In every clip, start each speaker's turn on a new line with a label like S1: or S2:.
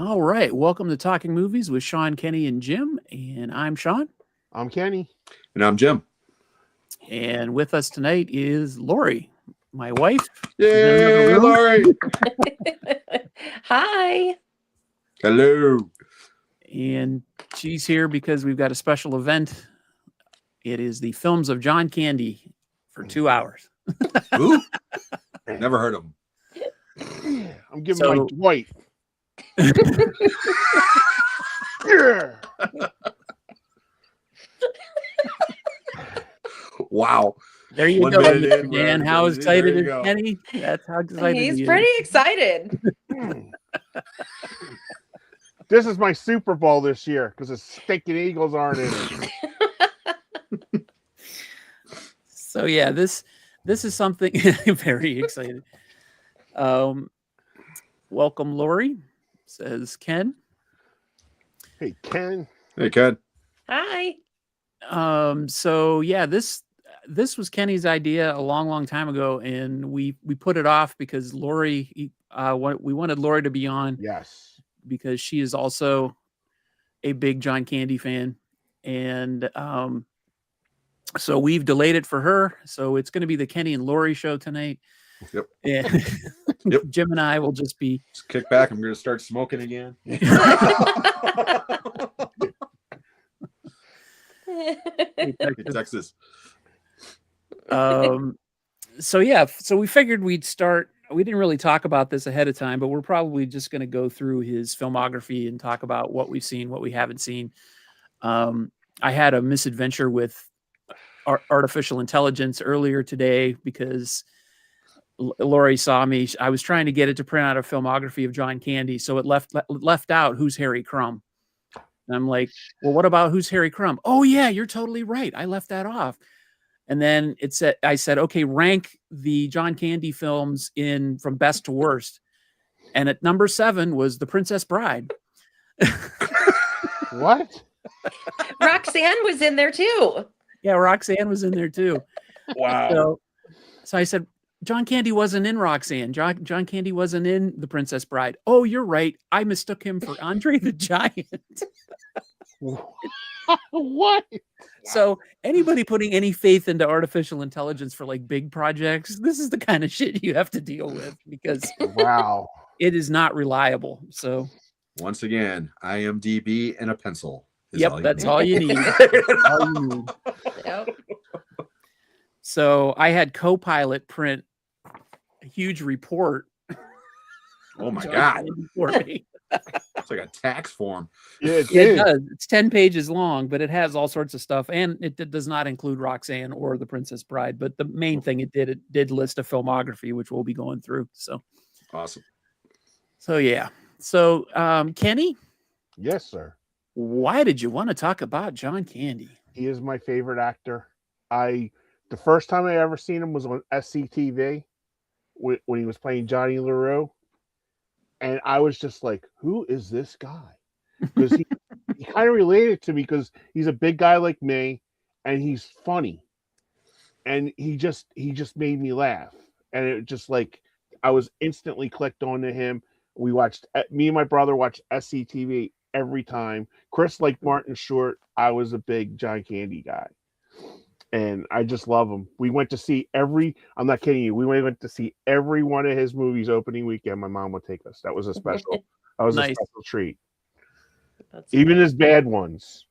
S1: All right. Welcome to Talking Movies with Sean, Kenny, and Jim. And I'm Sean.
S2: I'm Kenny.
S3: And I'm Jim.
S1: And with us tonight is Lori, my wife.
S3: Yay, Lori.
S4: Hi.
S3: Hello.
S1: And she's here because we've got a special event. It is the films of John Candy for 2 hours.
S3: Ooh. Never heard of him.
S2: I'm giving my Dwight. Yeah.
S3: Wow.
S1: There you
S3: 1
S1: go,
S3: minute in,
S1: Dan.
S3: we're-
S1: How
S3: there
S1: excited
S3: you
S1: is
S3: go.
S1: Kenny? That's how excited
S4: He's
S1: he
S4: pretty
S1: is.
S4: excited.
S2: This is my Super Bowl this year because the stinking Eagles aren't in it.
S1: So yeah, this is something very excited. Welcome, Lori, says Ken.
S2: Hey, Ken.
S3: Hey, Ken.
S4: Hi.
S1: So yeah, this was Kenny's idea a long time ago, and we put it off because Lori, we wanted Lori to be on
S2: Yes.
S1: because she is also a big John Candy fan, and so we've delayed it for her. So it's going to be the Kenny and Lori show tonight.
S3: Yep.
S1: And
S3: Yep.
S1: Jim and I will just be
S3: Just kick back. I'm going to start smoking again. Hey, Texas.
S1: So yeah, so we figured we'd start. We didn't really talk about this ahead of time, but we're probably just going to go through his filmography and talk about what we've seen, what we haven't seen. I had a misadventure with artificial intelligence earlier today because Lori saw me. I was trying to get it to print out a filmography of John Candy, so it left out Who's Harry Crumb. And I'm like, well, what about Who's Harry Crumb? Oh yeah, you're totally right. I left that off. And then I said, okay, rank the John Candy films from best to worst. And at number 7 was The Princess Bride.
S2: What?
S4: Roxanne was in there too.
S1: Yeah, Roxanne was in there too.
S3: Wow.
S1: So I said, John Candy wasn't in Roxanne. John Candy wasn't in The Princess Bride. Oh, you're right. I mistook him for Andre the Giant.
S2: What?
S1: So anybody putting any faith into artificial intelligence for like big projects, this is the kind of shit you have to deal with because
S2: Wow.
S1: it is not reliable. So
S3: Once again, IMDb and a pencil.
S1: that's all you need. All you need.
S4: Yep.
S1: So I had Copilot print a huge report.
S3: Oh my
S1: John
S3: God.
S1: Candy for me.
S3: It's like a tax form.
S2: Yeah, it
S1: It
S2: is.
S1: does. It's 10 pages long, but it has all sorts of stuff, and it does not include Roxanne or The Princess Bride. But the main thing it did list a filmography, which we'll be going through. So
S3: Awesome.
S1: yeah. So Kenny,
S2: Yes, sir.
S1: why did you want to talk about John Candy?
S2: He is my favorite actor. The first time I ever seen him was on SCTV when he was playing Johnny LaRue. And I was just like, who is this guy? Because he kind of related to me because he's a big guy like me and he's funny. And he just made me laugh. And it just like I was instantly clicked onto him. Me and my brother watched SCTV every time. Chris liked Martin Short. I was a big John Candy guy. And I just love him. We went to see I'm not kidding you. We went to see every one of his movies opening weekend. My mom would take us. That was a special
S1: Nice.
S2: a special treat.
S4: That's
S2: Even his bad ones.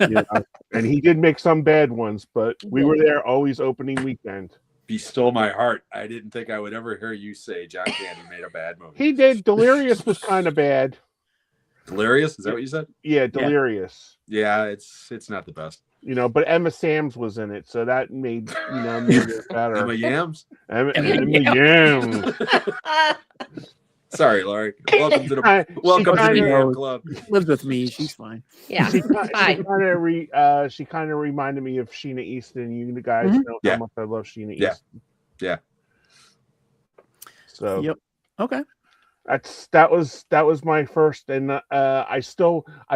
S2: You know, and he did make some bad ones, but we were there always opening weekend.
S3: He stole my heart. I didn't think I would ever hear you say John Candy made a bad movie.
S2: He did. Delirious was kind of bad.
S3: Delirious? Is that what you said?
S2: Yeah, Delirious.
S3: Yeah, it's not the best.
S2: You know, but Emma Samms was in it, so that made it better.
S3: Emma Yams?
S2: Emma
S1: Yams.
S2: Yams.
S3: Sorry, Laurie. Welcome to the
S1: kinda
S3: Yam Club.
S1: Lives with me. She's fine.
S4: Yeah,
S2: She
S4: fine.
S2: kind of reminded me of Sheena Easton. You guys
S1: Mhm.
S2: know
S3: Yeah.
S2: how much I love Sheena
S3: Yeah.
S2: Easton.
S3: Yeah.
S2: So
S1: Yep. Okay.
S2: that was my first, and I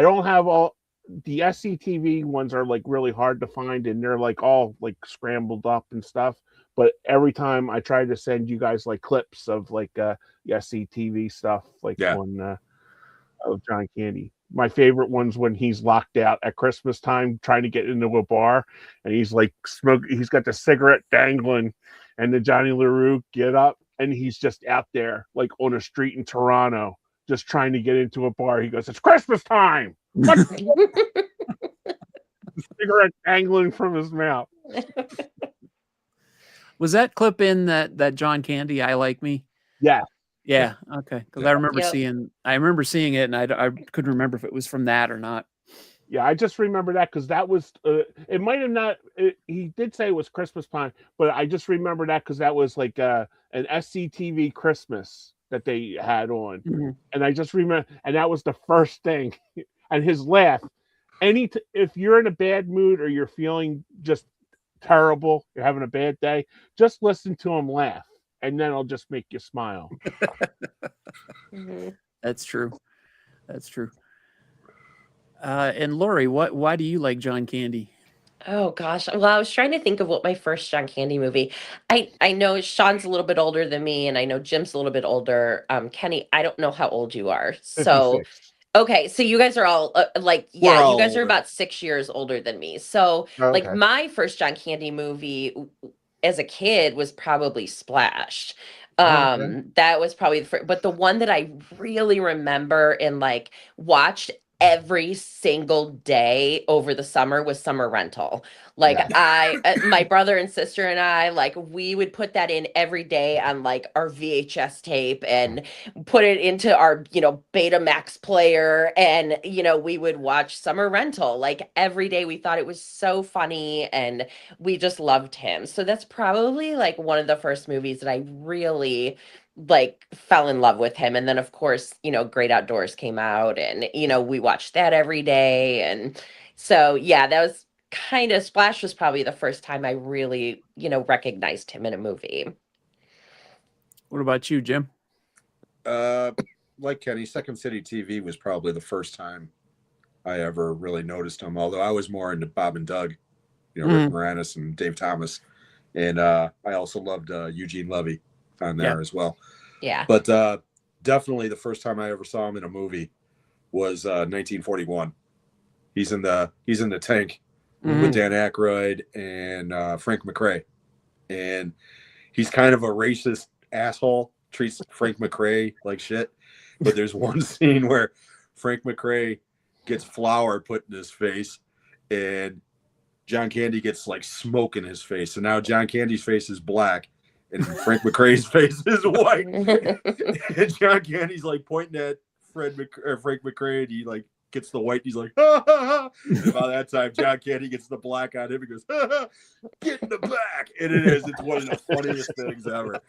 S2: don't have all the SCTV ones are like really hard to find, and they're like all like scrambled up and stuff. But every time I try to send you guys like clips of like the SCTV stuff, like
S3: Yeah.
S2: on of John Candy. My favorite one's when he's locked out at Christmas time trying to get into a bar, and he's like he's got the cigarette dangling, and the Johnny LaRue get up, and he's just out there like on a street in Toronto just trying to get into a bar. He goes, "It's Christmas time." Cigarette dangling from his mouth.
S1: Was that clip in that John Candy "I Like Me"?
S2: Yeah.
S1: Yeah. Okay. Because I remember
S4: Yep.
S1: seeing it, and I couldn't remember if it was from that or not.
S2: Yeah, I just remember that because that was it might have not. He did say it was Christmas time, but I just remember that because that was like an SCTV Christmas that they had on,
S1: Mhm.
S2: and I just remember, and that was the first thing. And his laugh. If you're in a bad mood or you're feeling just terrible, you're having a bad day, just listen to him laugh, and then it'll just make you smile.
S4: Mhm.
S1: That's true. That's true. And Lori, why do you like John Candy?
S4: Oh gosh. Well, I was trying to think of what my first John Candy movie. I know Sean's a little bit older than me, and I know Jim's a little bit older. Kenny, I don't know how old you are. So
S2: 56.
S4: okay, so you guys are all like,
S3: We're
S4: yeah, you
S3: all
S4: guys are
S3: older.
S4: about 6 years older than me. So like
S2: Okay.
S4: my first John Candy movie as a kid was probably Splash.
S2: Okay.
S4: That was probably the first, but the one that I really remember and like watched every single day over the summer was Summer Rental. Like
S2: Yeah.
S4: my brother and sister and I, like we would put that in every day on like our VHS tape and put it into our, Betamax player. And, we would watch Summer Rental like every day. We thought it was so funny and we just loved him. So that's probably like one of the first movies that I really like fell in love with him. And then of course, Great Outdoors came out and, we watched that every day. And so, yeah, that was kind of Splash was probably the first time I really, recognized him in a movie.
S1: What about you, Jim?
S3: Like Kenny, Second City TV was probably the first time I ever really noticed him. Although I was more into Bob and Doug, Rick Moranis and Dave Thomas, and I also loved Eugene Levy on there as well.
S4: Yeah.
S3: But definitely the first time I ever saw him in a movie was 1941. He's in the tank with Dan Aykroyd and Frank McRae, and he's kind of a racist asshole. Treats Frank McRae like shit. But there's one scene where Frank McRae gets flour put in his face, and John Candy gets like smoke in his face. So now John Candy's face is black, and Frank McRae's face is white. And John Candy's like pointing at Frank McRae, and he like gets the white. And he's like, ha, ha, ha. And by that time, John Candy gets the black on him. He goes, ha, ha, get in the back. And it's one of the funniest things ever.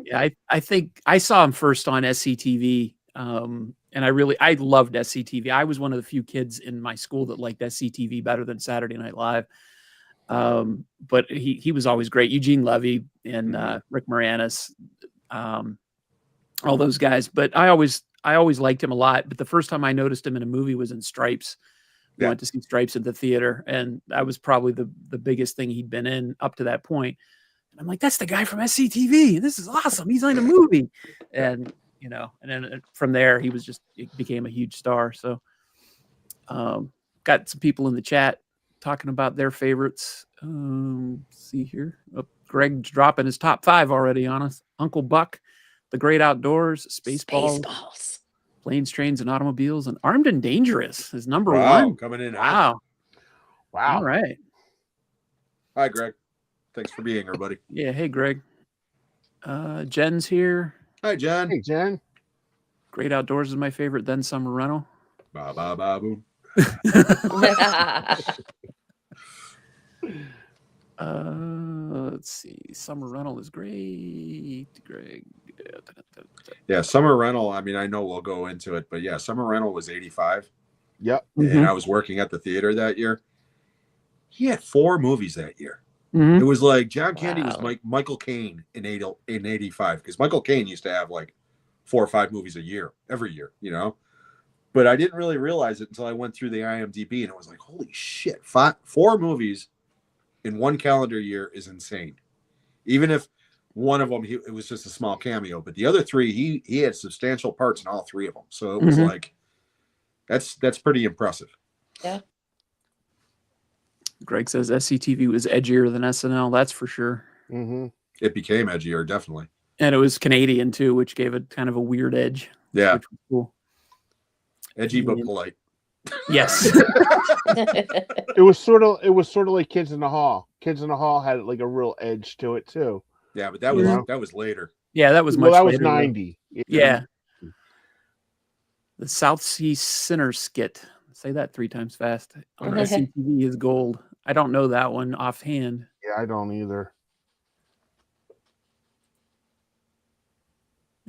S1: Yeah, I think I saw him first on SCTV, and I loved SCTV. I was one of the few kids in my school that liked SCTV better than Saturday Night Live. But he was always great. Eugene Levy and Rick Moranis, all those guys. But I always liked him a lot. But the first time I noticed him in a movie was in Stripes. We went to see Stripes at the theater, and that was probably the biggest thing he'd been in up to that point. And I'm like, that's the guy from SCTV. This is awesome. He's in a movie. And, and then from there, he became a huge star. So got some people in the chat talking about their favorites. Let's see here. Oh, Greg's dropping his top 5 already on us. Uncle Buck, The Great Outdoors, Spaceballs, Planes, Trains, and Automobiles, and Armed and Dangerous is number 1.
S3: Coming in.
S1: Wow.
S2: Wow.
S1: All right.
S3: Hi, Greg. Thanks for being here, buddy.
S1: Yeah. Hey, Greg. Jen's here.
S3: Hi, Jen.
S2: Hey, Jen.
S1: Great Outdoors is my favorite. Then Summer Rental.
S3: Ba ba ba boom.
S1: Let's see. Summer Rental is great. Greg.
S3: Yeah, Summer Rental. I mean, I know we'll go into it, but yeah, Summer Rental was 85.
S2: Yep.
S3: And I was working at the theater that year. He had 4 movies that year.
S1: Mm-hmm.
S3: It was like John Candy was like Michael Caine in 85, because Michael Caine used to have like 4 or 5 movies a year, every year, But I didn't really realize it until I went through the IMDb, and it was like, holy shit, 4 movies in one calendar year is insane. Even if One of them, it was just a small cameo, but the other three, he had substantial parts in all three of them. So it was
S1: Mhm.
S3: like, that's pretty impressive.
S4: Yeah.
S1: Greg says SCTV was edgier than SNL. That's for sure.
S2: Mm-hmm.
S3: It became edgier, definitely.
S1: And it was Canadian too, which gave it kind of a weird edge.
S3: Yeah,
S1: Which was cool.
S3: edgy but
S1: Yeah.
S3: polite.
S1: Yes.
S2: It was sort of like Kids in the Hall. Kids in the Hall had like a real edge to it too.
S3: Yeah, but that
S2: Yeah.
S3: was later.
S1: Yeah, that was much
S2: Well, that was
S1: later, though.
S2: 90.
S1: Yeah. The South Sea Sinner skit. Say that 3 times fast. On SCTV is gold. I don't know that one offhand.
S2: Yeah, I don't either.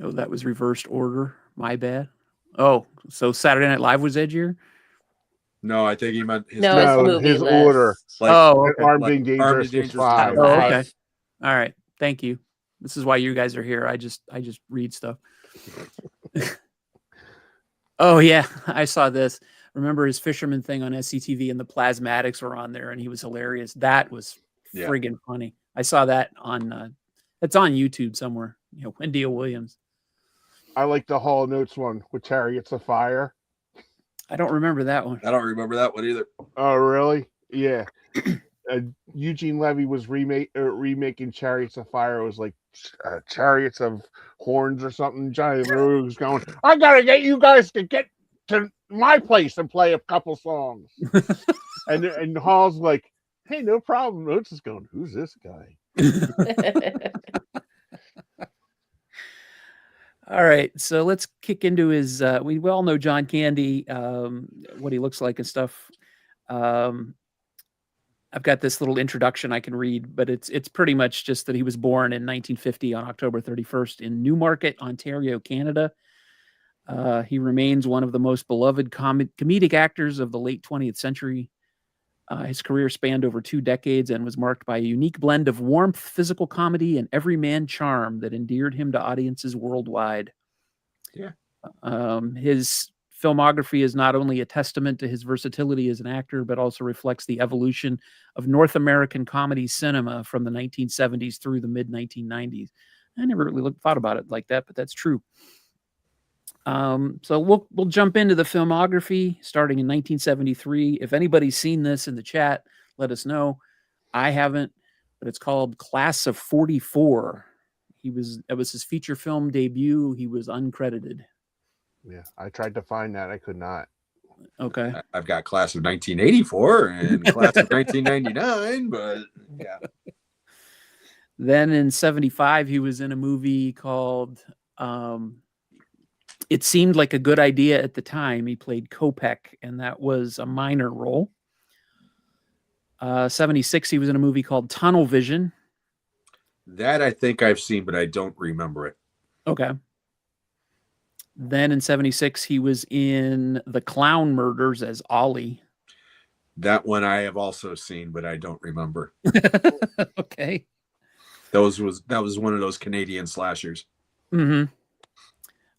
S1: Oh, that was reversed order. My bad. Oh, so Saturday Night Live was edgier?
S3: No, I think he meant his
S4: No,
S2: No,
S4: it's movie
S2: his
S4: list.
S2: order.
S3: like,
S1: Oh,
S2: And
S1: okay.
S2: Armed
S3: Like
S2: and Dangerous
S3: Armed and
S2: was
S3: Dangerous
S2: 5.
S1: Oh,
S4: Five.
S1: okay. All right. Thank you. This is why you guys are here. I just read stuff. Oh yeah, I saw this. Remember his fisherman thing on SCTV and the plasmatics were on there and he was hilarious. That was
S3: Yeah.
S1: friggin' funny. I saw that on it's on YouTube somewhere. You know, Wendy O. Williams.
S2: I like the Hall Notes one with Chariots of Fire.
S1: I don't remember that one.
S3: I don't remember that one either.
S2: Oh, really? Yeah. Eugene Levy was remaking Chariots of Fire. It was like Chariots of Horns or something. Johnny Rue was going, I gotta get you guys to get to my place and play a couple songs. and Hall's like, hey, no problem. Notes is going, who's this guy?
S1: All right, so let's kick into his. We all know John Candy, what he looks like and stuff. I've got this little introduction I can read, but it's pretty much just that he was born in 1950 on October 31st in Newmarket, Ontario, Canada. He remains one of the most beloved comedic actors of the late 20th century. His career spanned over 2 decades and was marked by a unique blend of warmth, physical comedy, and everyman charm that endeared him to audiences worldwide.
S3: Yeah.
S1: His filmography is not only a testament to his versatility as an actor, but also reflects the evolution of North American comedy cinema from the 1970s through the mid-1990s. I never really thought about it like that, but that's true. So we'll jump into the filmography starting in 1973. If anybody's seen this in the chat, let us know. I haven't, but it's called Class of 44. It was his feature film debut. He was uncredited.
S2: Yeah, I tried to find that. I could not.
S1: Okay.
S3: I've got Class of 1984 and Class of 1999, but yeah.
S1: Then in 75, he was in a movie called It Seemed Like a Good Idea at the Time. He played Kopek, and that was a minor role. 76, he was in a movie called Tunnel Vision.
S3: That I think I've seen, but I don't remember it.
S1: Okay. Then in 76, he was in The Clown Murders as Ollie.
S3: That one I have also seen, but I don't remember.
S1: Okay.
S3: That was one of those Canadian slashers.
S1: Mm-hmm.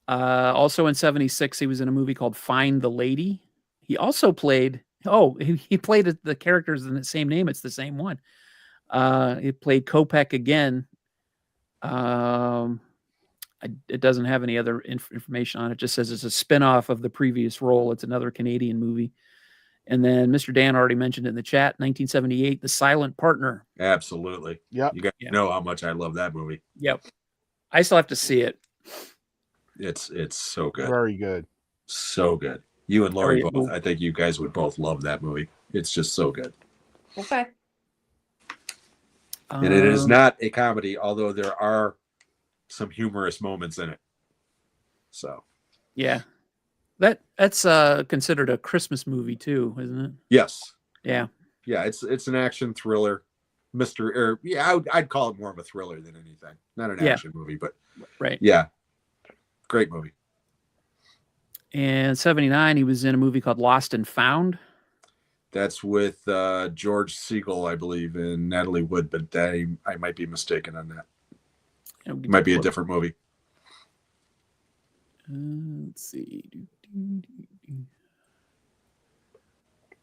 S1: Also in 76, he was in a movie called Find the Lady. He also played, he played the characters in the same name. It's the same one. He played Kopek again. It doesn't have any other information on it. It just says it's a spinoff of the previous role. It's another Canadian movie. And then Mr. Dan already mentioned it in the chat, 1978, The Silent Partner.
S3: Absolutely.
S2: Yep.
S3: You guys know how much I love that movie.
S1: Yep. I still have to see it.
S3: It's so good.
S2: Very good.
S3: So good. You and Lori
S1: Very
S3: both.
S1: cool.
S3: I think you guys would both love that movie. It's just so good.
S4: Okay.
S3: And it is not a comedy, although there are some humorous moments in it. So
S1: Yeah. That's considered a Christmas movie too, isn't it?
S3: yes.
S1: Yeah.
S3: Yeah, it's an action thriller. I'd call it more of a thriller than anything. Not an action movie, but
S1: Right.
S3: yeah. Great movie.
S1: And 79, he was in a movie called Lost and Found.
S3: That's with George Siegel, I believe, and Natalie Wood, but I might be mistaken on that. It might be a different movie.
S1: Let's see.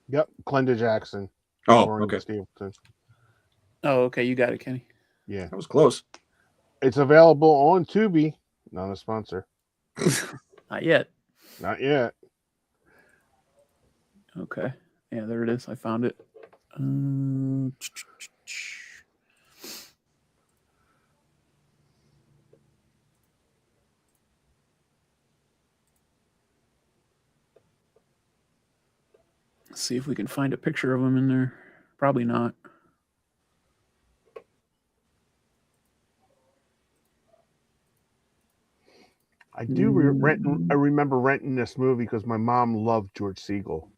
S2: Yep. Glenda Jackson.
S3: Oh,
S2: Lauren
S3: okay.
S2: Stapleton.
S1: Oh, okay. You got it, Kenny.
S2: Yeah.
S3: That was close.
S2: It's available on Tubi. Not a sponsor.
S1: Not yet.
S2: Not yet.
S1: Okay. Yeah, there it is. I found it. Let's see if we can find a picture of him in there. Probably not.
S2: I remember renting this movie because my mom loved George Segal.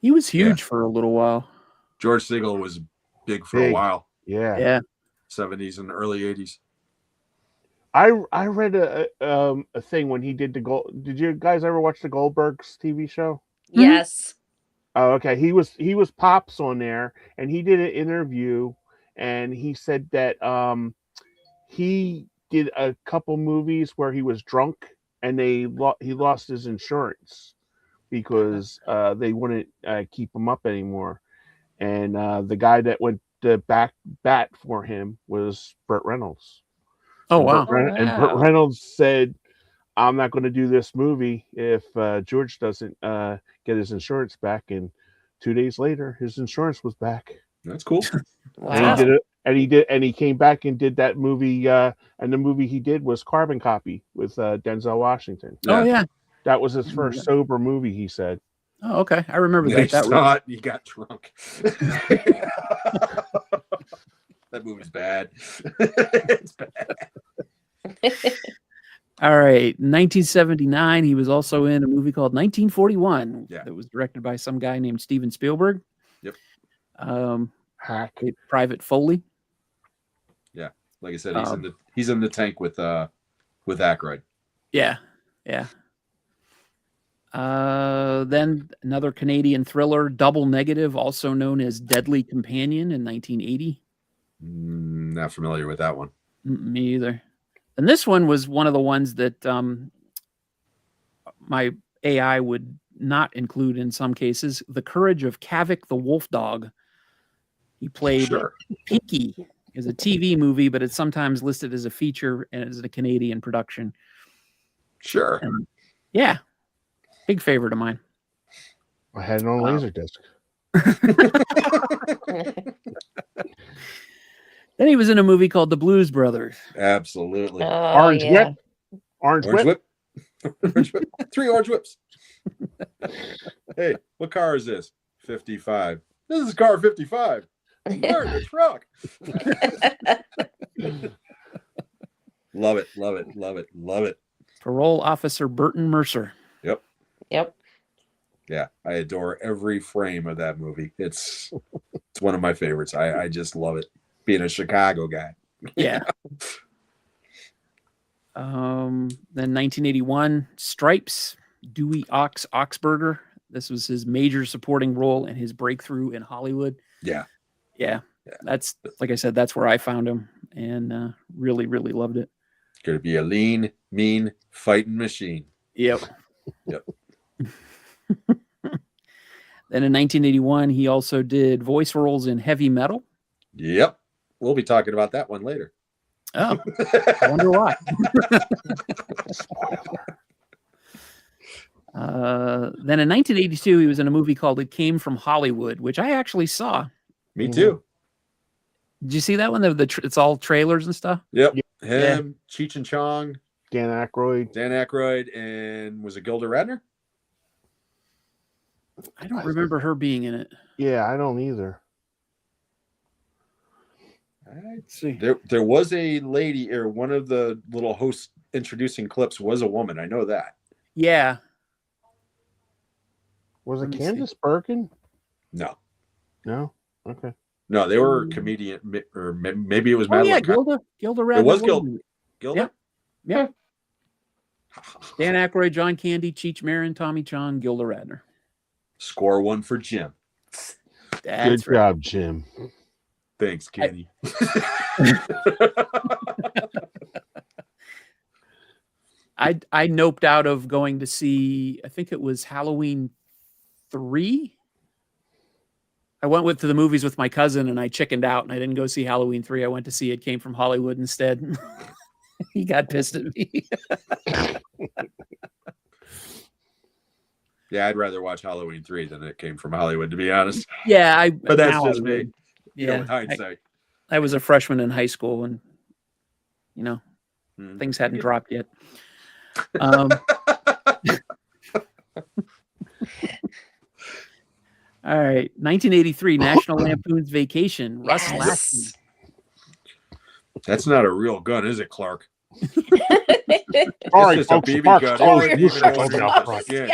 S1: He was huge for a little while.
S3: George Segal was big for a
S2: Big.
S3: while.
S2: Yeah.
S1: Yeah.
S3: 70s and early 80s.
S2: I read a thing when he did Did you guys ever watch the Goldbergs TV show?
S4: Yes.
S2: Oh, okay. He was Pops on there, and he did an interview, and he said that he did a couple movies where he was drunk, and he lost his insurance because they wouldn't keep him up anymore, and the guy that went to bat for him was Burt Reynolds.
S1: Oh,
S2: And
S1: wow.
S2: And Burt Reynolds said, "I'm not going to do this movie if George doesn't get his insurance back." And 2 days later, his insurance was back.
S3: That's cool.
S4: Wow.
S2: And he came back and did that movie. And the movie he did was Carbon Copy with Denzel Washington.
S1: Oh, yeah.
S2: That was his first sober movie, he said.
S1: Oh, okay. I remember
S3: They
S1: that.
S3: thought he got drunk. That movie's bad. It's bad.
S1: All right. 1979, he was also in a movie called 1941
S3: Yeah.
S1: that was directed by some guy named Steven Spielberg.
S3: Yep.
S2: Hack.
S1: Private Foley.
S3: Yeah. Like I said, he's in the tank with Aykroyd.
S1: Yeah. Yeah. Then another Canadian thriller, Double Negative, also known as Deadly Companion in 1980.
S3: Not familiar with that one.
S1: Me either. And this one was one of the ones that my AI would not include in some cases. The Courage of Kavik the Wolf Dog. He played Pinky. Is a TV movie, but it's sometimes listed as a feature and it's a Canadian production.
S3: Sure.
S1: And yeah. Big favorite of mine.
S2: I had it on Laserdisc.
S1: Then he was in a movie called The Blues Brothers.
S3: Absolutely.
S2: Orange Whip. Orange Whip.
S3: Orange Whip. 3 orange whips. Hey, what car is this? 55. This is car 55. We're in the truck. Love it. Love it. Love it. Love it.
S1: Parole Officer Burton Mercer.
S4: Yep.
S3: Yeah, I adore every frame of that movie. It's one of my favorites. I just love it. Being a Chicago guy.
S1: Yeah. Then 1981, Stripes, Dewey Oxburger. This was his major supporting role and his breakthrough in Hollywood.
S3: Yeah.
S1: That's, like I said, that's where I found him and really, really loved it.
S3: Gonna be a lean, mean fighting machine.
S1: Yep. Then in 1981, he also did voice roles in Heavy Metal.
S3: Yep. We'll be talking about that one later.
S1: Oh, I wonder why. Then in 1982, he was in a movie called It Came from Hollywood, which I actually saw.
S3: Me too.
S1: Did you see that one? It's all trailers and stuff.
S3: Yep.
S1: Yeah.
S3: Him, Cheech and Chong,
S2: Dan Aykroyd.
S3: and was it Gilda Radner?
S1: I don't remember her being in it.
S2: Yeah, I don't either.
S1: Let's see.
S3: There was a lady, or one of the little hosts introducing clips was a woman. I know that.
S1: Yeah.
S2: Was
S1: Let
S2: it
S1: me
S2: Candace Bergen?
S3: No.
S2: No? Okay.
S3: No, they were comedian, or maybe it was
S1: Oh,
S3: Madeline.
S1: yeah, Gilda Radner.
S3: It was
S1: Gilda.
S3: Gilda?
S1: Yeah. Dan Aykroyd, John Candy, Cheech Marin, Tommy Chong, Gilda Radner.
S3: Score one for Jim.
S1: That's
S2: Good job, Jim.
S3: Thanks, Kenny.
S1: I noped out of going to see, I think it was Halloween 3. I went to the movies with my cousin and I chickened out and I didn't go see Halloween 3. I went to see It Came from Hollywood instead. He got pissed at me.
S3: Yeah, I'd rather watch Halloween 3 than It Came from Hollywood, to be honest.
S1: Yeah,
S3: But that's
S1: now
S3: just
S1: I
S3: me.
S1: would.
S3: You know,
S1: Yeah,
S3: with hindsight.
S1: I was a freshman in high school and, you know,
S3: Mhm.
S1: things hadn't dropped yet. Um, all right, 1983, National Lampoon's Vacation. Russ
S4: Yes.
S1: Lasky.
S3: That's not a real gun, is it, Clark?
S2: All
S3: It's
S2: right,
S3: just a
S2: folks,
S3: BB
S2: Mark's
S3: gun.
S2: closed.
S3: It
S2: You
S3: isn't
S2: shut
S3: even
S2: up
S3: over
S2: now,
S3: the
S2: Frank.
S3: skin.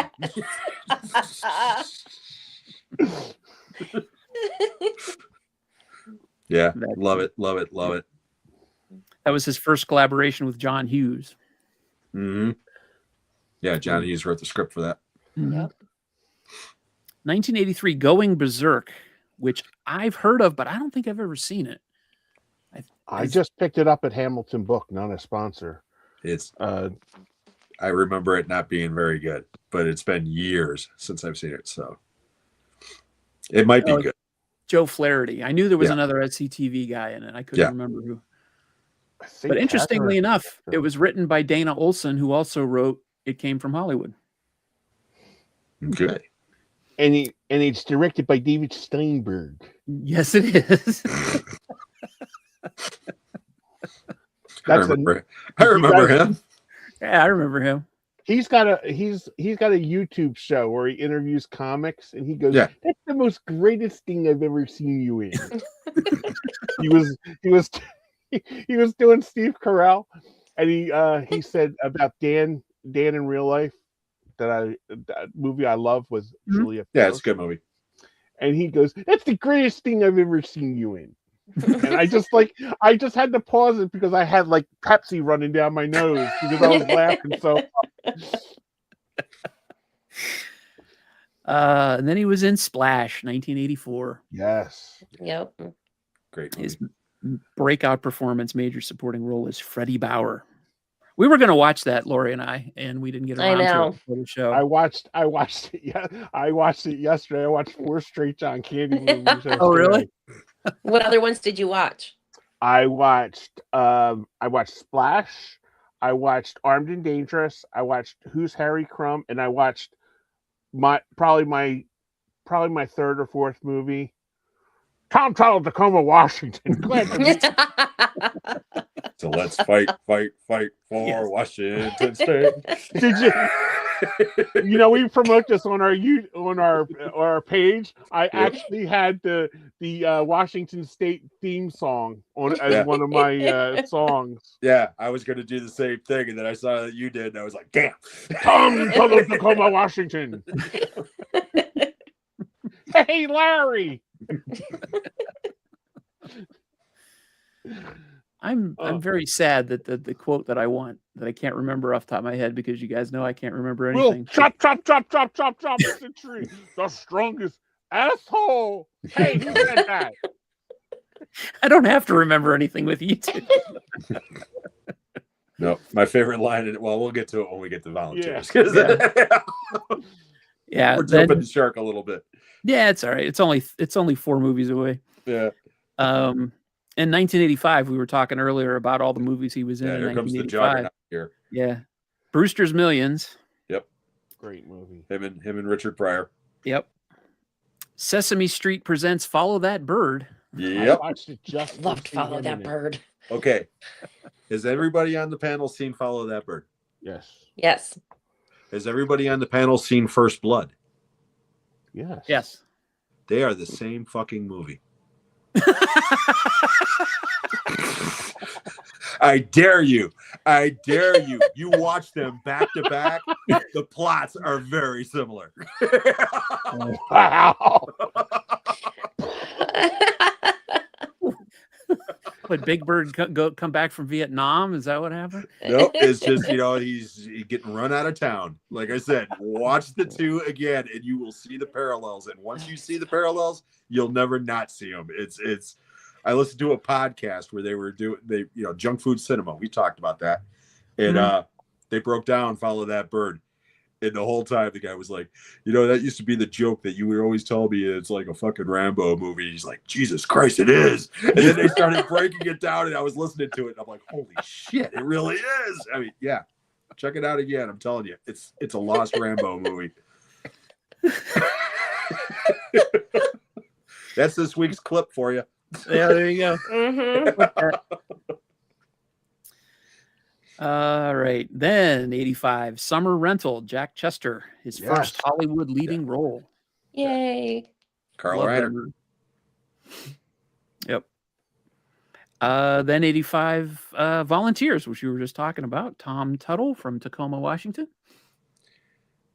S3: Yeah,
S1: That-
S3: love it, love it, love it.
S1: That was his first collaboration with John Hughes.
S3: Hmm. Yeah, John Hughes wrote the script for that.
S4: Yep.
S1: 1983, Going Berserk, which I've heard of, but I don't think I've ever seen it.
S2: I just picked it up at Hamilton Book, not a sponsor.
S3: It's
S2: Uh,
S3: I remember it not being very good, but it's been years since I've seen it, so it might be
S1: Oh,
S3: good.
S1: Joe Flaherty. I knew there was
S3: Yeah.
S1: another SCTV guy in it. I couldn't
S3: Yeah.
S1: remember who.
S2: I think
S1: But interestingly
S2: Catherine-
S1: enough, it was written by Dana Olson, who also wrote It Came from Hollywood.
S3: Okay.
S2: and it's directed by David Steinberg.
S1: Yes, it is.
S3: I
S2: That's a-
S3: remember him.
S1: Yeah, I remember him.
S2: He's got a YouTube show where he interviews comics, and he goes,
S3: Yeah.
S2: "That's the most greatest thing I've ever seen you in." he was doing Steve Carell, and he said about Dan in Real Life that movie I love was
S1: Mhm.
S2: Julia.
S3: Yeah, it's a
S2: Fields.
S3: good movie.
S2: And he goes, "That's the greatest thing I've ever seen you in." And I just had to pause it because I had like Pepsi running down my nose because I was laughing so.
S1: And then he was in Splash, 1984.
S2: Yes.
S4: Yep.
S3: Great movie.
S1: His breakout performance, major supporting role is Freddie Bauer. We were going to watch that, Lori and I, and we didn't get
S4: I
S1: around to
S4: know.
S1: it for the show.
S2: I watched it. Yeah, I watched it yesterday. I watched 4 straight John Candy movies.
S1: Oh, really?
S2: yesterday.
S4: What other ones did you watch?
S2: I watched Splash. I watched Armed and Dangerous. I watched Who's Harry Crumb, and I watched probably my third or fourth movie, Tom Tuttle, Tacoma, Washington. Glad to meet you.
S3: So let's fight for
S1: Yes.
S3: Washington State.
S2: Did you? We promote this on our page. I actually had the Washington State theme song on as
S3: Yeah.
S2: one of my songs.
S3: Yeah, I was going to do the same thing, and then I saw that you did, and I was like, "Damn!"
S2: Tom Tuttle, Tacoma, Washington. Hey, Larry.
S1: I'm very sad that the quote that I want that I can't remember off the top of my head because you guys know I can't remember
S2: We'll
S1: anything.
S2: chop the tree. The strongest asshole. Hey, who said that?
S1: I don't have to remember anything with you two.
S3: No, my favorite line. Well, we'll get to it when we get to volunteers.
S1: Yeah,
S3: We're
S1: then-
S3: jumping the shark a little bit.
S1: yeah, it's all right. It's only 4 movies away.
S3: Yeah.
S1: In 1985, we were talking earlier about all the movies he was in.
S3: Yeah.
S1: in
S3: Here comes the
S1: 1985.
S3: juggernaut here.
S1: Yeah, Brewster's Millions.
S2: Great movie.
S3: Him and Richard Pryor.
S1: Yep. Sesame Street presents Follow That Bird.
S2: I
S3: Yep.
S2: watched it just
S4: Loved
S2: to see
S4: Follow
S2: him
S4: That
S2: in it.
S4: Bird.
S3: Okay. Has everybody on the panel seen Follow That Bird?
S2: Yes.
S4: Yes.
S3: Has everybody on the panel seen First Blood?
S2: Yes.
S1: Yes.
S3: They are the same fucking movie. I dare you. I dare you. You watch them back to back. The plots are very similar.
S2: Wow.
S1: But Big Bird come back from Vietnam? Is that what happened?
S3: Nope, it's just he's getting run out of town. Like I said, watch the two again, and you will see the parallels. And once you see the parallels, you'll never not see them. It's. I listened to a podcast where they were doing junk food cinema. We talked about that, and they broke down Follow That Bird, And the whole time the guy was like, that used to be the joke that you would always tell me it's like a fucking Rambo movie. He's like, Jesus Christ, it is. And then they started breaking it down, and I was listening to it, and I'm like, holy shit, it really is. I mean, yeah. Check it out again. I'm telling you, it's a lost Rambo movie. That's this week's clip for you.
S1: Yeah, there you go.
S4: Mhm.
S1: All right. Then 85, Summer Rental, Jack Chester, his
S2: Yes.
S1: first Hollywood leading role.
S4: Yay.
S3: Carl
S1: Love that
S3: Reiner.
S1: movie. Yep. Then 85, Volunteers, which you were just talking about. Tom Tuttle from Tacoma, Washington.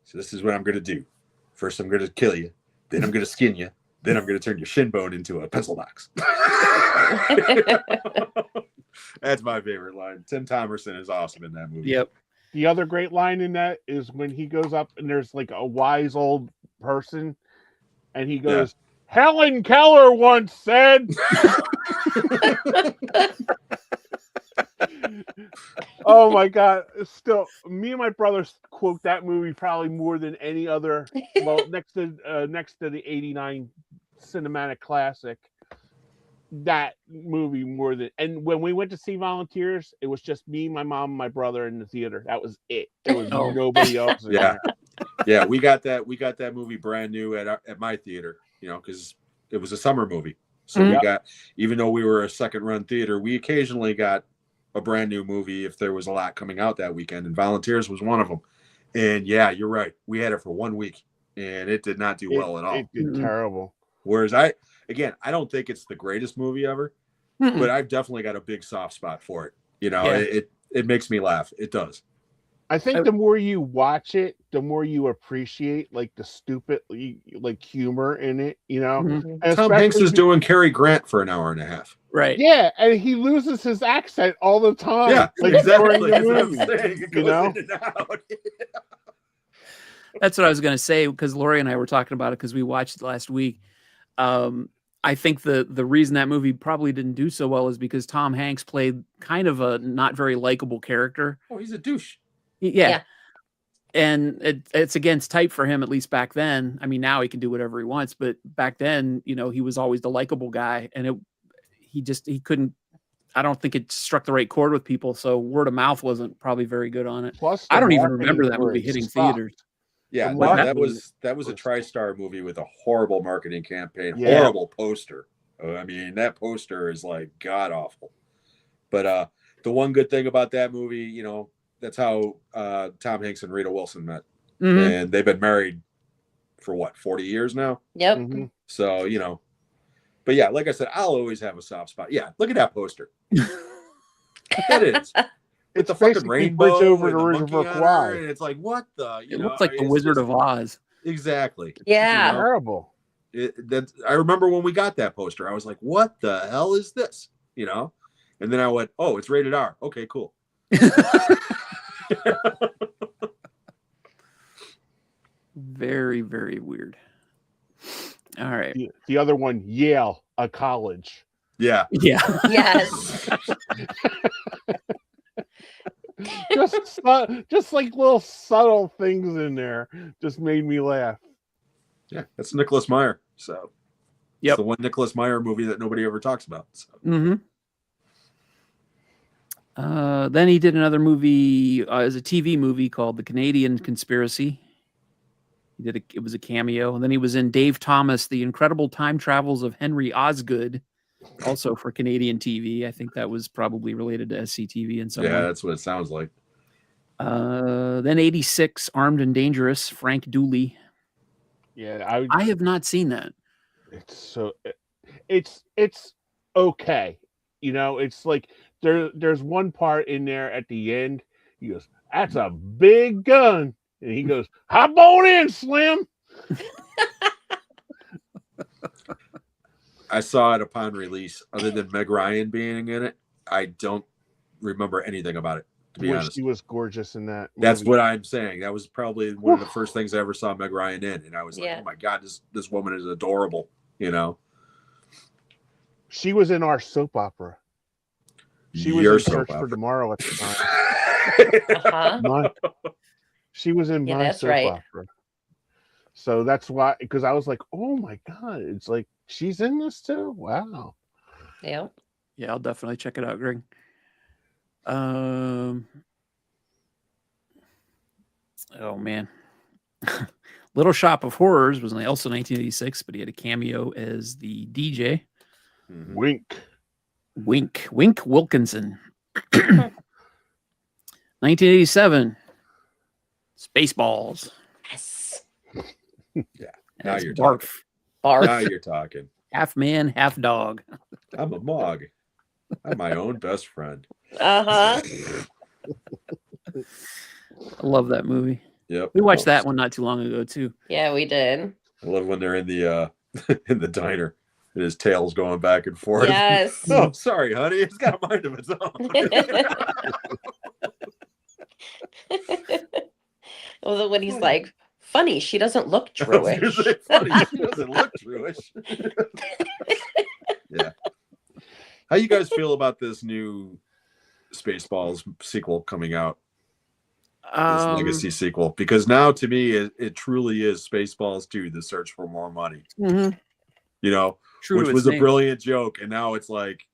S3: So this is what I'm going to do. First, I'm going to kill you. Then I'm going to skin you. Then I'm going to turn your shin bone into a pencil box. That's my favorite line. Tim Thomerson is awesome in that movie.
S1: Yep.
S2: The other great line in that is when he goes up and there's like a wise old person, and he goes, Helen Keller once said. Oh my God! Still, me and my brothers quote that movie probably more than any other. Well, next to the '89 cinematic classic. That movie more than. And when we went to see Volunteers, it was just me, my mom, and my brother in the theater. That was it. There was
S1: Oh.
S2: nobody else. In
S3: Yeah.
S2: there.
S3: Yeah, we got that movie brand new at my theater, because it was a summer movie. So
S1: Mhm.
S3: we got, even though we were a second run theater, we occasionally got a brand new movie if there was a lot coming out that weekend, and Volunteers was one of them. And yeah, you're right. We had it for 1 week, and it did not do well at all.
S2: It did
S1: Mhm.
S2: terrible.
S3: Whereas I don't think it's the greatest movie ever,
S1: Mm-mm.
S3: but I've definitely got a big soft spot for it.
S1: Yeah.
S3: It makes me laugh. It does.
S2: I think the more you watch it, the more you appreciate like the stupid like humor in it,
S1: Mhm.
S2: And
S3: Tom Hanks
S2: especially
S3: is doing Cary Grant for an hour and a half.
S1: Right.
S2: Yeah, and he loses his accent all the time.
S3: Yeah,
S2: like,
S3: exactly.
S2: during
S3: That's
S2: the
S3: what I'm
S2: movie.
S3: saying. It goes in and out.
S1: That's what I was going to say, because Lori and I were talking about it because we watched it last week. I think the reason that movie probably didn't do so well is because Tom Hanks played kind of a not very likable character.
S3: Oh, he's a douche.
S1: Yeah.
S4: Yeah.
S1: And it's against type for him, at least back then. I mean, now he can do whatever he wants, but back then, he was always the likable guy, and he couldn't. I don't think it struck the right chord with people, so word of mouth wasn't probably very good on it.
S2: Plus,
S1: I
S2: the
S1: don't even
S2: marketing
S1: remember that
S2: for
S1: movie
S2: it
S1: hitting
S2: sucked.
S1: theaters.
S3: Yeah,
S2: The
S3: no,
S2: marketing
S3: that was a
S2: was-
S3: TriStar movie with a horrible marketing campaign,
S2: Yeah.
S3: horrible poster. I mean, that poster is like god awful. But the one good thing about that movie, that's how Tom Hanks and Rita Wilson met,
S1: Mhm.
S3: and they've been married for 40 years now.
S4: Yep.
S2: Mhm.
S3: So but yeah, like I said, I'll always have a soft spot. Yeah, look at that poster. That is. With
S2: It's
S3: the fucking
S2: basically
S3: rainbow
S2: Bridge Over
S3: and
S2: the
S3: the
S2: River
S3: monkey on her,
S2: Kwai.
S3: and it's like, what the?
S1: It looked like the
S3: it's
S1: Wizard
S3: just-
S1: of Oz.
S3: Exactly.
S4: Yeah.
S2: Terrible.
S3: I remember when we got that poster, I was like, what the hell is this? And then I went, oh, it's rated R. Okay, cool.
S1: Very, very weird. All right.
S2: The other one, Yale, a college.
S3: Yeah.
S1: Yeah.
S4: Yes.
S2: Just like little subtle things in there just made me laugh.
S3: Yeah. That's Nicholas Meyer. So
S1: Yep.
S3: it's the one Nicholas Meyer movie that nobody ever talks about. So.
S1: Mm-hmm. Then he did another movie as a TV movie called The Canadian Conspiracy. It was a cameo, and then he was in Dave Thomas, The Incredible Time Travels of Henry Osgood, also for Canadian TV. I think that was probably related to SCTV in some
S3: Yeah,
S1: way.
S3: that's what it sounds like.
S1: Then 86, Armed and Dangerous, Frank Dooley.
S2: Yeah,
S1: I have not seen that.
S2: it's okay. It's like there's one part in there at the end. He goes, "That's a big gun," and he goes, "Hop on in, Slim."
S3: I saw it upon release. Other than Meg Ryan being in it, I don't remember anything about it, to be honest.
S2: She was gorgeous in that.
S3: That's
S2: movie.
S3: what I'm saying. That was probably one of the first things I ever saw Meg Ryan in, and I was like,
S4: Yeah.
S3: "Oh my god, this woman is adorable."
S2: She was in our soap opera. She was
S3: Your
S2: in
S3: soap
S2: Search for
S3: opera.
S2: Tomorrow at the time.
S4: Uh-huh.
S2: She was in
S4: Yeah,
S2: my
S4: that's
S2: soap
S4: right.
S2: opera. So that's why, because I was like, oh my God, it's like she's in this too. Wow.
S4: Yeah.
S1: Yeah, I'll definitely check it out, Greg. Oh man. Little Shop of Horrors was also 1986, but he had a cameo as the DJ.
S3: Mhm.
S2: Wink.
S1: Wink Wilkinson. 1987. Spaceballs.
S4: Yes.
S3: Now
S1: As
S3: you're
S1: Barf.
S3: talking.
S4: Barf.
S3: Now you're talking.
S1: Half man, half dog.
S3: I'm a Mog. I'm my own best friend.
S4: Uh-huh.
S1: I love that movie.
S3: Yep.
S1: We watched
S3: Oh,
S1: that one not too long ago too.
S4: Yeah, we did.
S3: I love when they're in the in the diner and his tail's going back and forth.
S4: Yes.
S3: Oh, sorry, honey. It's got a mind of its own.
S4: Well, when he's like, funny, she doesn't look
S3: I was gonna
S4: Jewish.
S3: say, funny, she doesn't look Jewish. Yeah. How you guys feel about this new Spaceballs sequel coming out? This legacy sequel, because now to me it truly is Spaceballs 2: The Search for More Money.
S1: Mhm.
S3: You know,
S1: True
S3: which
S1: to
S3: was
S1: its
S3: a
S1: name.
S3: brilliant joke, and now it's like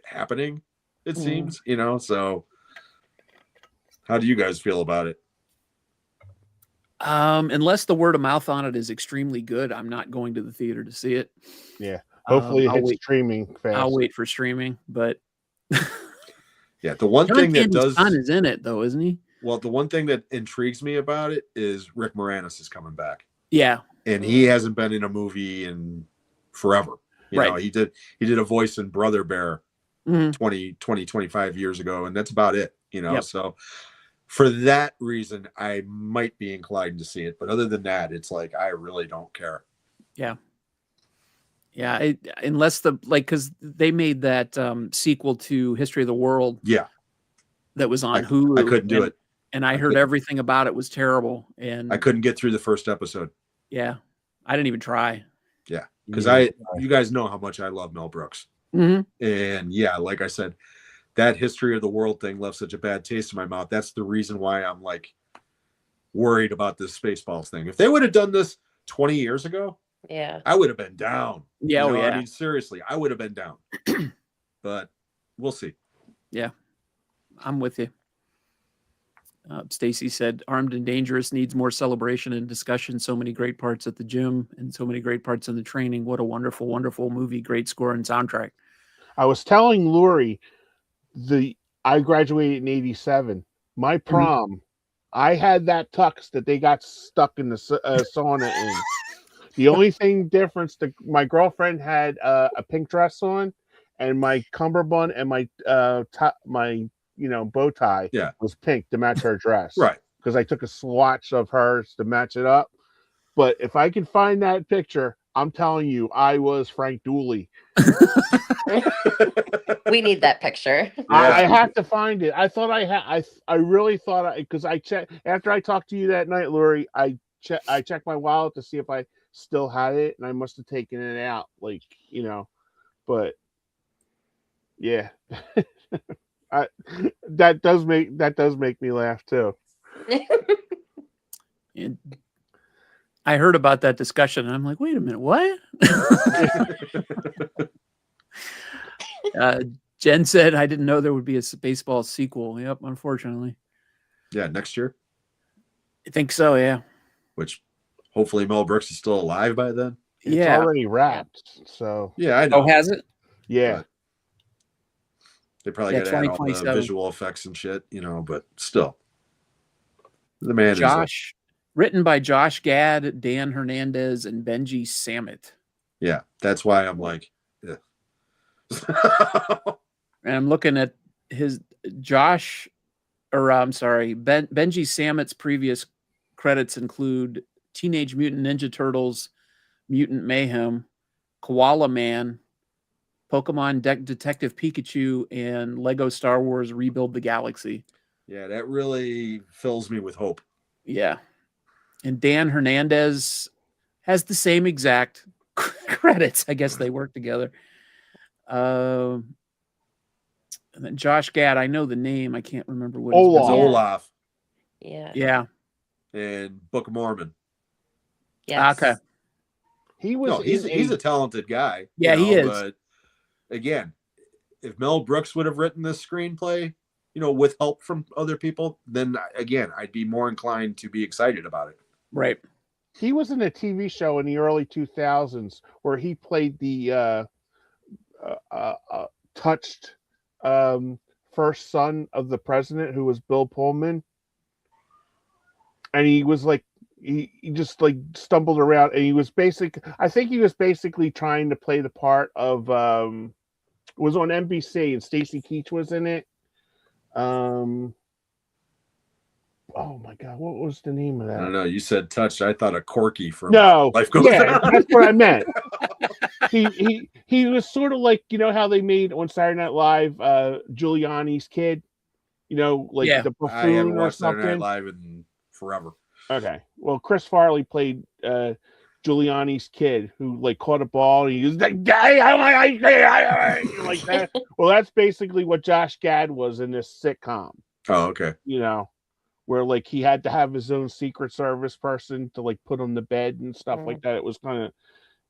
S3: happening. It
S1: Mhm.
S3: seems, you know. So, how do you guys feel about it?
S1: Unless the word of mouth on it is extremely good, I'm not going to the theater to see it.
S2: Yeah. Hopefully it
S1: I'll
S2: hits
S1: wait.
S2: streaming fast.
S1: I'll wait for streaming, but
S3: Yeah, the one
S1: John
S3: thing that
S1: Candy's
S3: does
S1: son is in it though, isn't he?
S3: well, the one thing that intrigues me about it is Rick Moranis is coming back,
S1: Yeah.
S3: and he hasn't been in a movie in forever. You know,
S1: Right.
S3: he did a voice in Brother Bear
S1: Mhm.
S3: 25 years ago, and that's about it. You know,
S1: Yep.
S3: so for that reason, I might be inclined to see it, but other than that, it's like I really don't care.
S1: Yeah. Yeah, unless because they made that sequel to History of the World
S3: Yeah,
S1: that was on
S3: I
S1: Hulu.
S3: couldn't do it.
S1: And I
S3: I
S1: heard
S3: couldn't.
S1: everything about it was terrible. And
S3: I couldn't get through the first episode.
S1: yeah, I didn't even try.
S3: Yeah, because
S2: Yeah.
S3: you guys know how much I love Mel Brooks.
S1: Mhm.
S3: And yeah, like I said, that History of the World thing left such a bad taste in my mouth. That's the reason why I'm like worried about this Spaceballs thing. If they would have done this 20 years ago,
S4: Yeah.
S3: I would have been down.
S1: Yeah,
S3: You know,
S1: yeah.
S3: I mean, seriously, I would have been down. But we'll see.
S1: Yeah, I'm with you. Stacy said, Armed and Dangerous needs more celebration and discussion. So many great parts at the gym and so many great parts in the training. What a wonderful, wonderful movie. Great score and soundtrack.
S2: I was telling Lori I graduated in 87. My prom, I had that tux that they got stuck in the sauna in. The only thing difference, my girlfriend had a pink dress on, and my cummerbund and my bow tie was pink to match her dress.
S3: Right.
S2: Because I took a swatch of hers to match it up. But if I can find that picture, I'm telling you, I was Frank Dooley.
S4: We need that picture.
S2: I have to find it. I thought I really thought because I checked after I talked to you that night, Lori. I checked my wallet to see if I still had it, and I must have taken it out, but yeah. that does make me laugh too.
S1: And I heard about that discussion and I'm like, wait a minute, what? Jen said, I didn't know there would be a Spaceballs sequel. Yep, unfortunately.
S3: Yeah, next year.
S1: I think so, yeah.
S3: Which hopefully Mel Brooks is still alive by then.
S2: It's already wrapped, so
S3: yeah, I know.
S1: Oh, has it?
S2: Yeah.
S3: But they probably got to add all the visual effects and shit, but still. The man
S1: written by Josh Gad, Dan Hernandez, and Benji Samit.
S3: Yeah, that's why I'm like, yeah.
S1: And I'm looking at Benji Samit's previous credits include Teenage Mutant Ninja Turtles, Mutant Mayhem, Koala Man, Pokemon Detective Pikachu, and Lego Star Wars Rebuild the Galaxy.
S3: Yeah, that really fills me with hope.
S1: Yeah. And Dan Hernandez has the same exact credits. I guess they work together. And then Josh Gad, I know the name. I can't remember what
S2: Olaf.
S3: Olaf.
S4: Yeah.
S1: Yeah.
S3: and Book of Mormon.
S4: Yes.
S1: Okay.
S2: He was
S3: No, he's a talented guy.
S1: Yeah, he is.
S3: But again, if Mel Brooks would have written this screenplay, with help from other people, then again, I'd be more inclined to be excited about it.
S1: Right.
S2: He was in a TV show in the early 2000s where he played the touched first son of the president, who was Bill Pullman, and he was like he just like stumbled around, and I think he was basically trying to play the part of it was on NBC, and Stacy Keach was in it. Oh my God, what was the name of that?
S3: I don't know. You said touched. I thought of Corky from
S2: No,
S3: Life Goes
S2: yeah,
S3: On.
S2: that's what I meant. He was sort of like, how they made on Saturday Night Live Giuliani's kid, like
S1: Yeah.
S2: the
S3: I haven't
S2: buffoon or
S3: watched Saturday Night
S2: something.
S3: Live in forever.
S2: Okay, well, Chris Farley played Giuliani's kid, who like caught a ball and he was like, like that. Well, that's basically what Josh Gad was in this sitcom.
S3: Oh, okay.
S2: Where like he had to have his own Secret Service person to like put him to bed and stuff like that. It was kind of,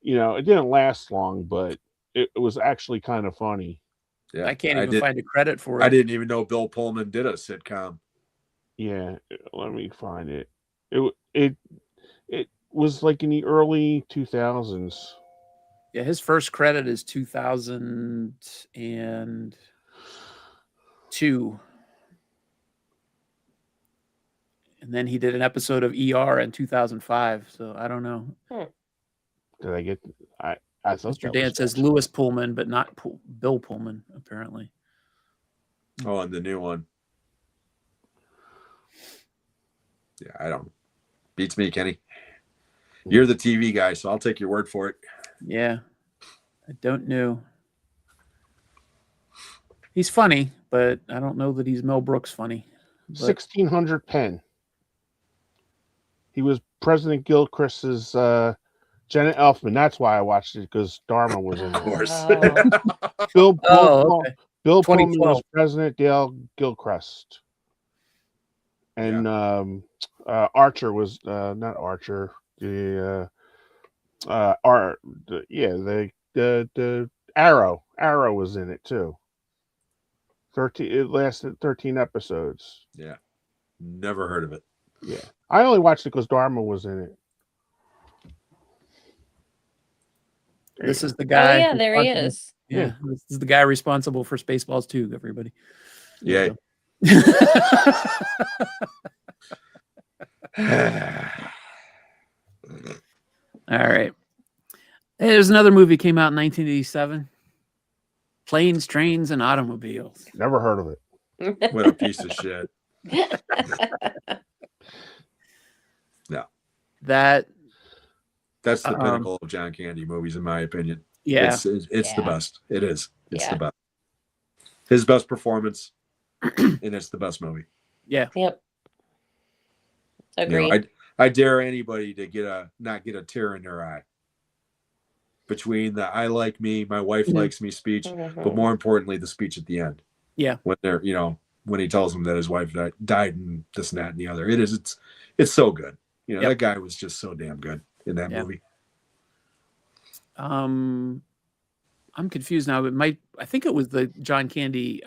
S2: it didn't last long, but it was actually kind of funny.
S3: Yeah,
S1: I can't even find a credit for it.
S3: I didn't even know Bill Pullman did a sitcom.
S2: Yeah, let me find it. It was like in the early 2000s.
S1: Yeah, his first credit is 2002. And then he did an episode of ER in 2005. So I don't know.
S2: Did I get? I thought
S1: Mr. Dan says Lewis Pullman, but not Bill Pullman, apparently.
S3: Oh, and the new one. Yeah, I don't. Beats me, Kenny. You're the TV guy, so I'll take your word for it.
S1: Yeah, I don't know. He's funny, but I don't know that he's Mel Brooks funny.
S2: 1600 Penn. He was President Gilchrist's Janet Elfman. That's why I watched it, because Dharma was in it.
S3: Of course.
S2: Bill
S1: Okay.
S2: Pullman was
S1: 2012.
S2: President Dale Gilchrist. And Archer was not Archer. The Arrow. Arrow was in it too. It lasted 13 episodes.
S3: Yeah. Never heard of it.
S2: Yeah. I only watched it because Dharma was in it.
S1: This is the guy.
S4: Oh yeah, there he
S1: responsible-
S4: is.
S1: Yeah, this is the guy responsible for Spaceballs 2, everybody.
S3: Yeah.
S1: All right. Hey, there's another movie came out in 1987. Planes, Trains, and Automobiles.
S2: Never heard of it.
S3: What a piece of shit. No.
S1: That
S3: That's the pinnacle of John Candy movies, in my opinion.
S1: yeah.
S3: It's the
S4: Yeah.
S3: best. It is. It's
S4: Yeah.
S3: the best. His best performance, and it's the best movie.
S1: Yeah.
S4: Yep.
S3: You
S4: Agreed.
S3: know, I dare anybody to not get a tear in their eye between the "I like me, my wife likes me" speech, but more importantly, the speech at the end.
S1: Yeah.
S3: When they're when he tells him that his wife died and this and that and the other. It's so good.
S1: Yep.
S3: That guy was just so damn good in that
S1: Yeah.
S3: movie.
S1: I'm confused now. I think it was the John Candy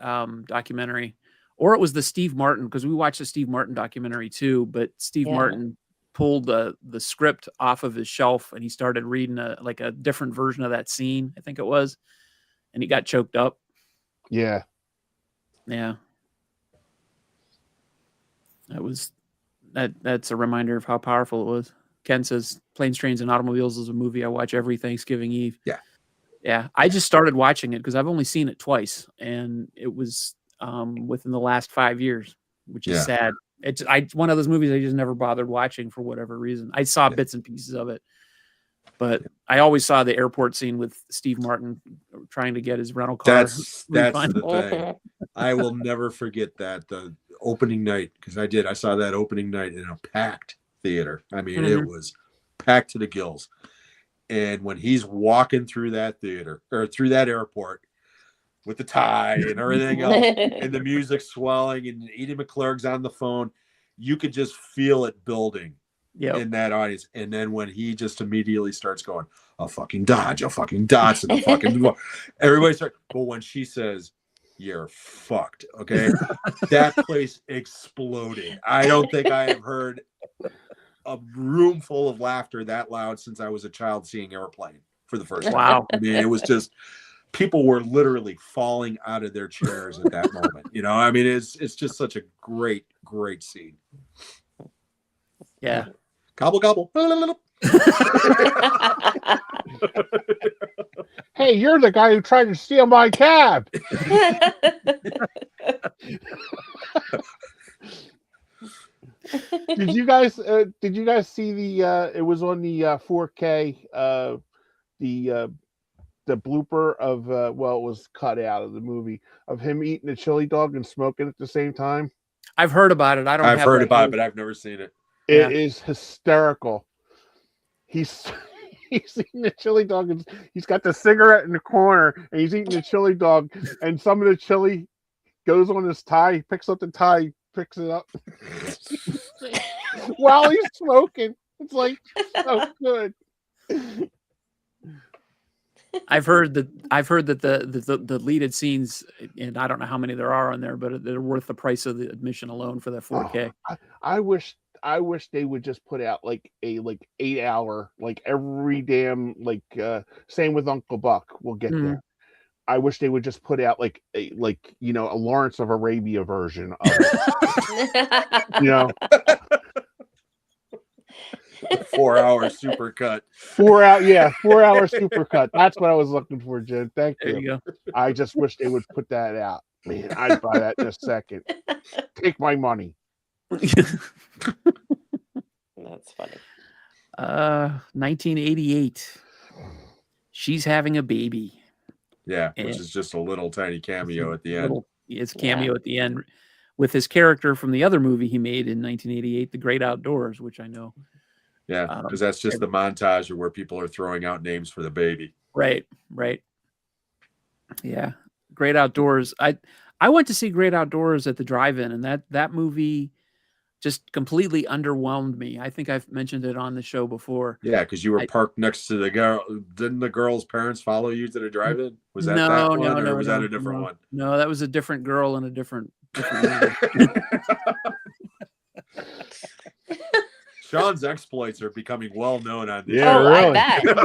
S1: documentary, or it was the Steve Martin, because we watched the Steve Martin documentary too. But Steve
S4: Yeah.
S1: Martin pulled the script off of his shelf and he started reading a different version of that scene, I think it was, and he got choked up.
S2: Yeah.
S1: Yeah. That's a reminder of how powerful it was. Ken says Planes, Trains, and Automobiles is a movie I watch every Thanksgiving Eve.
S3: Yeah.
S1: Yeah. I just started watching it because I've only seen it twice, and it was within the last 5 years, which is
S3: Yeah.
S1: sad. It's one of those movies I just never bothered watching for whatever reason. I saw bits and pieces of it, but I always saw the airport scene with Steve Martin trying to get his rental car.
S3: That's the
S1: refunded.
S3: thing. I will never forget that the opening night, because I saw that opening night in a packed theater. I mean, it was packed to the gills. And when he's walking through that theater or through that airport with the tie and everything else, and the music swelling, and Edie McClurg's on the phone, you could just feel it building
S1: Yep.
S3: in that audience. And then when he just immediately starts going, a fucking dodge, a fucking dots, and a fucking everybody starts. But when she says, "You're fucked," okay, that place exploded. I don't think I have heard a room full of laughter that loud since I was a child seeing Airplane for the first time.
S1: Wow.
S3: I mean, it was just people were literally falling out of their chairs at that moment. You know, I mean, it's just such a great scene.
S1: Yeah.
S3: Gobble gobble.
S2: Hey, you're the guy who tried to steal my cab. Did you guys see the it was on the 4K the blooper of well, it was cut out of the movie of him eating a chili dog and smoking at the same time?
S1: I've heard about it. I don't.
S3: I've
S1: have
S3: heard
S1: that
S3: about it,
S1: movie.
S3: but I've never seen it.
S2: It is hysterical. He's eating the chili dog and he's got the cigarette in the corner and he's eating the chili dog and some of the chili goes on his tie. He picks up the tie, picks it up while he's smoking. It's like so good.
S1: I've heard that the deleted scenes, and I don't know how many there are on there, but they're worth the price of the admission alone for that 4K.
S2: I wish they would just put out like a 8-hour, like every damn same with Uncle Buck. We'll get there. I wish they would just put out like a Lawrence of Arabia version of it.
S3: 4 hour supercut.
S2: 4 hour supercut. That's what I was looking for, Jim. Thank you.
S1: There you go.
S2: I just wish they would put that out. Man, I'd buy that in a second. Take my money.
S4: That's funny.
S1: 1988. She's having a baby.
S3: Yeah, which
S1: And
S3: is just a little tiny cameo at the end.
S1: It's cameo at the end with his character from the other movie he made in 1988, The Great Outdoors, which I know.
S3: Yeah, because that's just the montage of where people are throwing out names for the baby.
S1: Right. Yeah, Great Outdoors. I went to see Great Outdoors at the drive-in, and that movie just completely underwhelmed me. I think I've mentioned it on the show before.
S3: Yeah, because you were parked next to the girl. Didn't the girl's parents follow you to the drive-in? Was that that one, or was that a different one?
S1: No, that was a different girl in a different movie.
S3: Sean's exploits are becoming well known on this.
S2: Yeah,
S4: oh,
S2: really.
S4: I bet.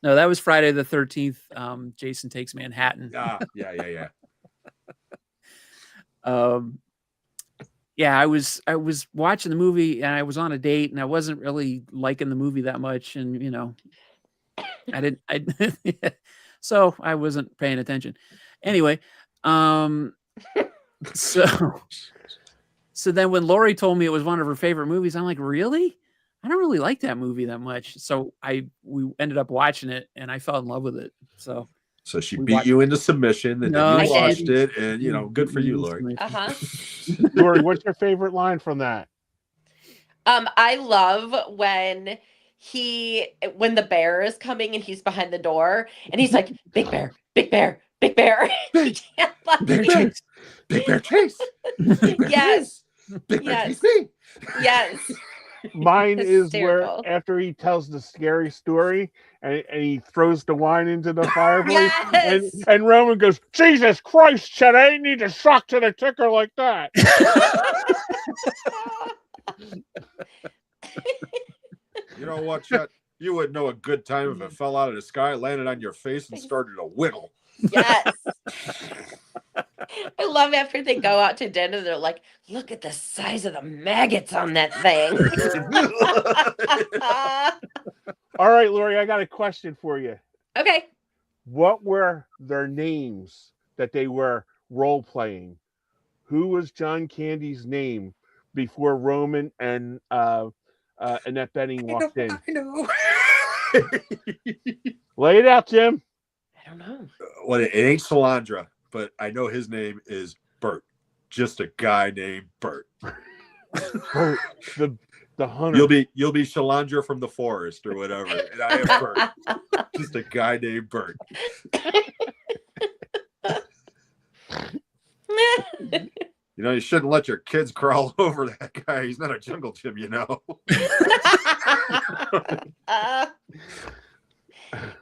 S1: No, that was Friday the 13th. Jason Takes Manhattan.
S3: Yeah.
S1: Yeah, I was watching the movie and I was on a date and I wasn't really liking the movie that much, and so I wasn't paying attention. Anyway, so then when Lori told me it was one of her favorite movies, I'm like, really? I don't really like that movie that much. So we ended up watching it and I fell in love with it. So
S3: she beat you into submission, and then you
S4: I
S3: watched it, and good for you, Lori.
S2: Lori, what's your favorite line from that?
S4: I love when the bear is coming and he's behind the door and he's like, big bear, big bear, big bear.
S3: Big bear chase. Big bear chase. Big bear
S4: Yes.
S3: chase. Big bear
S4: Yes.
S3: chase me.
S4: Yes.
S2: Mine is where
S4: Hysterical.
S2: after he tells the scary story and he throws the wine into the fireplace
S4: Yes.
S2: and Roman goes, Jesus Christ, Chet, I ain't need to shock to the ticker like that.
S3: You know what, Chet? You wouldn't know a good time if it fell out of the sky, landed on your face, and started to wiggle.
S4: Yes. I love after they go out to dinner, they're like, look at the size of the maggots on that thing.
S2: All right, Lori, I got a question for you.
S4: Okay.
S2: What were their names that they were role playing? Who was John Candy's name before Roman and Annette Bening walked in?
S3: I know.
S2: Lay it out, Jim.
S4: I don't know.
S3: Well, it ain't Salandra, but I know his name is Bert. Just a guy named Bert.
S2: Bert, the hunter.
S3: You'll be Shalandra from the forest or whatever, and I am Bert. Just a guy named Bert. You know, you shouldn't let your kids crawl over that guy. He's not a jungle gym, you know.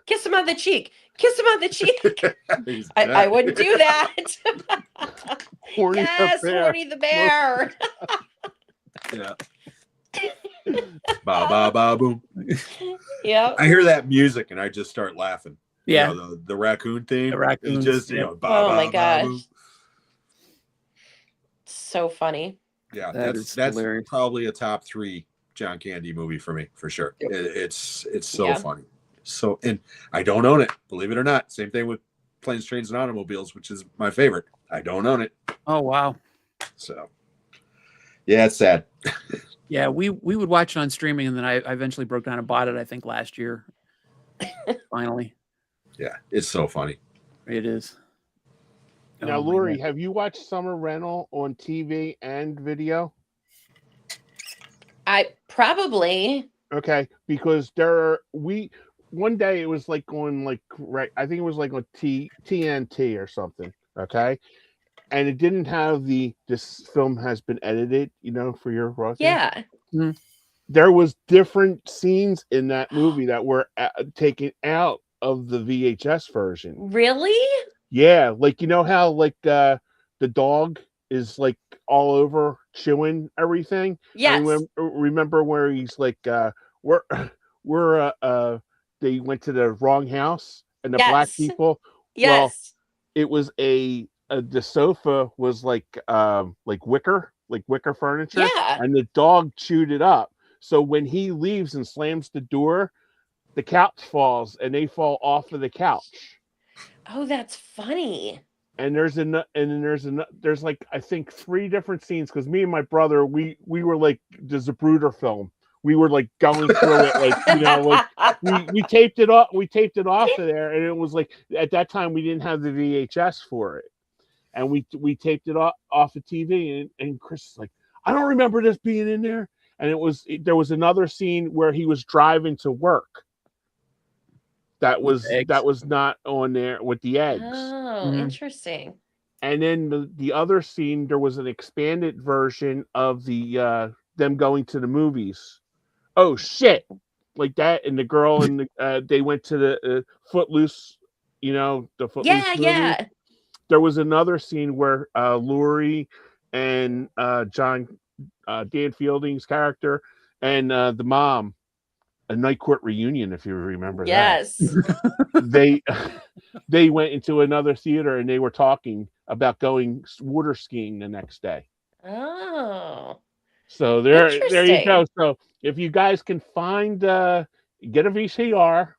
S4: Kiss him on the cheek. Kiss him on the cheek.
S3: He's
S4: I
S3: dead.
S4: wouldn't do that.
S2: Horny the
S4: Yes,
S2: bear.
S4: Horny the bear.
S3: Yeah. Ba ba ba boom.
S4: Yep.
S3: I hear that music and I just start laughing.
S1: Yeah.
S3: You know, the raccoon theme.
S1: The raccoons,
S3: It's just, you
S1: yeah.
S3: know, ba,
S4: Oh
S3: ba,
S4: my
S3: ba,
S4: gosh.
S3: boom.
S4: So funny.
S3: Yeah,
S1: That is
S3: that's
S1: hilarious.
S3: probably a top 3 John Candy movie for me, for sure.
S1: Yep.
S3: It's so
S4: Yeah.
S3: funny. So, and I don't own it, believe it or not. Same thing with Planes, Trains, and Automobiles, which is my favorite. I don't own it.
S1: Oh wow.
S3: So, yeah, it's sad.
S1: Yeah, we would watch it on streaming, and then I eventually broke down and bought it. I think last year. Finally,
S3: Yeah, it's so funny.
S1: it is.
S2: Now,
S1: Oh, my
S2: Lori,
S1: God.
S2: have you watched Summer Rental on TV and video?
S4: I probably.
S2: Okay, because one day it was like on like right, I think it was like on TNT or something. Okay, and it didn't have this film has been edited, for your broadcast.
S4: Yeah.
S2: There was different scenes in that movie that were taken out of the VHS version.
S4: Really?
S2: Yeah, like how like the dog is like all over chewing everything.
S4: Yes.
S2: I remember where he's like, we're they went to the wrong house and the black
S4: Yes.
S2: people.
S4: Yes.
S2: It was the sofa was like wicker furniture,
S4: Yeah.
S2: and the dog chewed it up. So when he leaves and slams the door, the couch falls and they fall off of the couch.
S4: Oh, that's funny.
S2: And there's like I think 3 different scenes, because me and my brother we were like the Zapruder film. We were like going through it like we taped it off of there, and it was like at that time we didn't have the VHS for it, and we taped it off of TV, and Chris is like, I don't remember this being in there, and there was another scene where he was driving to work. That was not on there with the eggs.
S4: Oh, interesting.
S2: And then the other scene, there was an expanded version of the them going to the movies. Oh shit, like that, and the girl and they went to the Footloose, the Footloose movie.
S4: Yeah.
S2: There was another scene where Laurie and Dan Fielding's character and the mom, a night court reunion, if you remember that.
S4: Yes.
S2: They went into another theater and they were talking about going water skiing the next day.
S4: Oh.
S2: So there you
S4: Interesting.
S2: go. So if you guys can find get a VCR,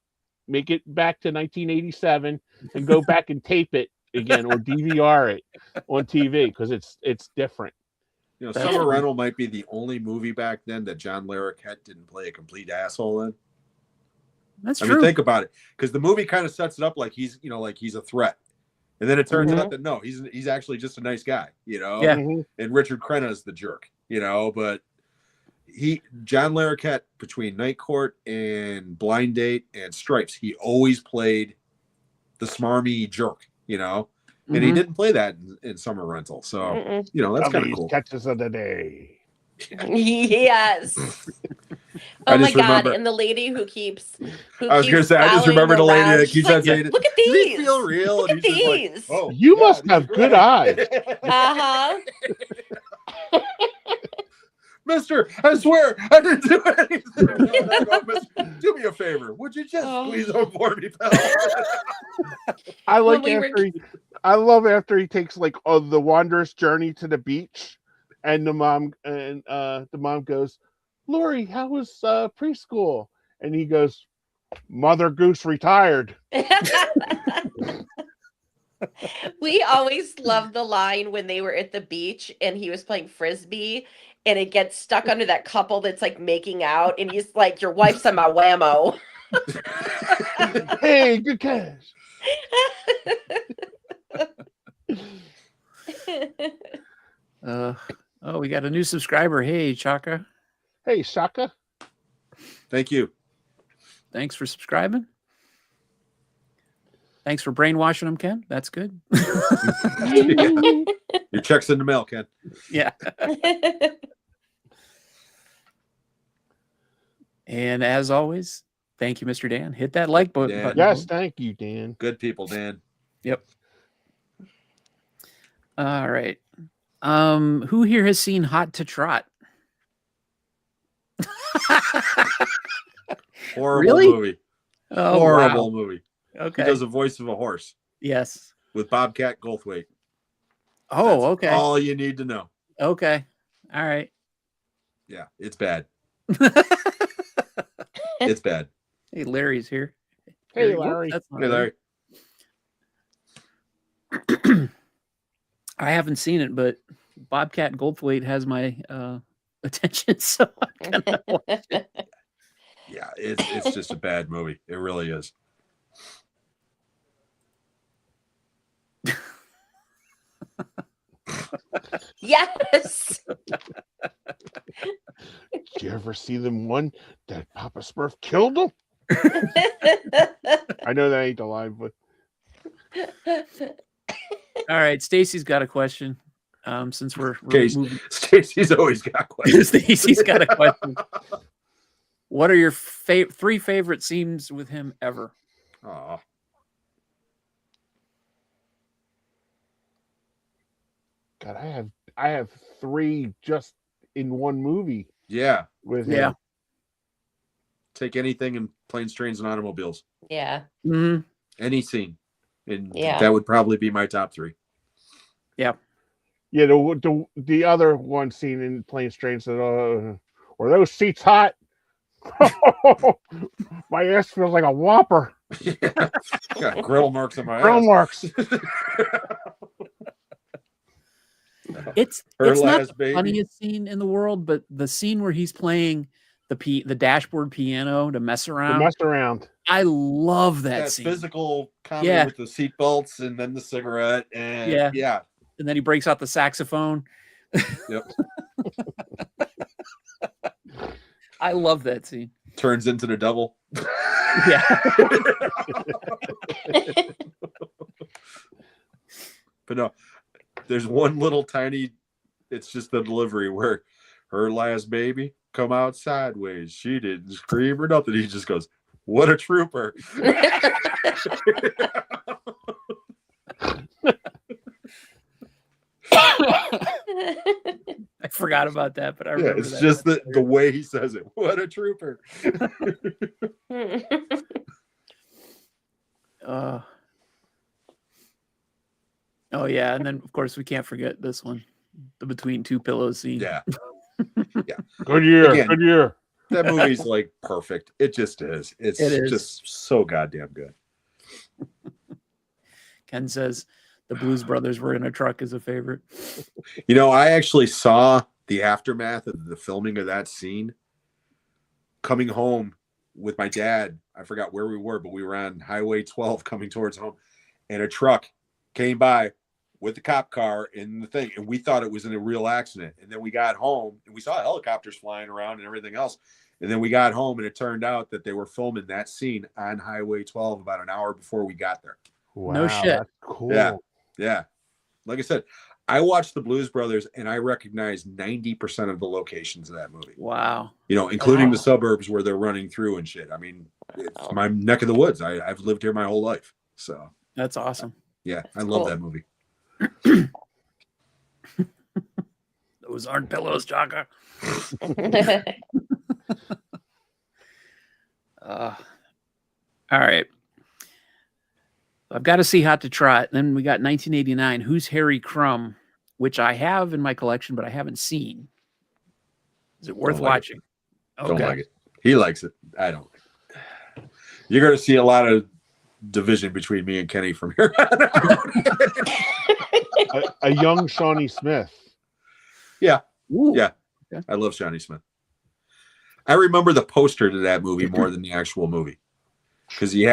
S2: make it back to 1987, and go back and tape it again or DVR it on TV, because it's different.
S3: You know,
S1: That's
S3: Summer
S1: cool.
S3: Rental might be the only movie back then that John Larroquette didn't play a complete asshole in.
S1: That's
S3: I
S1: true.
S3: mean, think about it, because the movie kind of sets it up like he's a threat, and then it turns out that no, he's actually just a nice guy,
S1: Yeah.
S2: Mhm.
S3: And Richard Crenna is the jerk, but John Larroquette, between Night Court and Blind Date and Stripes, he always played the smarmy jerk, and he
S1: Mhm.
S3: didn't play that in Summer Rental, so
S4: Mm-mm.
S3: that's kind of
S2: These
S3: cool.
S2: catches of the day.
S4: Yes.
S3: I
S4: Oh my
S3: just
S4: god!
S3: remember-
S4: And the lady who keeps.
S3: I was gonna say, I just remember the lady that keeps on saying,
S4: "Look at
S3: "Does
S4: these!
S3: he feel real?"
S4: Look
S3: And
S4: at
S3: he's just like,
S4: these!"
S3: "Oh,
S2: You
S3: yeah,
S2: must
S3: these
S2: have
S3: are
S2: good
S3: great."
S4: Uh huh.
S3: Mister, I swear I didn't do anything. I go, "Mister, do me a favor. Would you just
S4: Oh.
S3: squeeze on for me, pal?"
S2: I like
S4: When we were-
S2: I love after he takes like the Wanderer's journey to the beach, and the mom goes, Lori, how was preschool? And he goes, Mother Goose retired.
S4: We always loved the line when they were at the beach and he was playing frisbee and it gets stuck under that couple that's like making out and he's like, "Your wife's on my whammo."
S2: Hey, good catch.
S1: Oh, we got a new subscriber. Hey, Chaka.
S2: Hey, Shaka.
S3: Thank you.
S1: Thanks for subscribing. Thanks for brainwashing him, Ken. That's good.
S3: Your check's in the mail, Ken.
S1: Yeah. And as always, thank you, Mr. Dan. Hit that like button.
S3: Dan.
S2: Yes, thank you, Dan.
S3: Good people, Dan.
S1: Yep. All right. Who here has seen Hot to Trot?
S3: Horrible
S1: Really?
S3: movie.
S1: Oh,
S3: Horrible
S1: wow.
S3: movie.
S1: Okay.
S3: He does a voice of a horse
S1: Yes.
S3: with Bobcat Goldthwait.
S1: Oh,
S3: That's
S1: okay.
S3: all you need to know.
S1: Okay. All right.
S3: Yeah, it's bad. It's bad.
S1: Hey, Larry's here.
S2: Hey,
S1: Whoop,
S2: Larry.
S1: that's not
S3: Hey, Larry.
S1: I haven't seen it, but Bobcat Goldthwait has my attention, so I'm gonna watch it.
S3: Yeah, it's just a bad movie. It really is.
S4: Yes.
S2: Did you ever see them one that Papa Smurf killed him? I know that ain't the line, but
S1: All right, Stacy's got a question. Since we're
S3: Okay,
S1: moving,
S3: Stacy's always got questions.
S1: Stacy's got a question. What are your three favorite scenes with him ever?
S3: Aw.
S2: God, I have 3 just in one movie
S3: Yeah.
S2: with him.
S1: Yeah.
S3: Take anything in Planes, Trains, and Automobiles.
S4: Yeah.
S1: Mm-hmm.
S3: Any scene. And
S4: Yeah.
S3: that would probably be my top 3.
S2: Yeah, the other one scene in Planes, Trains, were those seats hot? My ass feels like a Whopper.
S3: Got grill marks on my
S2: Grill
S3: ass.
S2: marks.
S1: It's
S3: Her
S1: not
S3: last
S1: the
S3: baby.
S1: funniest scene in the world, but the scene where he's playing the dashboard piano to mess
S2: To
S1: around.
S2: mess around.
S1: I love that
S3: That
S1: scene.
S3: physical comedy
S1: Yeah.
S3: with the seat belts and then the cigarette. And
S1: Yeah.
S3: yeah.
S1: And then he breaks out the saxophone.
S3: Yep.
S1: I love that scene.
S3: Turns into the devil.
S1: Yeah.
S3: But no, there's one little tiny, it's just the delivery where her last baby come out sideways. She didn't scream or nothing. He just goes, "What a trooper."
S1: I forgot about that, but I
S3: Yeah,
S1: remember
S3: it's
S1: that.
S3: just the way he says it. What a trooper.
S1: Oh yeah, and then of course we can't forget this one, the between two pillows scene.
S3: Yeah.
S2: Good year.
S3: Again.
S2: Good year.
S3: That movie's like perfect. It just is. It
S1: is.
S3: just so goddamn good.
S1: Ken says the Blues Brothers were in a truck is a favorite.
S3: You know, I actually saw the aftermath of the filming of that scene coming home with my dad. I forgot where we were, but we were on Highway 12 coming towards home, and a truck came by with the cop car in the thing, and we thought it was in a real accident. And then we got home and we saw helicopters flying around and everything else. And then we got home and it turned out that they were filming that scene on Highway 12 about an hour before we got there.
S2: Wow,
S1: No shit.
S2: That's cool.
S3: Yeah. Yeah. Like I said, I watched the Blues Brothers and I recognize 90% of the locations of that movie,
S1: Wow.
S3: you know, including
S1: Wow.
S3: the suburbs where they're running through and shit. I mean, it's my neck of the woods. I've lived here my whole life. So
S1: That's awesome.
S3: yeah, I love
S4: Cool.
S3: that movie.
S1: Those aren't pillows, Chaka. All right. I've got to see Hot to Trot. Then we got 1989. Who's Harry Crumb, which I have in my collection, but I haven't seen. Is it worth
S3: Don't like it.
S1: watching?
S3: Don't like it. He likes it. I don't like it. You're going to see a lot of division between me and Kenny from here on out.
S2: A young Shawnee Smith.
S1: Ooh.
S3: Yeah.
S1: Okay.
S3: I love Johnny Smith. I remember the poster to that movie more than the actual movie because he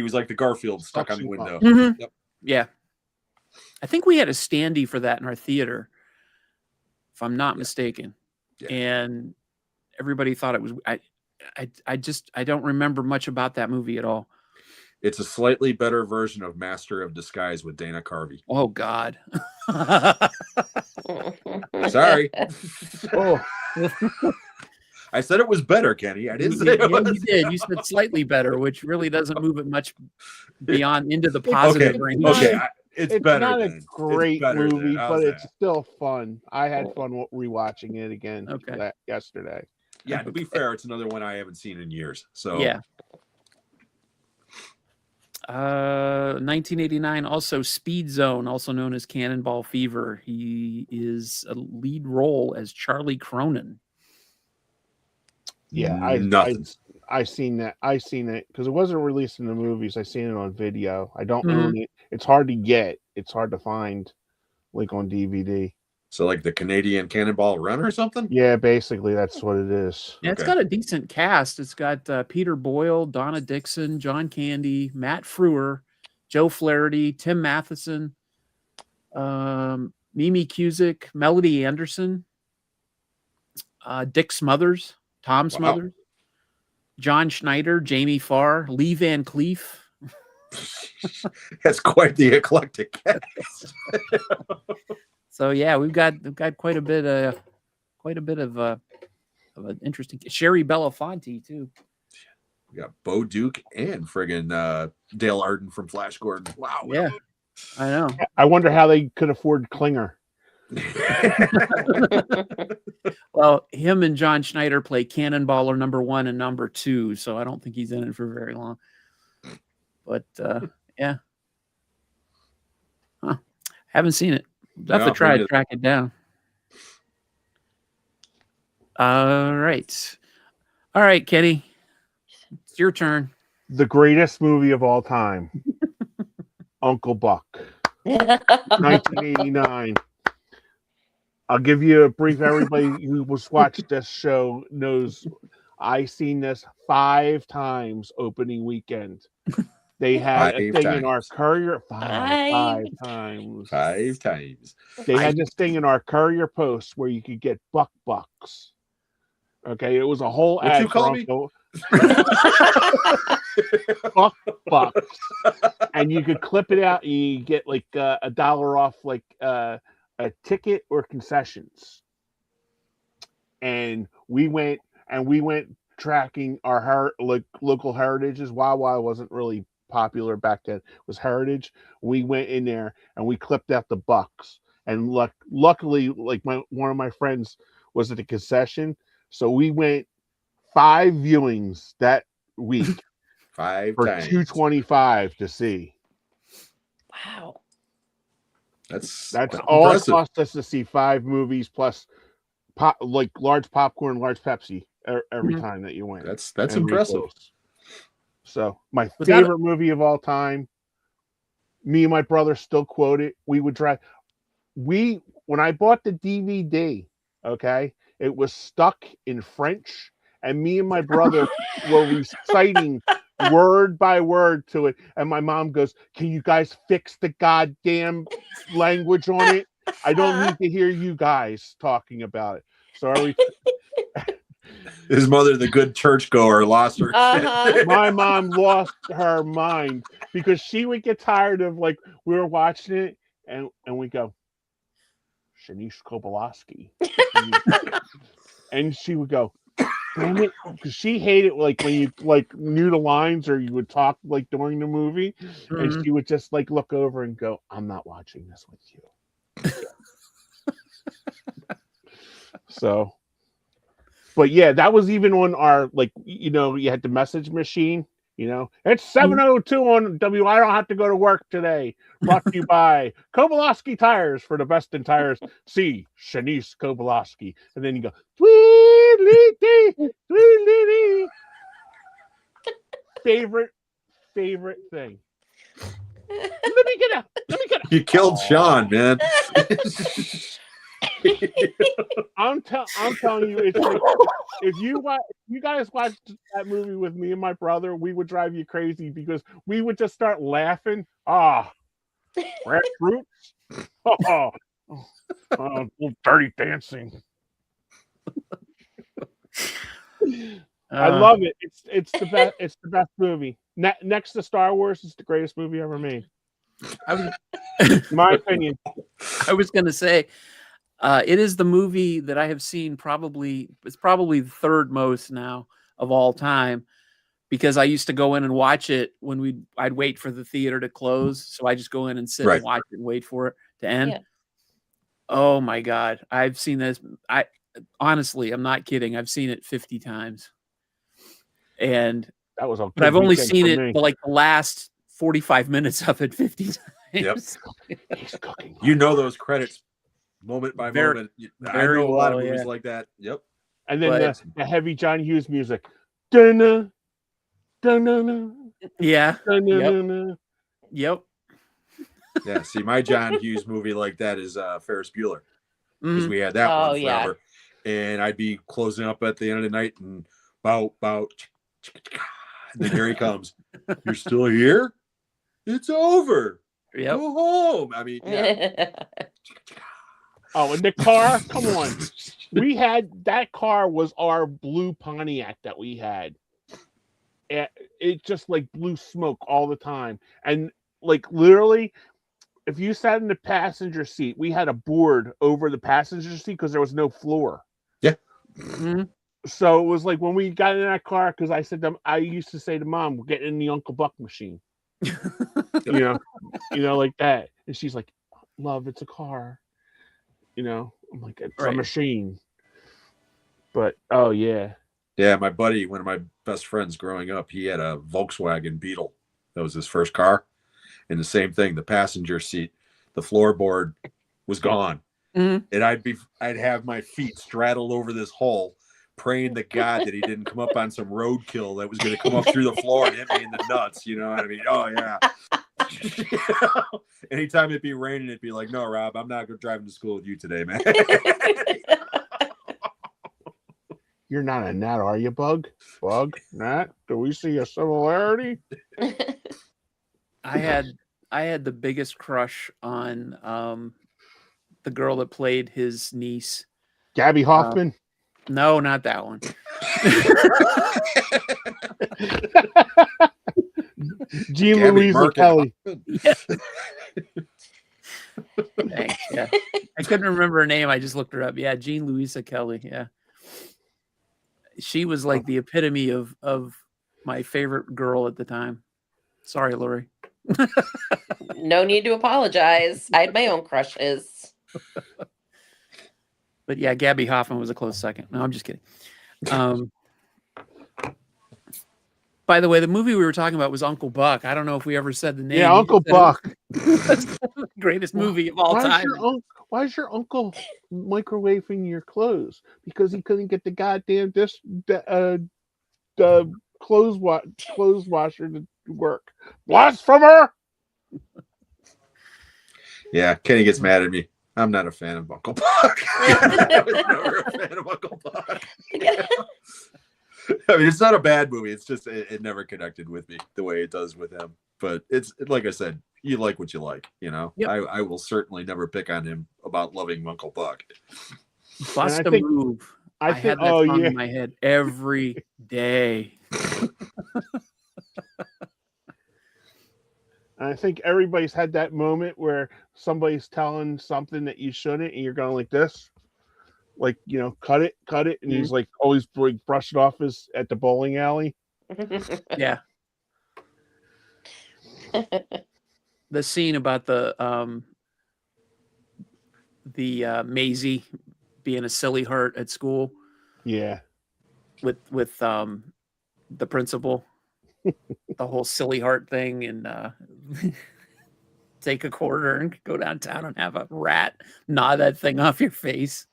S3: was like the Garfield stuck on the window.
S1: Mhm.
S3: Yep.
S1: Yeah. I think we had a standee for that in our theater, if I'm not mistaken.
S3: Yeah.
S1: And everybody thought it was I don't remember much about that movie at all.
S3: It's a slightly better version of Master of Disguise with Dana Carvey.
S1: Oh God.
S3: Sorry.
S2: Oh,
S3: I said it was better, Kenny. I didn't say it
S1: Yeah,
S3: was.
S1: you did. You said slightly better, which really doesn't move it much beyond into the
S2: Okay,
S1: positive range.
S3: Okay, it's better.
S2: not a
S3: then.
S2: great
S3: It's better
S2: movie,
S3: then. How's
S2: but it's
S3: that?
S2: still fun. I had fun rewatching it again
S1: Okay.
S2: yesterday.
S3: Yeah, to be fair, it's another one I haven't seen in years. So
S1: Yeah. 1989, also Speed Zone, also known as Cannonball Fever. He is a lead role as Charlie Cronin.
S2: Yeah,
S3: nothing.
S2: I seen that. I seen it because it wasn't released in the movies. I seen it on video. I don't own it. It's hard to get. It's hard to find, like on DVD.
S3: So like the Canadian Cannonball Run or something?
S2: Yeah, basically that's what it is.
S1: Yeah, it's
S3: Okay.
S1: got a decent cast. It's got Peter Boyle, Donna Dixon, John Candy, Matt Frewer, Joe Flaherty, Tim Matheson, Mimi Cusick, Melody Anderson, Dick Smothers, Tom Smothers, John Schneider, Jamie Farr, Lee Van Cleef.
S3: That's quite the eclectic cast.
S1: So yeah, we've got quite a bit of an interesting Sherry Belafonte too.
S3: We got Bo Duke and friggin' Dale Arden from Flash Gordon. Wow.
S1: Yeah, I know.
S2: I wonder how they could afford Klinger.
S1: Well, him and John Schneider play Cannonballer number 1 and number 2, so I don't think he's in it for very long. But yeah, haven't seen it. Have to try to track it down. All right, Kenny, it's your turn.
S2: The greatest movie of all time, Uncle Buck, 1989. I'll give you a brief. Everybody who was watched this show knows I seen this 5 times opening weekend. They had a thing in our courier 5 times.
S3: 5 times.
S2: They had this thing in our courier post where you could get bucks. Okay, it was a whole
S3: What
S2: ad
S3: you call
S2: for
S3: me?
S2: Uncle bucks, and you could clip it out and you get like $1 off like a ticket or concessions. And we went tracking our local heritages. Wawa wasn't really popular back then. It was Heritage. We went in there and we clipped out the bucks. And luckily, like one of my friends was at the concession, so we went 5 viewings that week
S3: 5
S2: for
S3: times.
S2: $225 to see.
S4: Wow.
S3: That's
S2: all it
S3: impressive.
S2: cost us to see 5 movies plus like large popcorn, large Pepsi every time that you went.
S3: That's
S2: And
S3: impressive.
S2: refills. So my
S1: Was that
S2: favorite movie of all time. Me and my brother still quote it. We would drive. When I bought the DVD, okay, it was stuck in French, and me and my brother were reciting word by word to it. And my mom goes, "Can you guys fix the goddamn language on it? I don't need to hear you guys talking about it." So
S3: His mother, the good churchgoer, lost her shit.
S2: my mom lost her mind because she would get tired of like we were watching it and we go, Shanice Kobolaski. And she would go, damn it, because she hated like when you like knew the lines or you would talk like during the movie, and she would just like look over and go, I'm not watching this with you. So, but yeah, that was even on our like you had the message machine. It's 7:02 on W. I don't have to go to work today. Brought to you by Kobolaski Tires for the best in tires. See Shanice Kobolaski, and then you go tweet-lee-dee, tweet-lee-dee. Favorite thing. Let me get out.
S3: You killed Sean, man.
S2: I'm telling you, it's like if you guys watched that movie with me and my brother, we would drive you crazy because we would just start laughing. Grapefruits. Dirty Dancing. I love it. It's the best. It's the best movie. Next to Star Wars, it's the greatest movie ever made.
S1: I was,
S2: In my opinion.
S1: I was going to say, it is the movie that I have seen it's probably the third most now of all time, because I used to go in and watch it when I'd wait for the theater to close. So I just go in and sit
S3: Right.
S1: and watch it and wait for it to end.
S4: Yeah.
S1: Oh my God. I've seen this. Honestly, I'm not kidding. I've seen it 50 times. And
S2: That was a
S1: but I've
S2: good
S1: only
S2: weekend
S1: seen
S2: for
S1: it
S2: me.
S1: for like the last 45 minutes of it 50 times.
S3: Yep.
S2: He's cooking.
S3: You know those credits moment by
S1: Very-
S3: moment. I
S1: very
S3: know a lot of
S1: well,
S3: movies
S1: yeah.
S3: like that. Yep.
S2: And then
S1: But-
S2: the heavy John Hughes music. Dun-na, dun-na-na,
S1: Yeah.
S2: dun-na-na-na.
S1: Yep.
S3: Yeah. See, my John Hughes movie like that is Ferris Bueller, because
S1: Mhm.
S3: we had that
S4: Oh,
S3: one
S4: yeah.
S3: forever. And I'd be closing up at the end of the night and bow, and then here he comes. You're still here? It's over.
S1: Yep.
S3: Go home. I mean, yeah.
S2: Oh, and the car, come on. We had that car was our blue Pontiac that we had. It just like blew smoke all the time. And like literally, if you sat in the passenger seat, we had a board over the passenger seat because there was no floor.
S1: Mhm.
S2: So it was like when we got in that car, because I used to say to Mom, we're getting in the Uncle Buck machine. you know, like that. And she's like, Love, it's a car. I'm like, it's a
S1: Right.
S2: machine. But oh yeah.
S3: Yeah, my buddy, one of my best friends growing up, he had a Volkswagen Beetle. That was his first car. And the same thing, the passenger seat, the floorboard was gone.
S1: Mhm.
S3: And I'd have my feet straddled over this hole, praying to God that he didn't come up on some roadkill that was going to come up through the floor and hit me in the nuts. You know what I mean? Oh yeah. Anytime it'd be raining, it'd be like, no, Rob, I'm not driving to school with you today, man.
S2: You're not a gnat, are you, Bug? Bug? Gnat? Do we see a similarity?
S1: I had the biggest crush on the girl that played his niece.
S2: Gabby Hoffman?
S1: No, not that one.
S2: Jean
S3: Gabby
S2: Louisa
S3: Merkin.
S2: Kelly.
S1: Thanks, yeah. I couldn't remember her name. I just looked her up. Yeah, Jean Louisa Kelly. Yeah. She was like the epitome of my favorite girl at the time. Sorry, Lori.
S4: No need to apologize. I had my own crushes.
S1: But yeah, Gabby Hoffman was a close second. No, I'm just kidding. By the way, the movie we were talking about was Uncle Buck. I don't know if we ever said the name.
S2: Yeah,
S1: You
S2: Uncle
S1: just said it was
S2: Buck.
S1: the greatest movie of all time.
S2: Why is your uncle microwaving your clothes? Because he couldn't get the goddamn the clothes washer to work. Blasphemer!
S3: Yeah, Kenny gets mad at me. I'm not a fan of Uncle Buck. I was never a fan of Uncle Buck. I mean, it's not a bad movie. It's just it never connected with me the way it does with him. But it's like I said, you like what you like.
S1: Yep.
S3: I will certainly never pick on him about loving Uncle Buck.
S1: Bust
S2: I
S1: a
S2: think-
S1: move.
S2: I
S1: had
S2: think,
S1: that
S2: oh
S1: song
S2: yeah.
S1: in my head every day.
S2: I think everybody's had that moment where somebody's telling something that you shouldn't, and you're going like this, like cut it, and he's like always brush it off at the bowling alley.
S1: Yeah. The scene about the Maisie being a silly heart at school
S2: Yeah,
S1: with the principal, the whole silly heart thing, and take a quarter and go downtown and have a rat gnaw that thing off your face.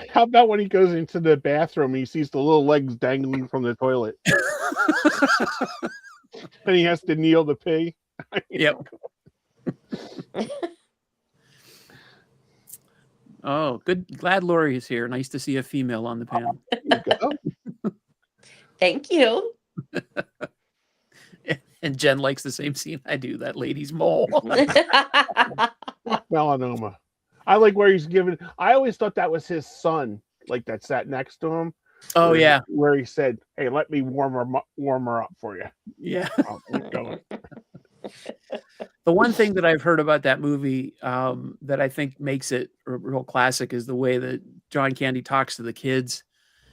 S2: how about when he goes into the bathroom and he sees the little legs dangling from the toilet, and he has to kneel to pee?
S1: Yep. Oh, good. Glad Lori is here. Nice to see a female on the panel.
S2: There you go.
S4: Thank you.
S1: And Jen likes the same scene I do. That lady's mole.
S2: Melanoma. I like where he's giving. I always thought that was his son, like that sat next to him.
S1: Oh
S2: where,
S1: yeah,
S2: where he said, "Hey, let me warm her up for you."
S1: yeah.
S2: I'll keep going.
S1: The one thing that I've heard about that movie that I think makes it a real classic is the way that John Candy talks to the kids.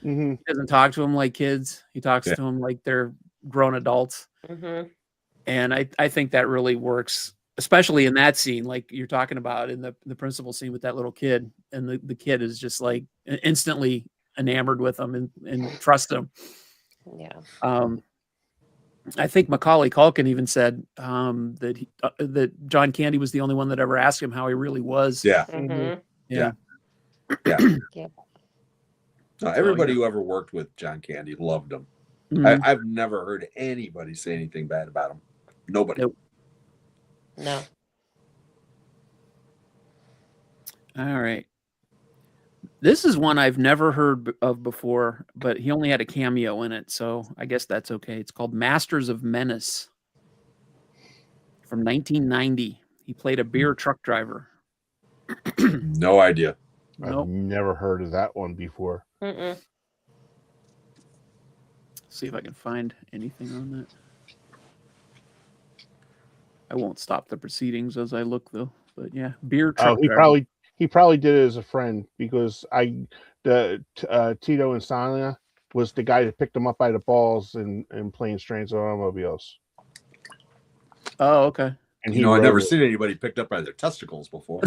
S2: Hmm.
S1: He doesn't talk to them like kids. He talks
S3: Yeah.
S1: to them like they're grown adults.
S4: Hmm.
S1: And I think that really works, especially in that scene, like you're talking about in the principal scene with that little kid. And the kid is just like instantly enamored with him and trusts him.
S4: Yeah.
S1: I think Macaulay Culkin even said that John Candy was the only one that ever asked him how he really was.
S3: Yeah.
S4: Hmm.
S1: Yeah.
S4: Yeah.
S3: Everybody
S1: yeah.
S3: who ever worked with John Candy loved him.
S1: Mhm.
S3: I've never heard anybody say anything bad about him. Nobody.
S1: Nope.
S4: No.
S1: All right. This is one I've never heard of before, but he only had a cameo in it, so I guess that's okay. It's called Masters of Menace from 1990. He played a beer truck driver.
S3: No idea.
S2: I've
S1: Nope.
S2: never heard of that one before.
S4: Mm-mm.
S1: See if I can find anything on that. I won't stop the proceedings as I look though. But yeah, beer truck
S2: Oh,
S1: driver.
S2: he probably did it as a friend because Tito Insania was the guy that picked him up by the balls in Planes, Trains, and Automobiles.
S1: Oh, okay.
S2: And
S3: You know, I've
S2: wrote
S3: never
S2: it.
S3: seen anybody picked up by their testicles before.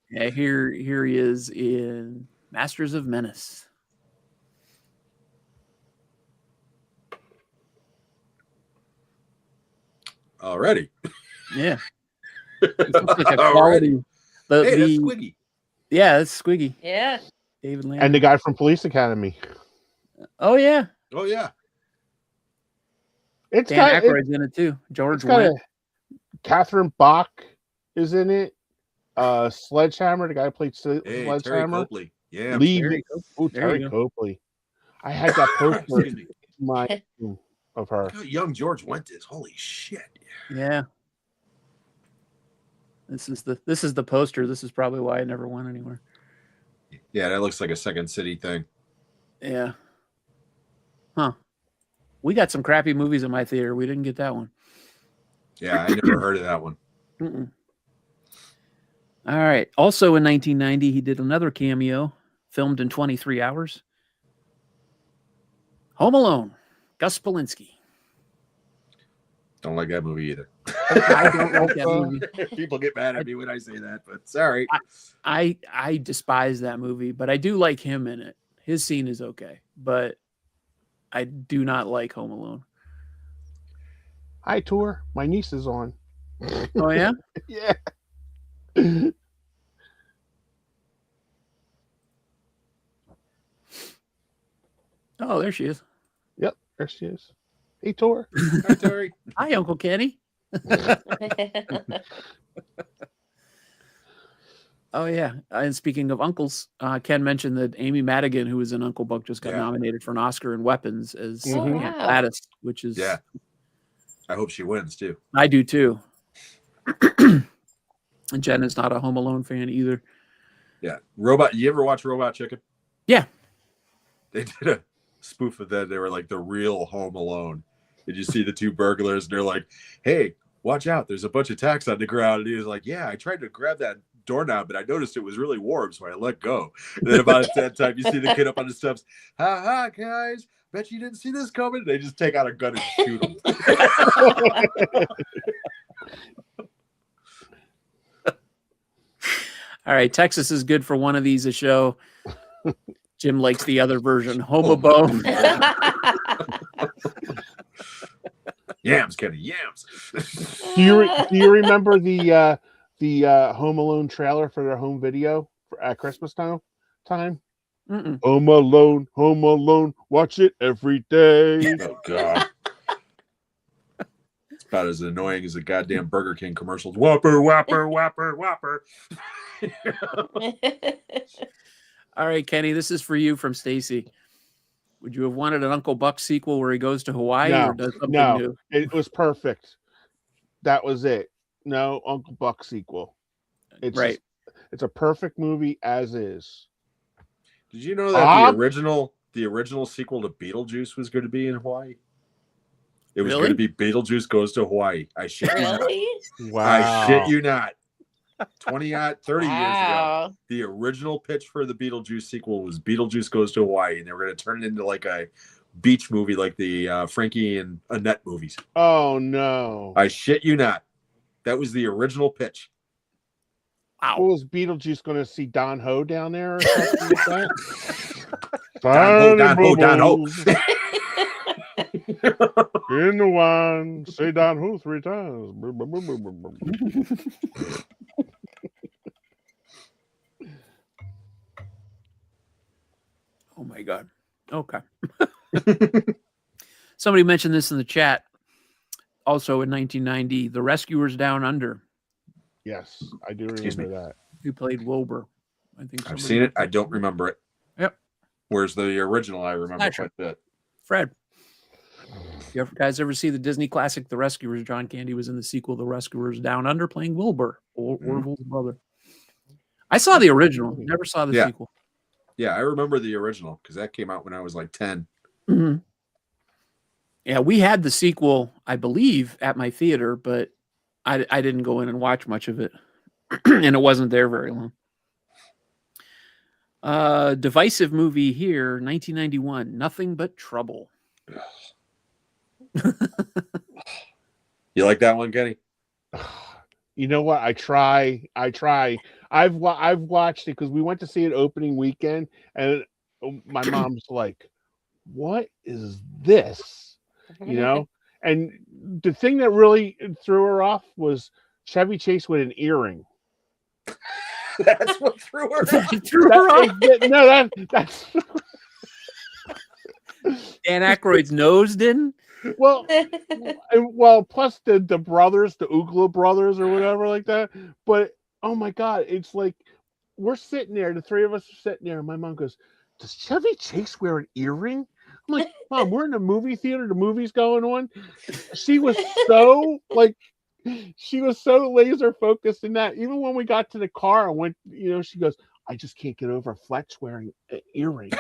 S1: Yeah, here he is in Masters of Menace.
S3: Already.
S1: Yeah. It looks like a
S3: Alrighty.
S1: quality.
S3: Hey, that's Squiggy.
S1: Yeah, that's Squiggy.
S4: Yeah.
S1: David Lamb.
S2: And the guy from Police Academy.
S1: Oh yeah.
S3: Oh yeah.
S2: It's
S1: Dan
S2: got
S1: Aykroyd's in it too. George
S2: it's got
S1: Wendt.
S2: Catherine Bach is in it. Sledgehammer, the guy who played
S3: Hey, Terry
S2: Sledgehammer.
S3: Copley. Yeah.
S2: Lee,
S1: There you go.
S2: oh,
S1: There
S2: Terry
S1: you
S2: Copley. I had that poster
S3: Excuse me.
S2: in my room of her.
S3: Look how young George Wendt is. Holy shit.
S1: Yeah. This is the poster. This is probably why I never went anywhere.
S3: Yeah, that looks like a Second City thing.
S1: Yeah. Huh. We got some crappy movies in my theater. We didn't get that one.
S3: Yeah, I never heard of that one.
S1: Mm-mm. All right. Also in 1990, he did another cameo, filmed in 23 hours. Home Alone, Gus Polinski.
S3: Don't like that movie either.
S1: I don't like that movie.
S3: People get mad at me when I say that, but sorry.
S1: I despise that movie, but I do like him in it. His scene is okay, but I do not like Home Alone.
S2: Hi, Tour. My niece is on.
S1: Oh yeah?
S2: Yeah.
S1: Oh, there she is.
S2: Yep, there she is. Hey, Tour.
S3: Hi, Terry.
S1: Hi, Uncle Kenny. Oh yeah. And speaking of uncles, Ken mentioned that Amy Madigan, who was in Uncle Buck, just got
S3: Yeah.
S1: nominated for an Oscar in Weapons as
S2: Oh,
S1: Aunt
S4: wow.
S1: Gladys, which is
S3: Yeah. I hope she wins too.
S1: I do too. And Jen is not a Home Alone fan either.
S3: Yeah. Robot. You ever watch Robot Chicken?
S1: Yeah.
S3: They did a spoof of that. They were like the real Home Alone. Did you see the two burglars? And they're like, "Hey, watch out! There's a bunch of tacks on the ground." And he was like, "Yeah, I tried to grab that doorknob, but I noticed it was really warm, so I let go." And then about that time, you see the kid up on the steps. "Ha ha, guys! Bet you didn't see this coming." They just take out a gun and shoot him.
S1: All right, Texas is good for one of these a show. Jim likes the other version, Home Bone.
S3: Yams, Kenny, yams.
S2: Do you remember the Home Alone trailer for their home video at Christmas time?
S1: Mm-mm.
S2: Home Alone, watch it every day.
S3: Oh God. It's about as annoying as the goddamn Burger King commercials. Whopper, whopper, whopper, whopper.
S1: All right, Kenny, this is for you from Stacy. Would you have wanted an Uncle Buck sequel where he goes to Hawaii
S2: No,
S1: or does something
S2: no.
S1: new?
S2: It was perfect. That was it. No Uncle Buck sequel. It's
S1: Right.
S2: It's a perfect movie as is.
S3: Did you know that
S2: Bob?
S3: the original sequel to Beetlejuice was going to be in Hawaii? It was
S1: Really?
S3: going to be Beetlejuice Goes to Hawaii. I shit you not.
S4: Really?
S2: Wow.
S3: I shit you not. 30 years ago,
S4: Wow.
S3: the original pitch for the Beetlejuice sequel was Beetlejuice Goes to Hawaii, and they were going to turn it into like a beach movie, like the Frankie and Annette movies.
S2: Oh no.
S3: I shit you not. That was the original pitch.
S2: What
S1: Wow.
S2: was Beetlejuice going to see Don Ho down there or something like that?
S3: Don Ho.
S2: In the wine, say Don Ho 3 times.
S1: Oh my God. Okay. Somebody mentioned this in the chat. Also in 1990, The Rescuers Down Under,
S2: Yes, I do
S3: Excuse
S2: remember that.
S1: who played Wilbur. I think
S3: I've
S1: somebody
S3: seen it. I
S1: mentioned-
S3: don't remember it.
S1: Yep.
S3: Whereas the original, I remember
S1: Slasher.
S3: quite a bit.
S1: Fred. You guys ever see the Disney classic, The Rescuers? John Candy was in the sequel, The Rescuers Down Under, playing Wilbur, Orville's brother. I saw the original, never saw the
S3: Yeah.
S1: sequel.
S3: Yeah, I remember the original because that came out when I was like 10.
S1: Mhm. Yeah, we had the sequel, I believe, at my theater, but I didn't go in and watch much of it, and it wasn't there very long. Divisive movie here, 1991, Nothing But Trouble.
S3: You like that one, Kenny?
S2: You know what? I try. I've watched it because we went to see it opening weekend, and my mom's like, "What is this?" You know. And the thing that really threw her off was Chevy Chase with an earring.
S3: That's what threw her.
S1: Threw her off.
S2: That's
S1: Dan Aykroyd's nose didn't.
S2: well. Plus the brothers, the Oogla brothers or whatever like that. But oh my God, it's like we're sitting there, the three of us are sitting there, and my mom goes, "Does Chevy Chase wear an earring?" I'm like, "Mom, we're in the movie theater, the movie's going on." She was so laser focused in that. Even when we got to the car, I went, she goes, "I just can't get over Fletch wearing an earring."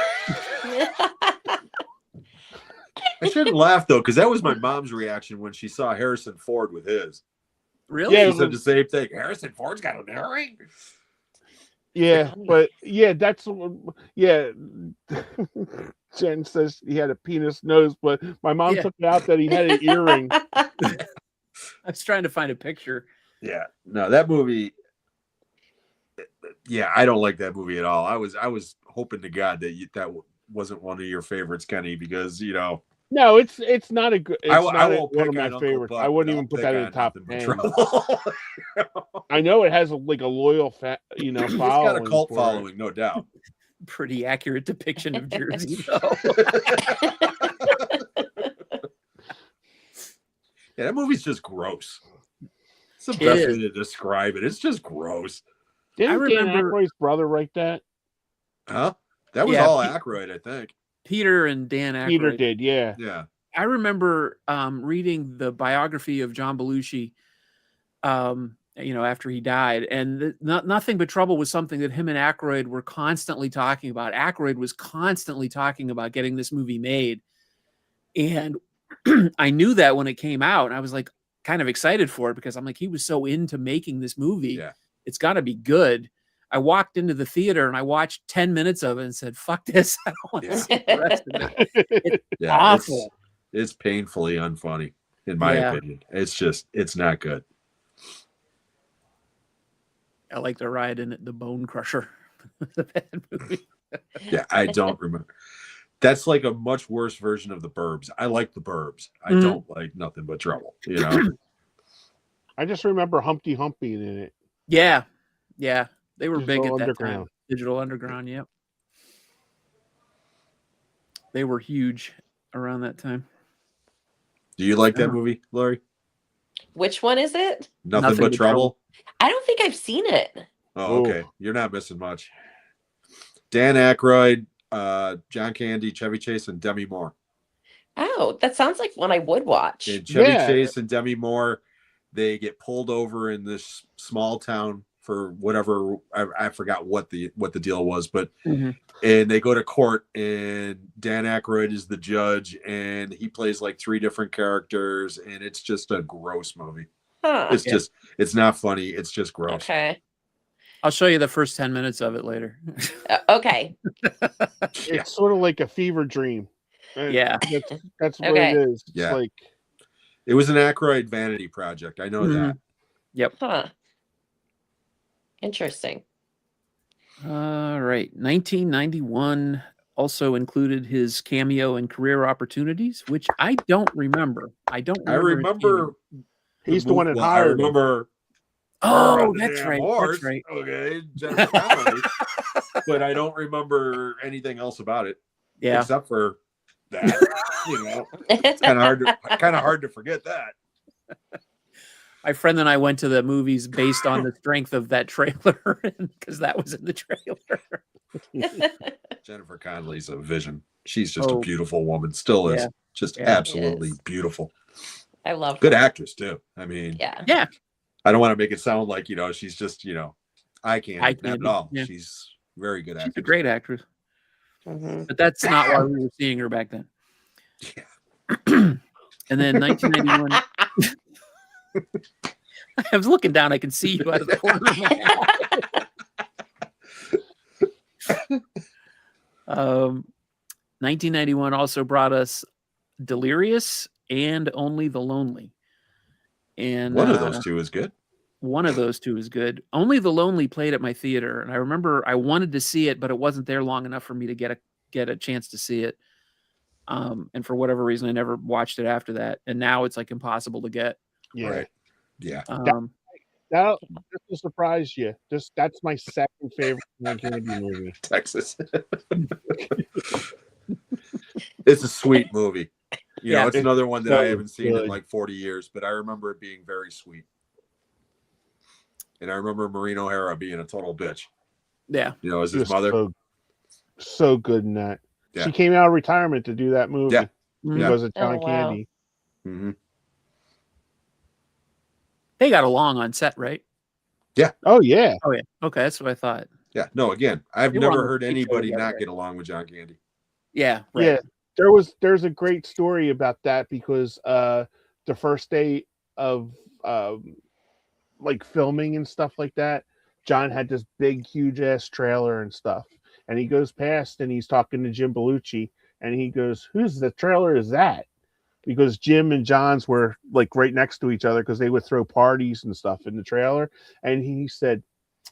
S3: I shouldn't laugh though, because that was my mom's reaction when she saw Harrison Ford with his.
S1: Really?
S2: Yeah.
S3: She said the same thing. Harrison Ford's got an earring.
S2: Yeah, but Jen says he had a penis nose, but my mom
S1: Yeah.
S2: took it out that he had an earring.
S1: I was trying to find a picture.
S3: Yeah, no, that movie. Yeah, I don't like that movie at all. I was hoping to God that that wasn't one of your favorites, Kenny, because
S2: No, it's not a good. It's
S3: I
S2: not
S3: won't
S2: one
S3: pick
S2: of my
S3: on Uncle
S2: favorites.
S3: Buck,
S2: I wouldn't
S3: but
S2: even
S3: I'll
S2: put
S3: pick
S2: that in
S3: on
S2: the top
S3: Nothing But
S2: 10.
S3: Trouble.
S2: I know it has a loyal following.
S3: It's got a cult
S2: for it.
S3: following, no doubt.
S1: Pretty accurate depiction of Jersey, though.
S3: Yeah, that movie's just gross. It's the
S1: It
S3: best
S1: is.
S3: way to describe it. It's just gross.
S2: Didn't Dan
S1: remember-
S2: Aykroyd's brother write that?
S3: Huh? That was
S1: Yeah,
S3: all
S1: Pete-
S3: Aykroyd, I think.
S1: Peter and Dan Aykroyd.
S2: Peter did, yeah.
S3: Yeah.
S1: I remember reading the biography of John Belushi, after he died, and Nothing But Trouble was something that him and Aykroyd were constantly talking about. Aykroyd was constantly talking about getting this movie made, and I knew that when it came out, and I was like kind of excited for it because I'm like, he was so into making this movie.
S3: Yeah.
S1: It's got to be good. I walked into the theater and I watched 10 minutes of it and said, "Fuck this! I don't want to
S3: Yeah.
S1: see the rest of it."
S3: Yeah.
S1: Awful.
S3: It's painfully unfunny, in my
S1: Yeah.
S3: opinion. It's not good.
S1: I like to ride in it. The Bone Crusher. It's a bad movie.
S3: Yeah, I don't remember. That's like a much worse version of The Burbs. I like The Burbs. I
S1: Mhm.
S3: don't like Nothing But Trouble.
S2: I just remember Humpty Humpty in it.
S1: Yeah. They were big
S2: Digital
S1: at that time.
S2: Underground.
S1: Digital Underground, yep. They were huge around that time.
S3: Do you like that
S1: Yeah.
S3: movie, Laurie?
S4: Which one is it?
S3: Nothing But Trouble?
S4: I don't think I've seen it.
S3: Oh, okay. You're not missing much. Dan Aykroyd, John Candy, Chevy Chase, and Demi Moore.
S4: Oh, that sounds like one I would watch.
S3: And Chevy
S2: Yeah.
S3: Chase and Demi Moore, they get pulled over in this small town for whatever. I forgot what the deal was, but
S1: Mhm.
S3: and they go to court, and Dan Aykroyd is the judge, and he plays like 3 different characters, and it's just a gross movie.
S4: Huh.
S3: It's
S1: Yeah.
S3: just, it's not funny. It's just gross.
S4: Okay.
S1: I'll show you the first 10 minutes of it later.
S4: Okay.
S2: It's
S3: Yeah.
S2: sort of like a fever dream. And
S1: Yeah.
S2: that's what
S4: Okay.
S2: it is. It's
S3: Yeah.
S2: like
S3: It was an Aykroyd vanity project. I know
S1: Mhm.
S3: that.
S1: Yep.
S4: Huh. Interesting.
S1: All right. 1991 also included his cameo in Career Opportunities, which I don't remember. I don't
S3: I
S1: remember. his cameo.
S3: remember.
S2: he's the one that
S3: I
S2: hired him.
S3: remember.
S1: Oh,
S3: on the
S1: that's
S3: damn
S1: right.
S3: horse,
S1: That's right.
S3: Okay, Jennifer Connelly. But I don't remember anything else about it
S1: Yeah.
S3: except for that. You know, it's kind of hard to forget that.
S1: My friend and I went to the movies based on the strength of that trailer because that was in the trailer.
S3: Jennifer Connelly's a vision. She's just a
S1: Oh.
S3: beautiful woman. Still is.
S1: Yeah.
S3: Just
S1: Yeah.
S3: absolutely
S4: Yes.
S3: beautiful.
S4: I love
S3: Good
S4: her.
S3: actress too. I mean,
S4: Yeah.
S1: Yeah.
S3: I don't want to make it sound like, she's just, eye candy.
S1: Eye
S3: Not
S1: candy,
S3: at all.
S1: yeah.
S3: She's very good
S1: She's
S3: actress.
S1: a great actress,
S4: Mhm.
S1: but that's not why we were seeing her back then.
S3: Yeah.
S1: And then 1991. I was looking down. I can see you out of the corner of my eye. 1991 also brought us Delirious and Only the Lonely. And
S3: One of those two is good.
S1: one of those two is good. Only the Lonely played at my theater, and I remember I wanted to see it, but it wasn't there long enough for me to get a chance to see it. And for whatever reason, I never watched it after that. And now it's like impossible to get.
S2: Yeah.
S3: Right. Yeah.
S2: That this will surprise you. That's my second favorite John Candy movie.
S3: Texas. It's a sweet movie.
S1: Yeah.
S3: It's another one that I
S2: so
S3: haven't seen in
S2: good.
S3: like 40 years, but I remember it being very sweet. And I remember Maureen O'Hara being a total bitch,
S1: Yeah.
S3: as
S2: She
S3: his
S2: was
S3: mother.
S2: so good in that.
S3: Yeah.
S2: She came out of retirement to do that movie.
S3: Yeah.
S1: Mhm.
S3: Yeah.
S2: Because of John
S4: Oh, wow.
S2: Candy.
S3: Mm-hmm.
S1: They got along on set, right?
S2: Oh yeah.
S1: Oh yeah. Okay, that's what I thought.
S3: Yeah. No, again, I've
S1: They were on
S3: never
S1: the
S3: heard
S1: stage show
S3: anybody
S1: together,
S3: not
S1: right?
S3: get along with John Candy.
S1: Yeah. Right.
S2: Yeah. There's a great story about that because the first day of like filming and stuff like that, John had this big, huge ass trailer and stuff. And he goes past and he's talking to Jim Belushi and he goes, "Whose the trailer is that?" Because Jim and John's were like right next to each other because they would throw parties and stuff in the trailer. And he said,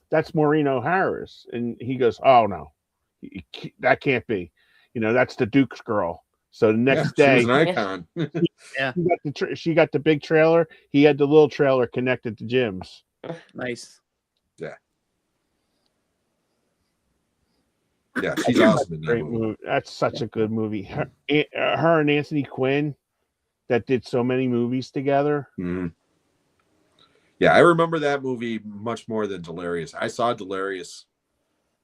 S2: "That's Maureen O'Hara's." And he goes, "Oh no, that can't be. That's the Duke's girl." So the next
S3: She
S2: day,
S3: was an icon.
S2: she got the big trailer. He had the little trailer connected to Jim's.
S1: Nice.
S3: Yeah, she's awesome in that
S2: Great
S3: movie.
S2: movie. That's such a good movie. Her and Anthony Quinn, that did so many movies together.
S3: Mhm. Yeah, I remember that movie much more than Delirious. I saw Delirious,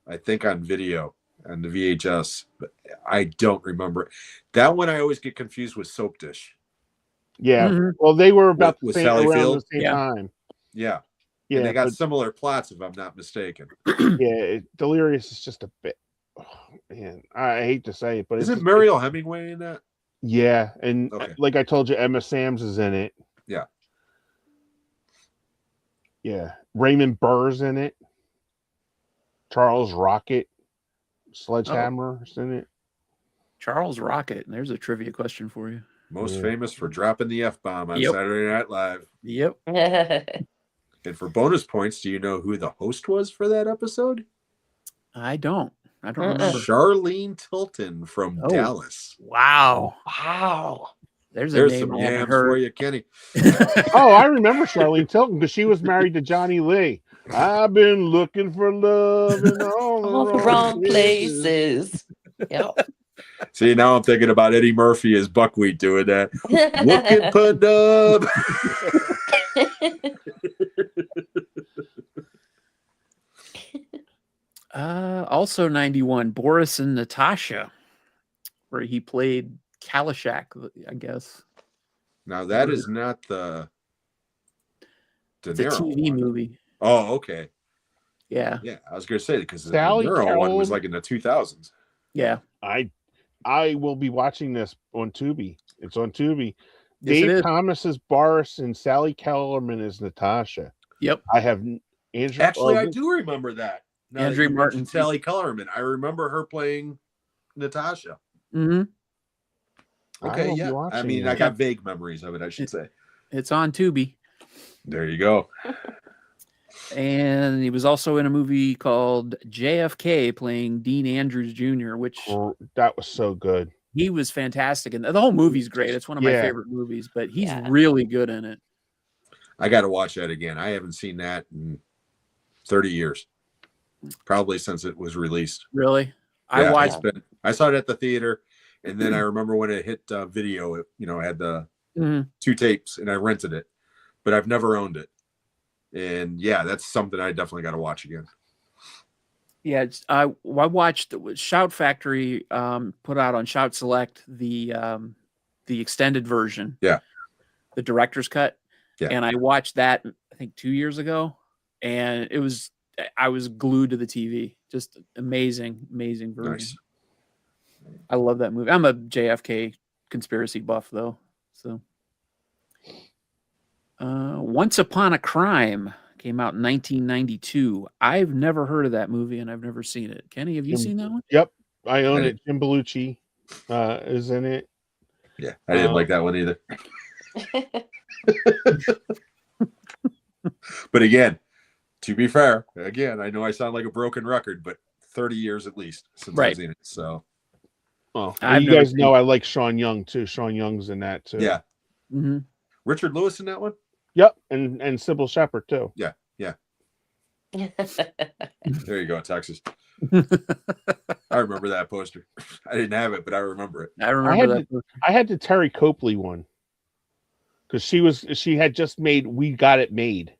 S3: I think, on video on the VHS, but I don't remember it. That one I always get confused with Soap Dish.
S2: Yeah.
S1: Mhm.
S2: Well, they were about
S3: With
S2: the same,
S3: Sally
S2: around
S3: Field?
S2: the same
S1: Yeah.
S2: time.
S3: Yeah,
S2: Yeah,
S3: and they got
S2: but
S3: similar plots, if I'm not mistaken.
S2: Delirious is just a bit. Oh, man, I hate to say it, but
S3: Isn't
S2: it's
S3: Muriel Hemingway in that?
S2: yeah, and
S3: Okay.
S2: like I told you, Emma Samms is in it.
S3: Yeah.
S2: Yeah, Raymond Burr's in it. Charles Rocket, Sledgehammer's in it.
S1: Charles Rocket. There's a trivia question for you.
S3: Most
S2: Yeah.
S3: famous for dropping the F-bomb on
S1: Yep.
S3: Saturday Night Live.
S1: Yep.
S3: And for bonus points, do you know who the host was for that episode?
S1: I don't
S4: Uh-uh.
S1: remember.
S3: Charlene Tilton from
S1: Oh.
S3: Dallas.
S1: Wow.
S4: Wow.
S1: There's a
S3: There's
S1: name
S3: some
S1: I haven't
S3: yams for
S1: heard.
S3: you, Kenny.
S2: Oh, I remember Charlene Tilton because she was married to Johnny Lee. I've been looking for love in all
S4: All the wrong places. Yep.
S3: See, now I'm thinking about Eddie Murphy as Buckwheat doing that. Whoopin' put up.
S1: Also 91, Boris and Natasha, where he played Kalishak, I guess.
S3: Now that is not the De
S1: It's a
S3: Niro
S1: TV
S3: one.
S1: movie.
S3: Oh, okay.
S1: Yeah.
S3: Yeah, I was gonna say because the
S2: Sally
S3: Neuro one was
S2: Kellerman-
S3: like in the 2000s.
S1: Yeah.
S2: I will be watching this on Tubi. It's on Tubi.
S1: Yes, it
S2: Dave
S1: is.
S2: Thomas is Boris and Sally Kellerman is Natasha.
S1: Yep.
S2: I have Andrew.
S3: Actually, I do remember that. Now that
S1: Andrea
S3: you
S1: Martin,
S3: mentioned Sally Kellerman, I remember her playing Natasha.
S1: Mm-hmm.
S3: Okay,
S2: will be
S3: yeah. I
S2: watching
S3: mean,
S2: that.
S3: I got vague memories of it, I should say.
S1: It's on Tubi.
S3: There you go.
S1: And he was also in a movie called JFK playing Dean Andrews Jr., which
S2: That was so good.
S1: he was fantastic. And the whole movie's great. It's one of my
S2: Yeah.
S1: favorite movies, but he's
S4: Yeah.
S1: really good in it.
S3: I got to watch that again. I haven't seen that in 30 years, probably since it was released.
S1: Really?
S3: Yeah,
S1: I
S3: it's
S1: watched.
S3: been- I saw it at the theater, and then I remember when it hit video. It had the
S1: Mhm.
S3: 2 tapes, and I rented it, but I've never owned it. And yeah, that's something I definitely got to watch again.
S1: Yeah, I watched Shout Factory put out on Shout Select the extended version.
S3: Yeah.
S1: The director's cut.
S3: Yeah.
S1: And I watched that I think 2 years ago, and I was glued to the TV. Just amazing version.
S3: Nice.
S1: I love that movie. I'm a JFK conspiracy buff though. So Once Upon a Crime came out in 1992. I've never heard of that movie and I've never seen it. Kenny, have you seen that one?
S2: Yep, I own
S3: I
S2: it. Jim Belushi is in it.
S3: Yeah, I didn't like that one either. But again, to be fair, I know I sound like a broken record, but 30 years at least since
S1: Right.
S3: I've seen it. So
S2: Oh,
S1: I've
S2: you
S1: never
S2: guys
S1: seen
S2: know I like Sean Young too. Sean Young's in that too.
S3: yeah,
S1: Mm-hmm.
S3: Richard Lewis in that one.
S2: Yep, and Sybil Shepherd too.
S3: There you go, Texas. I remember that poster. I didn't have it, but I remember it.
S1: I remember that.
S2: I had the Terry Copley one because she had just made We Got It Made.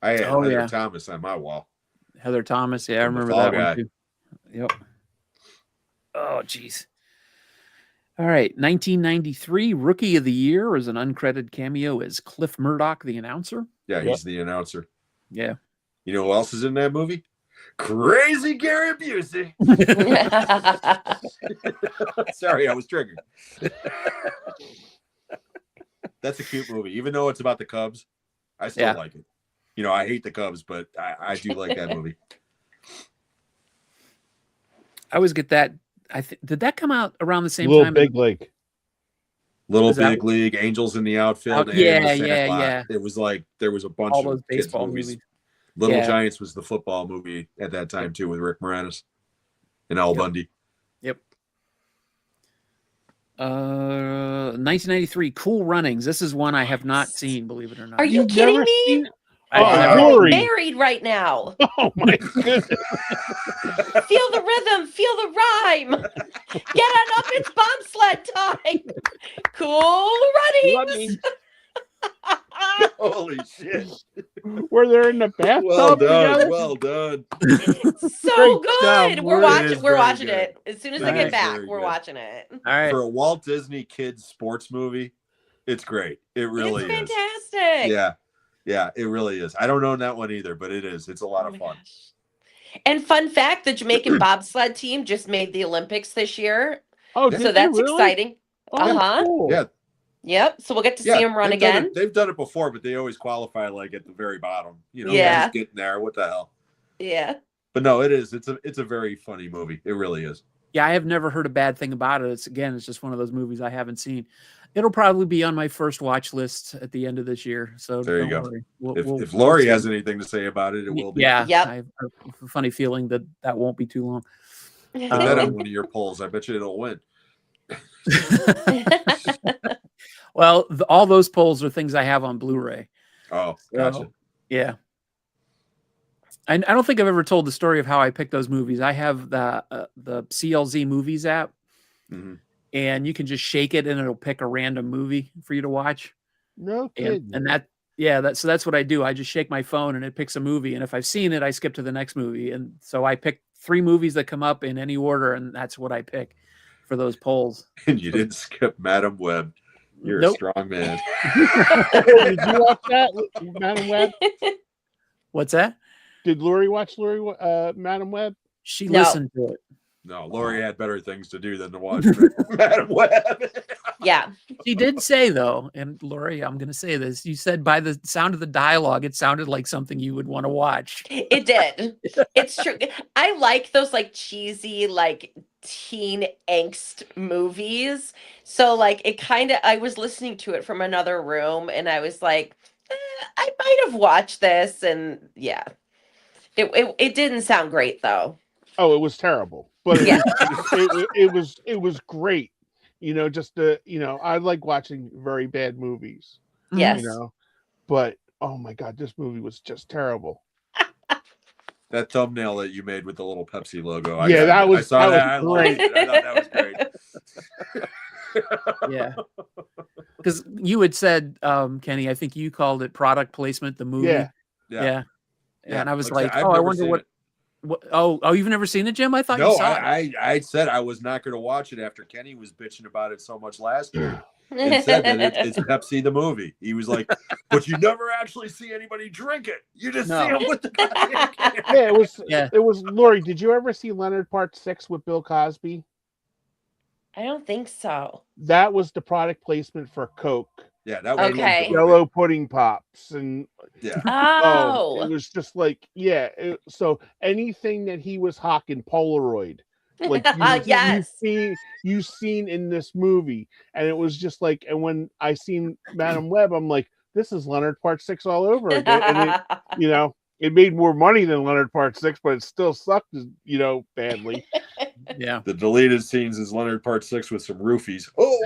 S3: I had
S1: Oh,
S3: Heather
S1: yeah.
S3: Thomas on my wall.
S1: Heather Thomas. Yeah, I
S3: And the
S1: remember
S3: Fall
S1: that
S3: Guy.
S1: one too. Yep. Oh, jeez. All right. 1993 Rookie of the Year was an uncredited cameo as Cliff Murdoch, the announcer.
S3: Yeah,
S2: Yep.
S3: he's the announcer.
S1: Yeah.
S3: You know who else is in that movie? Crazy Gary Busey. Sorry, I was triggered. That's a cute movie. Even though it's about the Cubs, I still
S1: Yeah.
S3: like it. I hate the Cubs, but I do like that movie.
S1: I always get that. Did that come out around the same
S2: Little
S1: time?
S2: Big League.
S3: Little
S1: Is that-
S3: Big League, Angels in the Outfield.
S1: Oh,
S3: and
S1: yeah,
S3: The Sandlot.
S1: yeah.
S3: It was like there was a bunch
S1: All
S3: of
S1: those
S3: kids'
S1: baseball
S3: movies.
S1: movies.
S3: Little
S1: Yeah.
S3: Giants was the football movie at that time too, with Rick Moranis and Al
S1: Yep.
S3: Bundy.
S1: Yep. 1993 Cool Runnings. This is one I have not seen, believe it or not.
S4: Are you
S2: You've
S4: kidding
S2: never
S4: me?
S2: seen-
S1: I've
S2: Oh,
S1: never-
S2: Glory.
S4: Married right now.
S2: Oh my goodness!
S4: Feel the rhythm, feel the rhyme. Get on up, it's bobsled time. Cool runnings.
S3: Holy shit!
S2: Where they're in the bathtub
S3: Well done,
S2: together.
S3: well done.
S4: So
S2: Great
S4: good.
S2: job,
S4: We're
S2: Lori.
S4: watching.
S3: It is
S4: We're
S3: very
S4: watching
S3: good.
S4: it as soon as I
S1: It
S4: get
S1: is
S4: back.
S3: very
S4: We're
S3: good.
S4: watching it.
S1: All right.
S3: For a Walt Disney kids sports movie, it's great. It really
S4: It's
S3: is.
S4: fantastic.
S3: Yeah, it really is. I don't own that one either, but it is. It's a lot
S4: Oh
S3: of
S4: my
S3: fun.
S4: gosh. And fun fact: the Jamaican bobsled team just made the Olympics this year,
S2: Oh,
S3: Yeah.
S2: did
S4: so
S2: they
S4: that's
S2: really?
S4: exciting.
S2: Oh,
S4: Uh-huh.
S2: cool.
S3: Yeah,
S4: Yep. So we'll get to see them run
S3: they've done
S4: again.
S3: it- they've done it before, but they always qualify like at the very bottom.
S4: Yeah.
S3: just getting there. What the hell?
S4: Yeah.
S3: But no, it is. It's a very funny movie. It really is.
S1: Yeah, I have never heard a bad thing about it. It's just one of those movies I haven't seen. It'll probably be on my first watch list at the end of this year. So
S3: There you
S1: don't
S3: go.
S1: worry.
S3: If Lori has anything to say about it, it will be.
S1: Yeah.
S4: Yep.
S1: I have a funny feeling that won't be too long.
S3: Put that
S1: Um,
S3: on one of your polls. I bet you it'll win.
S1: Well, all those polls are things I have on Blu-ray.
S3: Oh, gotcha.
S1: So, yeah. I don't think I've ever told the story of how I picked those movies. I have the CLZ Movies app,
S3: hmm
S1: and you can just shake it and it'll pick a random movie for you to watch.
S2: No kidding.
S1: And so that's what I do. I just shake my phone and it picks a movie, and if I've seen it, I skip to the next movie. And so I pick 3 movies that come up in any order, and that's what I pick for those polls.
S3: And you didn't skip Madam Web. You're
S1: Nope.
S3: a strong man.
S2: Did you watch that, Madam Web?
S1: What's that?
S2: Did Lori watch Madam Web?
S1: She
S4: No.
S1: listened to it.
S3: No, Lori had better things to do than to watch Madam Web.
S4: Yeah.
S1: She did say though, and Lori, I'm going to say this. You said by the sound of the dialogue, it sounded like something you would want to watch.
S4: It did. It's true. I like those like cheesy, like teen angst movies. So like it kind of, I was listening to it from another room and I was like, I might have watched this. And yeah, it didn't sound great though.
S2: Oh, it was terrible, but
S4: Yeah.
S2: it was great. Just I like watching very bad movies.
S4: Yes.
S2: But oh my god, this movie was just terrible.
S3: That thumbnail that you made with the little Pepsi logo.
S2: Yeah, that was
S3: I
S2: great.
S3: liked it. I thought that was great.
S1: Yeah. Because you had said, Kenny, I think you called it product placement, the movie.
S2: Yeah.
S1: Yeah. And I was
S3: Like
S1: like,
S3: I've
S1: oh, I
S3: never
S1: wonder
S3: seen
S1: what.
S3: it.
S1: Oh, you've never seen it, Jim? I thought you
S3: No,
S1: saw it.
S3: I said I was not going to watch it after Kenny was bitching about it so much last year and said that it's Pepsi the movie. He was like, but you never actually see anybody drink it. You just
S1: No.
S3: see them with the goddamn can.
S2: Yeah, it was.
S1: Yeah.
S2: It was Lori. Did you ever see Leonard Part 6 with Bill Cosby?
S4: I don't think so.
S2: That was the product placement for Coke,
S3: Yeah, that was
S4: Okay.
S3: the movie.
S2: Yellow pudding pops, and
S3: Yeah.
S4: Oh.
S2: it was just like so anything that he was hawking Polaroid, like
S4: Yes.
S2: you've seen in this movie, and it was just like, and when I seen Madam Web, I'm like, this is Leonard Part 6 all over again, and it, it made more money than Leonard Part 6, but it still sucked, badly.
S1: Yeah.
S3: The deleted scenes is Leonard Part 6 with some roofies. Oh,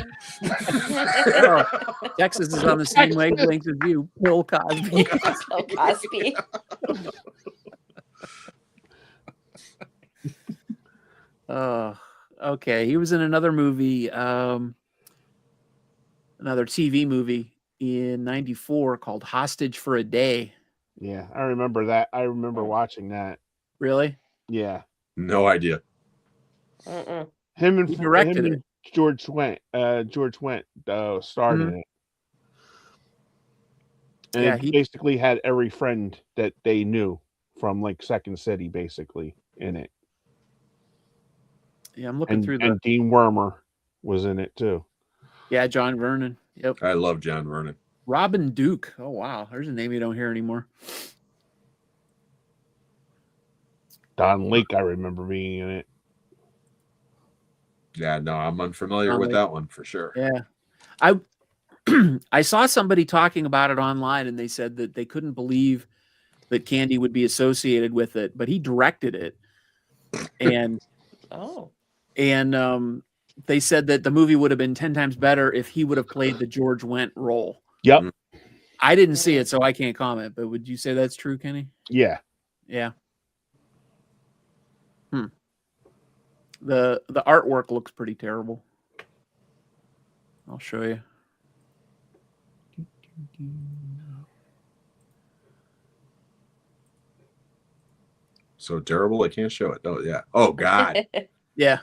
S1: Texas is on the same wavelength as you, Bill Cosby.
S4: Bill Cosby.
S1: Okay. He was in another movie, another TV movie in '94 called Hostage for a Day.
S2: Yeah, I remember that. I remember watching that.
S1: Really?
S2: Yeah,
S3: no idea.
S4: Mm-mm.
S2: He
S1: directed it.
S2: George Wendt. George Wendt starred in it. And
S1: Yeah,
S2: it
S1: he-
S2: basically had every friend that they knew from like Second City, basically in it.
S1: Yeah, I'm looking
S2: And
S1: through the.
S2: and Dean Wormer was in it too.
S1: Yeah, John Vernon. Yep.
S3: I love John Vernon.
S1: Robin Duke. Oh wow, there's a name you don't hear anymore.
S2: Don Lake, I remember being in it.
S3: Yeah, no, I'm unfamiliar with that one for sure.
S1: Yeah, I saw somebody talking about it online, and they said that they couldn't believe that Candy would be associated with it, but he directed it, and
S4: Oh.
S1: they said that the movie would have been 10 times better if he would have played the George Wendt role.
S2: Yep.
S1: I didn't see it, so I can't comment. But would you say that's true, Kenny?
S2: Yeah.
S1: Yeah. The artwork looks pretty terrible. I'll show you.
S3: So terrible, I can't show it. Oh yeah. Oh God,
S1: Yeah.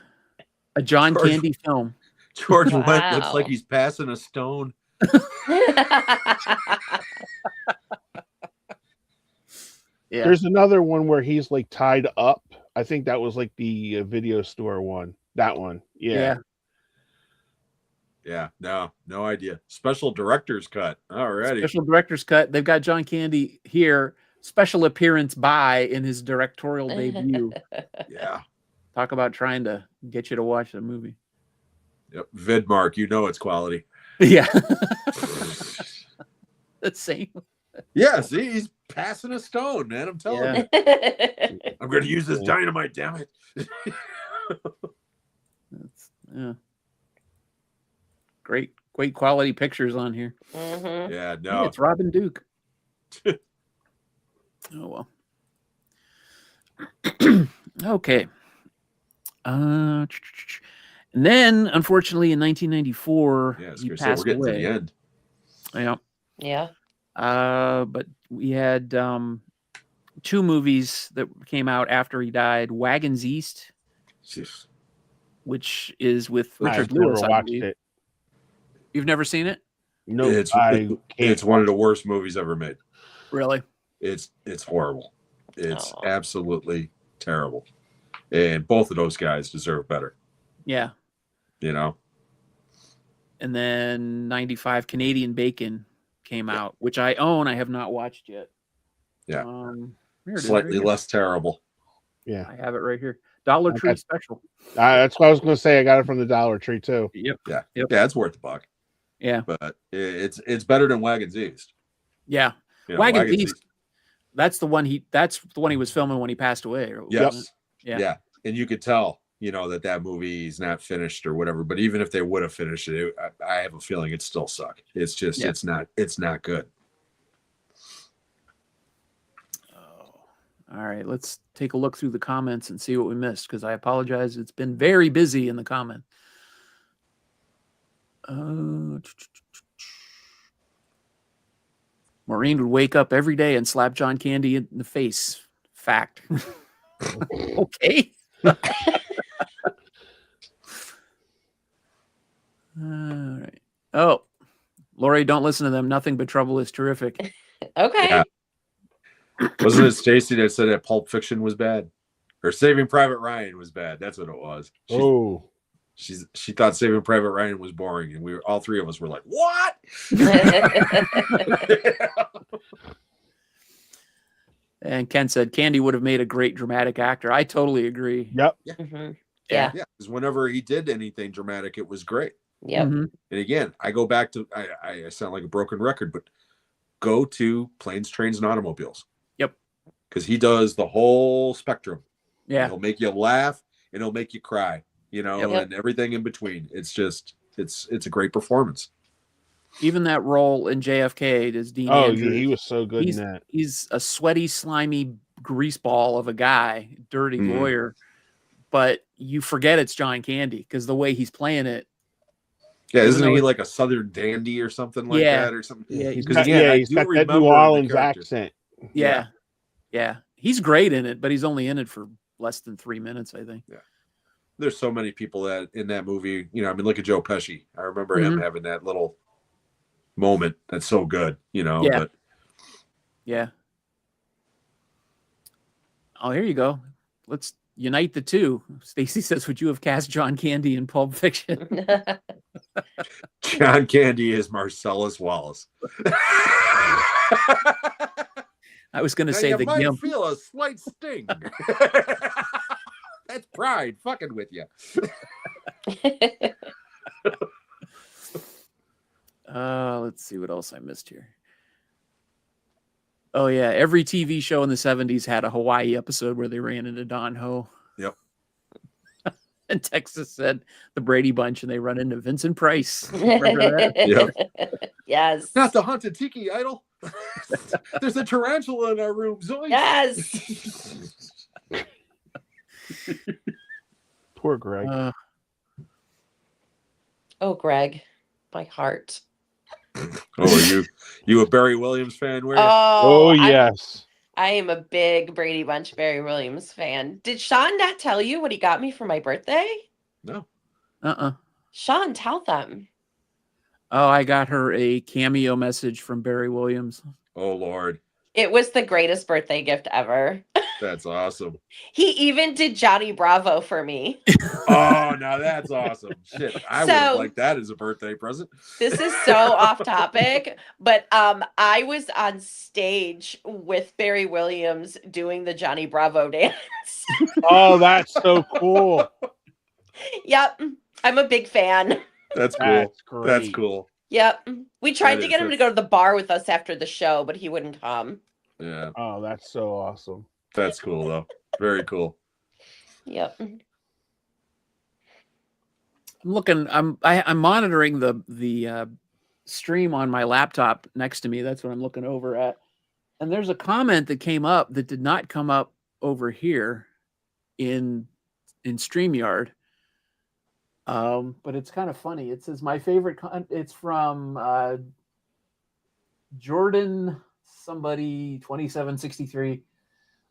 S1: A John
S3: George-
S1: Candy film.
S3: George Wendt looks
S4: Wow.
S3: like he's passing a stone.
S1: Yeah.
S2: There's another one where he's like tied up. I think that was like the video store one. That one. Yeah.
S3: Yeah, no idea. Special director's cut. Alrighty.
S1: Special director's cut. They've got John Candy here. Special appearance by in his directorial debut.
S3: Yeah.
S1: Talk about trying to get you to watch the movie.
S3: Yep. Vidmark, you know it's quality.
S1: Yeah. The same.
S3: Yeah, see, he's passing a stone, man. I'm telling
S1: Yeah.
S3: you. I'm gonna use this dynamite, damn it.
S1: Yeah. Great quality pictures on here.
S4: Mhm.
S3: Yeah,
S1: Yeah,
S3: no.
S1: it's Robin Duke. Oh well. Okay. And then, unfortunately, in 1994,
S3: Yeah, I was
S1: he
S3: gonna say we're
S1: passed
S3: getting to
S1: away.
S3: the end.
S1: Yeah.
S4: Yeah.
S1: But we had two movies that came out after he died. Wagons East,
S3: Jeez.
S1: which is with
S2: I've
S1: Richard
S2: never
S1: Lewis. I
S2: watched
S1: believe.
S2: it.
S1: You've never seen it?
S2: No,
S3: It's
S2: I can't.
S3: one of the worst movies ever made.
S1: Really?
S3: It's horrible. It's
S4: Aw.
S3: absolutely terrible. And both of those guys deserve better,
S1: Yeah.
S3: you know?
S1: And then 95 Canadian Bacon came out, which I own. I have not watched yet.
S3: Yeah.
S1: Here it is,
S3: Slightly
S1: right here.
S3: less terrible.
S2: Yeah,
S1: I have it right here. Dollar Tree
S2: Okay.
S1: special.
S2: that's what I was going to say. I got it from the Dollar Tree too.
S1: Yep.
S3: Yeah.
S1: Yep.
S3: Yeah, it's worth the buck.
S1: Yeah.
S3: But it's better than Wagons East.
S1: Yeah.
S3: You know,
S1: Wagons East. That's the one he was filming when he passed away.
S3: Yes.
S1: Yeah.
S3: Yeah. And you could tell, you know, that movie is not finished or whatever. But even if they would have finished it, I have a feeling it still suck. It's just it's not good.
S1: All right, let's take a look through the comments and see what we missed, because I apologize. It's been very busy in the comment. Maureen would wake up every day and slap John Candy in the face. Fact. Okay. All right. Oh, Lori, don't listen to them. Nothing but trouble is terrific.
S4: Okay.
S3: Yeah. Wasn't it Stacy that said that Pulp Fiction was bad? Or Saving Private Ryan was bad. That's what it was. She thought Saving Private Ryan was boring, and all three of us were like, "What?"
S1: And Ken said Candy would have made a great dramatic actor. I totally agree.
S2: Yep.
S4: Mhm. Yeah.
S3: Yeah, because whenever he did anything dramatic, it was great.
S4: Yep.
S1: Mhm.
S3: And again, I go back to I sound like a broken record, but go to Planes, Trains, and Automobiles.
S1: Yep.
S3: Because he does the whole spectrum.
S1: Yeah.
S3: He'll make you laugh and he'll make you cry, you know,
S1: Yep.
S3: and everything in between. It's just it's a great performance.
S1: Even that role in JFK as Dean
S2: Oh,
S1: Andrews,
S2: he was so good in that.
S1: he's a sweaty, slimy greaseball of a guy, dirty
S3: Mhm.
S1: lawyer, but you forget it's John Candy because the way he's playing it.
S3: Yeah,
S1: Even
S3: isn't
S1: though
S3: he like a Southern dandy or something like
S1: Yeah.
S3: that or something?
S1: Yeah,
S2: He's
S3: 'Cause
S2: got,
S3: again, I
S2: he's
S3: do
S2: got that
S3: remember
S2: New
S3: the
S2: Orleans
S3: character.
S2: accent.
S1: yeah, he's great in it, but he's only in it for less than 3 minutes, I think.
S3: There's so many people that in that movie, you know, I mean, look at Joe Pesci. I remember him having that little moment that's so good, you know,
S1: Yeah.
S3: but
S1: Yeah. Oh, here you go. Let's unite the two. Stacy says, "Would you have cast John Candy in Pulp Fiction?"
S3: John Candy is Marcellus Wallace.
S1: I was going to
S3: Now,
S1: say
S3: you
S1: the
S3: might
S1: Gimp.
S3: feel a slight sting. That's pride fucking with you.
S1: Let's see what else I missed here. Oh yeah, every TV show in the 70s had a Hawaii episode where they ran into Don Ho.
S3: Yep.
S1: And Texas said the Brady Bunch, and they run into Vincent Price. Remember that?
S3: Yep.
S4: Yes.
S3: Not the haunted tiki idol. There's a tarantula in our room. Zoinks.
S4: Yes.
S2: Poor Greg.
S4: Oh, Greg, my heart.
S3: Oh, are you a Barry Williams fan? Were you?
S2: Oh,
S4: I-
S2: yes.
S4: I am a big Brady Bunch Barry Williams fan. Did Sean not tell you what he got me for my birthday?
S3: No.
S4: Sean, tell them.
S1: Oh, I got her a cameo message from Barry Williams.
S3: Oh Lord,
S4: It was the greatest birthday gift ever.
S3: that's awesome.
S4: He even did Johnny Bravo for me.
S3: Oh, now that's awesome. Shit, I would have
S4: So-
S3: liked that as a birthday present.
S4: This is so off topic, but I was on stage with Barry Williams doing the Johnny Bravo dance.
S2: Oh, that's so cool.
S4: Yep, I'm a big fan.
S3: That's cool.
S2: That's great.
S3: That's cool.
S4: Yep, we tried
S3: That
S4: to
S3: is-
S4: get him to go to the bar with us after the show, but he wouldn't come.
S3: Yeah,
S2: Oh, that's so awesome.
S3: that's cool though. Very cool.
S4: Yep.
S1: I'm looking. I'm monitoring the stream on my laptop next to me. That's what I'm looking over at. And there's a comment that came up that did not come up over here in StreamYard. But it's kind of funny. It says my favorite. It's from Jordan somebody 2763.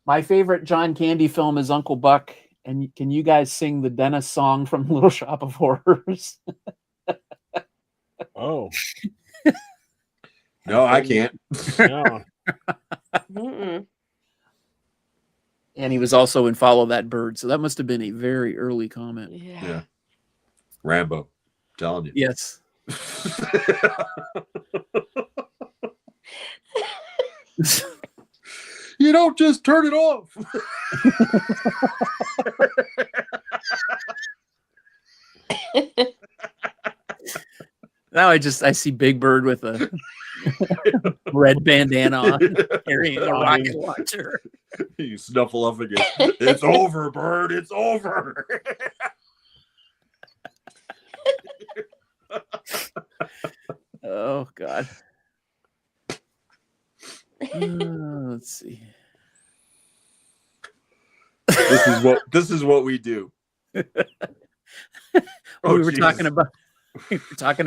S1: My favorite John Candy film is Uncle Buck. And can you guys sing the Dennis song from Little Shop of Horrors?
S2: Oh,
S3: No, I can't.
S2: no.
S4: Mm-mm.
S1: And he was also in Follow That Bird. So that must have been a very early comment.
S3: Yeah. Rambo. Telling you.
S1: Yes.
S3: You don't just turn it off.
S1: Now I see Big Bird with a red bandana on, carrying a rocket launcher.
S3: You snuffle up again. It's over, Bird. It's over.
S1: Oh God. Let's see.
S3: This is what we do.
S1: We were talking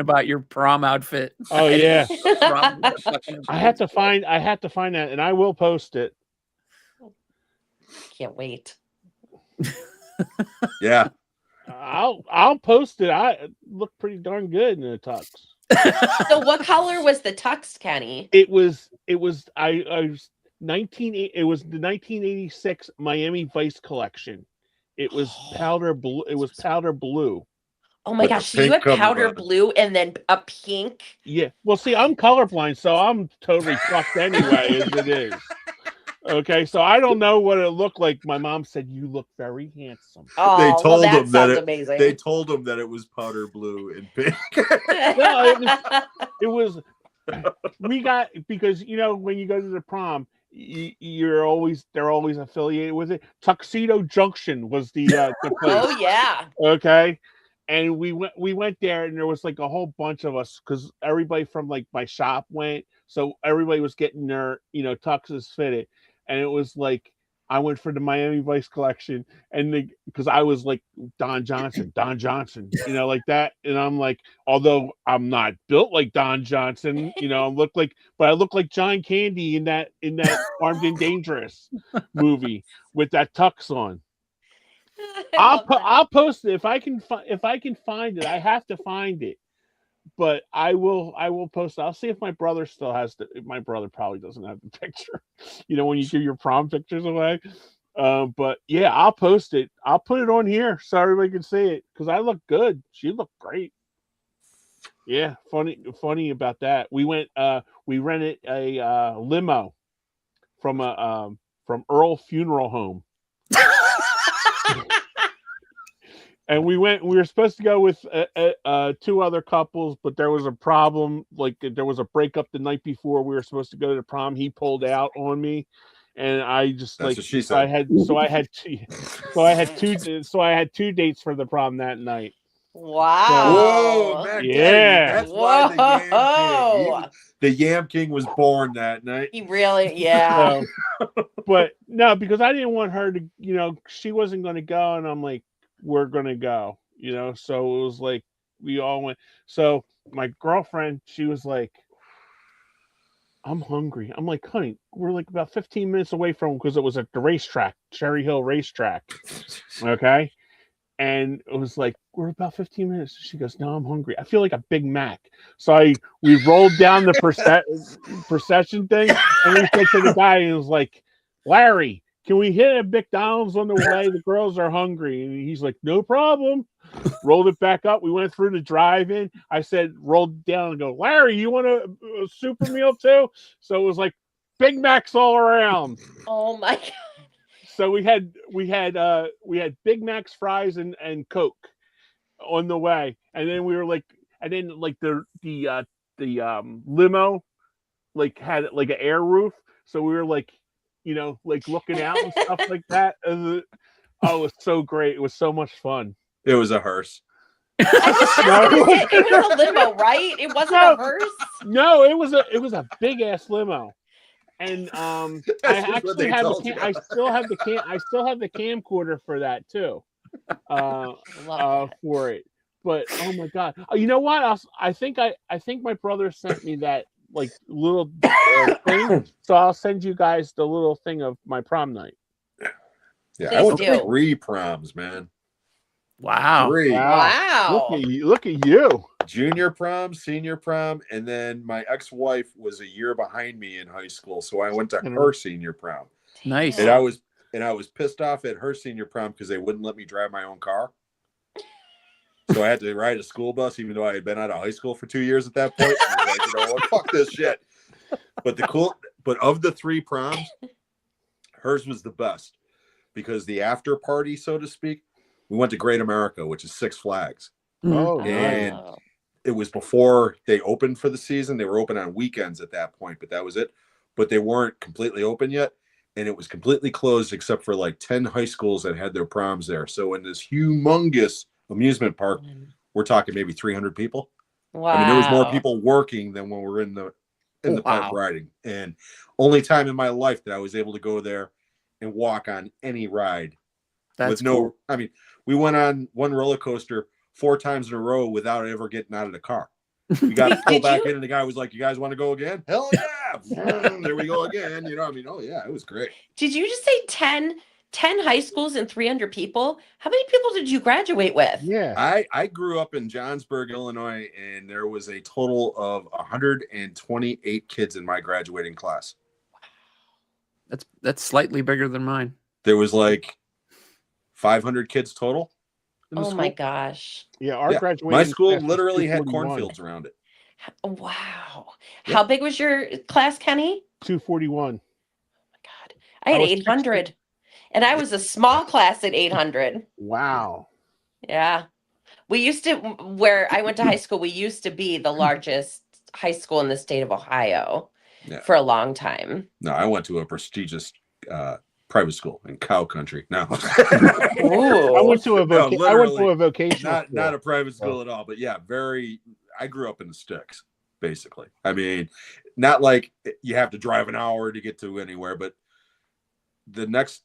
S1: about your prom outfit.
S2: Oh yeah.
S1: I
S2: I have to find that, and I will post it.
S4: Can't wait.
S3: Yeah.
S2: I'll post it. I look pretty darn good in a tux.
S4: So what color was the tux, Kenny?
S2: It was I was it was the 1986 Miami Vice collection. It was powder blue. It was powder blue.
S4: Oh my
S3: With the
S4: gosh, so you
S3: pink
S4: had powder
S3: cover on it.
S4: blue and then a pink?
S2: Yeah. Well, see, I'm colorblind, so I'm totally fucked anyway, as it is. Okay, so I don't know what it looked like. My mom said, "You look very handsome."
S4: Oh,
S3: They told
S4: that
S3: him that
S4: sounds
S3: it-
S4: amazing.
S3: They told him that it was powder blue and pink.
S2: It was. We got, because when you go to the prom, they're always affiliated with it. Tuxedo Junction was the place.
S4: Oh yeah.
S2: Okay. And we went there, and there was like a whole bunch of us, because everybody from like my shop went, so everybody was getting their tuxes fitted, and it was like I went for the Miami Vice collection, and because I was like Don Johnson, like that, and I'm like, although I'm not built like Don Johnson, I look like John Candy in that Armed and Dangerous movie with that tux on. I'll post it if I can find it. I have to find it, but I will post it. I'll see if my brother still has my brother probably doesn't have the picture. When you give your prom pictures away. But yeah, I'll post it. I'll put it on here so everybody can see it, because I look good. She looked great. Yeah, funny about that. We rented a limo from Earl Funeral Home. And we were supposed to go with two other couples, but there was a problem. Like, there was a breakup the night before we were supposed to go to the prom. He pulled out on me, and I just
S3: That's
S2: like,
S3: what she
S2: so I
S3: said.
S2: had two dates for the prom that night.
S4: Wow.
S3: Whoa, Mac
S2: Yeah.
S3: Daddy. That's why
S4: Whoa.
S3: the Yam King was born that night.
S4: He really, yeah.
S2: But no, because I didn't want her to, she wasn't going to go, and I'm like, we're going to go, so it was like, we all went. So my girlfriend, she was like, I'm hungry. I'm like, honey, we're like about 15 minutes away from, because it was at the racetrack, Cherry Hill Racetrack. Okay. And it was like, we're about 15 minutes. She goes, no, I'm hungry. I feel like a Big Mac. So we rolled down the procession thing, and we said to the guy, and it was like, Larry, can we hit a McDonald's on the way? The girls are hungry. And he's like, no problem. Rolled it back up. We went through the drive-in. I said, rolled down and go, Larry, you want a super meal too? So it was like Big Macs all around.
S4: Oh my God.
S2: So we had Big Macs, fries, and Coke on the way, and then we were like, and then like the limo like had like an air roof, so we were like, like looking out and stuff like that. And it was so great. It was so much fun.
S3: It was a hearse.
S4: It was a limo, right? It wasn't a hearse.
S2: No, it was a big ass limo. And I actually have I still have the camcorder for that too. For it. But oh my God. You know what? I think my brother sent me that like little thing. So I'll send you guys the little thing of my prom night.
S3: Yeah,
S4: Please
S3: I went
S4: do.
S3: to 3 proms, man.
S1: Wow.
S3: 3.
S4: Wow.
S2: Look at you.
S3: Junior prom, senior prom, and then my ex-wife was a year behind me in high school, so I went to her senior prom.
S1: Nice.
S3: And and I was pissed off at her senior prom because they wouldn't let me drive my own car. So I had to ride a school bus, even though I had been out of high school for 2 years at that point. I was like, you know what, fuck this shit. But of the 3 proms, hers was the best because the after party, so to speak, we went to Great America, which is Six Flags.
S2: Oh,
S3: And
S4: Oh.
S3: it was before they opened for the season. They were open on weekends at that point, but that was it. But they weren't completely open yet. And it was completely closed except for like 10 high schools that had their proms there. So in this humongous amusement park, we're talking maybe 300 people.
S4: Wow.
S3: I mean, there was more people working than when we were in the park riding. And only time in my life that I was able to go there and walk on any ride.
S1: That's
S3: cool. I mean, we went on one roller coaster 4 times in a row without ever getting out of the car. We got pulled back in, and the guy was like, "You guys want to go again?" Hell yeah! There we go again. You know, I mean, oh yeah, it was great.
S4: Did you just say 10 high schools and 300 people? How many people did you graduate with?
S2: yeah.
S3: I grew up in Johnsburg, Illinois, and there was a total of 128 kids in my graduating class.
S1: That's slightly bigger than mine.
S3: There was like 500 kids total. In the
S4: Oh my
S3: school.
S4: gosh.
S2: Yeah, our
S3: Yeah.
S2: graduating
S3: My school
S2: class was
S3: literally had
S2: 241.
S3: cornfields around it.
S4: Wow.
S3: Yep.
S4: How big was your class, Kenny?
S2: 241.
S4: God. I had
S2: was
S4: 800. And I was a small class at 800.
S2: Wow.
S4: Yeah. We used to, where I went to high school, we used to be the largest high school in the state of Ohio
S3: Yeah.
S4: for a long time.
S3: No, I went to a prestigious private school in cow country. No,
S4: Ooh.
S2: I went to a
S3: literally,
S2: vocational school.
S3: not a private school at all. But yeah, I grew up in the sticks, basically. I mean, not like you have to drive an hour to get to anywhere, but the next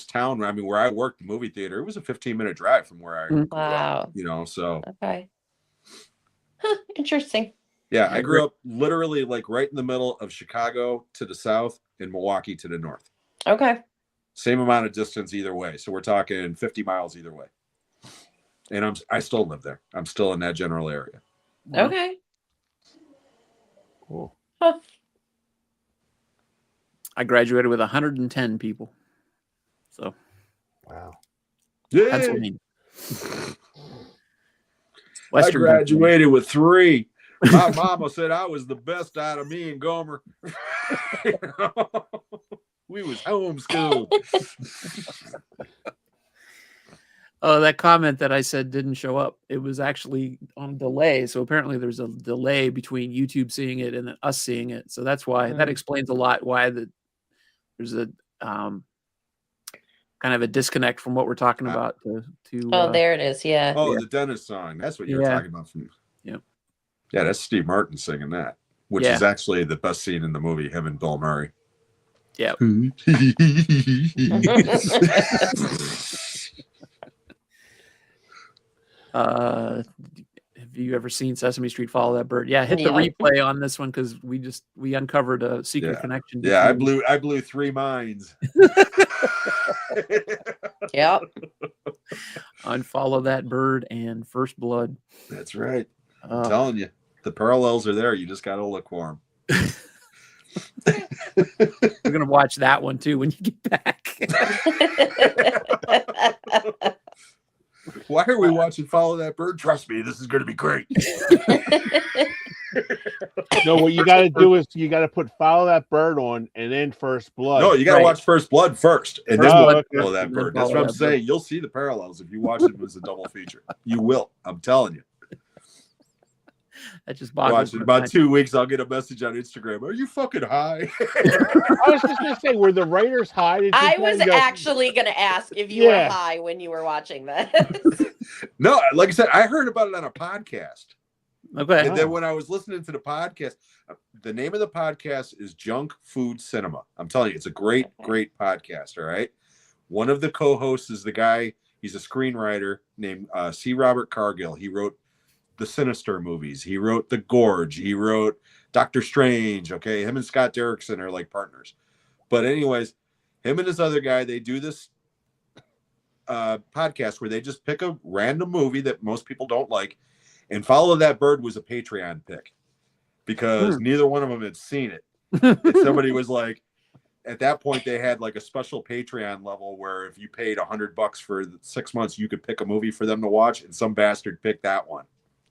S3: town, I mean, where I worked, the movie theater, it was a 15-minute drive from where I grew up,
S4: Wow.
S3: you know, so
S4: Okay. Huh, interesting.
S3: yeah, I grew up literally like right in the middle of Chicago to the south and Milwaukee to the north.
S4: Okay.
S3: Same amount of distance either way. So we're talking 50 miles either way. And I still live there. I'm still in that general area.
S4: Okay.
S2: Cool.
S4: Huh.
S1: I graduated with 110 people. So
S2: Wow.
S3: Yeah.
S1: Pennsylvania.
S3: I
S1: Western
S3: graduated with 3. My mama said I was the best out of me and Gomer. You know? We was homeschooled.
S1: Oh, that comment that I said didn't show up. It was actually on delay. So apparently there's a delay between YouTube seeing it and us seeing it. So that's why that explains a lot why there's a kind of a disconnect from what we're talking about to
S4: Oh, there it is. Yeah.
S3: Oh,
S1: Yeah.
S3: the Dennis song. That's what you're
S1: Yeah.
S3: talking about.
S1: Yep.
S3: Yeah, that's Steve Martin singing that, which
S1: Yeah.
S3: is actually the best scene in the movie, him and Bill Murray.
S1: Yeah. Have you ever seen Sesame Street Follow That Bird? Yeah, hit the
S4: Yeah.
S1: replay on this one because we uncovered a secret
S3: Yeah.
S1: connection.
S3: Yeah, I
S1: between-
S3: blew 3 minds.
S4: Yep.
S1: Unfollow That Bird and First Blood.
S3: That's right. I'm
S1: Oh,
S3: telling you, the parallels are there. You just got to look for them.
S1: we're gonna watch that one too when you get back.
S3: Why are we watching Follow That Bird? Trust me, this is going to be great.
S2: No, what you got to do is you got to put Follow That Bird on and then First Blood.
S3: No, you got to
S1: Right.
S3: watch First Blood first, and
S1: First
S3: then
S1: Blood
S3: Follow
S1: first,
S3: That
S1: and then
S3: Bird. That's
S1: Follow
S3: what I'm
S1: That
S3: saying. You'll see the parallels if you watch it as a double feature. You will. I'm telling you.
S1: That just
S3: Watch
S1: boggles
S3: it. In
S1: my
S3: about
S1: mind.
S3: 2 weeks, I'll get a message on Instagram. Are you fucking high?
S2: I was just going to say, were the writers high? Did
S4: I
S2: you
S4: was
S2: go-
S4: actually going to ask if you
S2: Yeah.
S4: were high when you were watching this.
S3: No, like I said, I heard about it on a podcast.
S1: Okay.
S3: And then when I was listening to the podcast, the name of the podcast is Junk Food Cinema. I'm telling you, it's a great, great podcast. All right. One of the co-hosts is the guy, he's a screenwriter named C. Robert Cargill. He wrote the Sinister movies. He wrote The Gorge. He wrote Doctor Strange. Okay. Him and Scott Derrickson are like partners. But anyways, him and this other guy, they do this podcast where they just pick a random movie that most people don't like, and Follow That Bird was a Patreon pick because neither one of them had seen it. And somebody was like, at that point they had like a special Patreon level where if you paid $100 for 6 months, you could pick a movie for them to watch, and some bastard picked that one.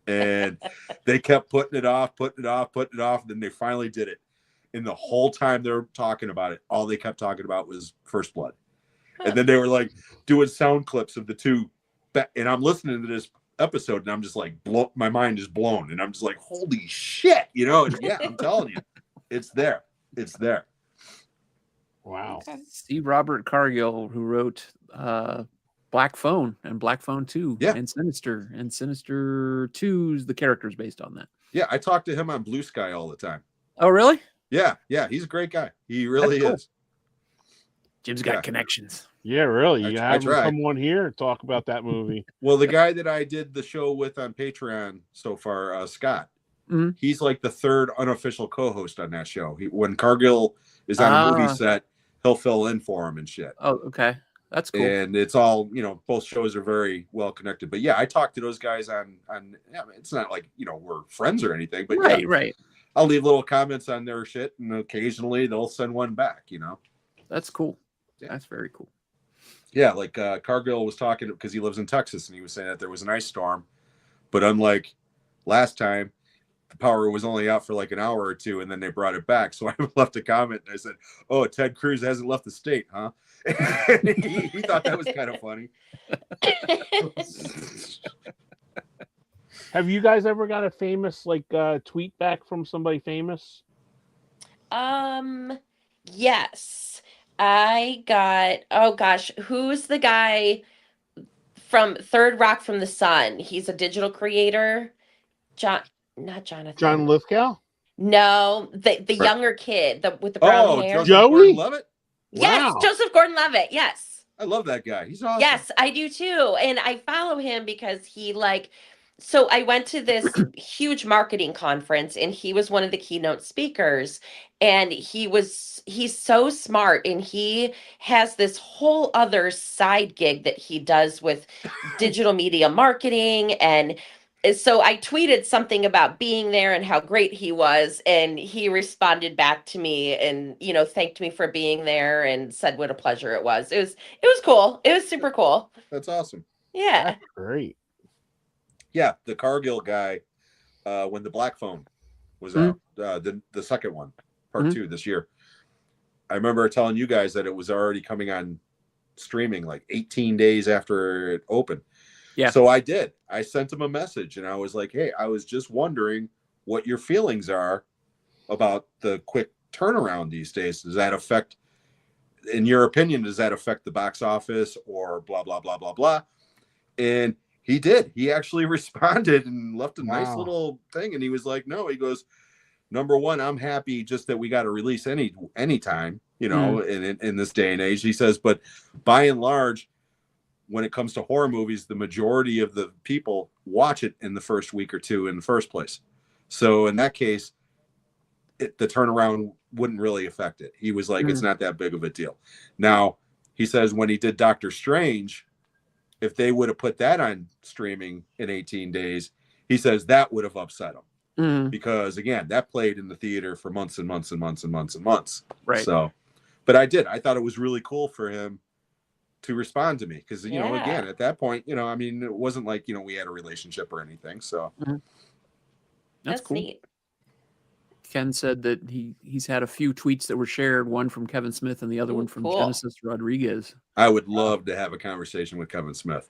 S3: And they kept putting it off. And then they finally did it. And the whole time they're talking about it, all they kept talking about was First Blood. And then they were like doing sound clips of the two. And I'm listening to this episode and I'm just like, my mind is blown. And I'm just like, holy shit, you know? And yeah, I'm telling you, it's there. It's there.
S2: Wow.
S1: C. Robert Cargill, who wrote Black Phone and Black Phone 2
S3: Yeah.
S1: and Sinister 2's the characters based on that.
S3: Yeah, I talk to him on Blue Sky all the time.
S1: Oh, really?
S3: Yeah, he's a great guy. He really
S1: That's cool.
S3: is.
S1: Jim's got connections.
S2: Yeah, really. You
S3: I
S2: have
S3: tried.
S2: someone here and talk about that movie.
S3: Well, the guy that I did the show with on Patreon so far, Scott,
S1: Mhm.
S3: he's like the third unofficial co-host on that show. When Cargill is on a movie set, he'll fill in for him and shit.
S1: Oh, okay. That's cool.
S3: And it's all, both shows are very well connected. But yeah, I talk to those guys on it's not like, we're friends or anything, but
S1: Right.
S3: I'll leave little comments on their shit and occasionally they'll send one back,
S1: That's cool.
S3: Yeah.
S1: That's very cool.
S3: Yeah, like Cargill was talking because he lives in Texas and he was saying that there was an ice storm, but unlike last time, the power was only out for like an hour or two and then they brought it back. So I left a comment and I said, "Oh, Ted Cruz hasn't left the state, huh?" And he thought that was kind of funny.
S2: Have you guys ever got a famous tweet back from somebody famous?
S4: Yes. I got, oh gosh, who's the guy from Third Rock from the Sun? He's a digital creator. Not Jonathan.
S2: John Lithgow?
S4: No, the younger kid, with the brown hair.
S3: Joseph
S2: Joey?
S3: Gordon-Levitt?
S4: Yes,
S2: Wow.
S4: Joseph Gordon-Levitt. Yes.
S3: I love that guy. He's awesome.
S4: Yes, I do too. And I follow him because so I went to this huge marketing conference and he was one of the keynote speakers, and he's so smart, and he has this whole other side gig that he does with digital media marketing. And so I tweeted something about being there and how great he was, and he responded back to me and thanked me for being there and said what a pleasure it was. It was cool. It was super cool.
S3: That's awesome.
S4: Yeah.
S2: Great.
S3: Yeah, the Cargill guy, when the Black Phone was out, the second one, part 2 this year. I remember telling you guys that it was already coming on streaming like 18 days after it opened.
S1: Yeah.
S3: So I did. I sent him a message and I was like, "Hey, I was just wondering what your feelings are about the quick turnaround these days. Does that affect, in your opinion, does that affect the box office or blah, blah, blah, blah, blah?" And he did. He actually responded and left a nice little thing. And he was like, "No," he goes, "Number one, I'm happy just that we got to release anytime, in this day and age." He says, "But by and large, when it comes to horror movies, the majority of the people watch it in the first week or two in the first place. So in that case, the turnaround wouldn't really affect it." He was like, "It's not that big of a deal." Now, he says when he did Doctor Strange, if they would have put that on streaming in 18 days, he says that would have upset him. Because again, that played in the theater for months and months and months and months and months.
S1: Right.
S3: So, but I thought it was really cool for him to respond to me because, again, at that point, it wasn't like, we had a relationship or anything. So
S1: That's cool.
S4: Neat.
S1: Ken said that he's had a few tweets that were shared, one from Kevin Smith and the other one from
S4: cool.
S1: Genesis Rodriguez.
S3: I would love to have a conversation with Kevin Smith.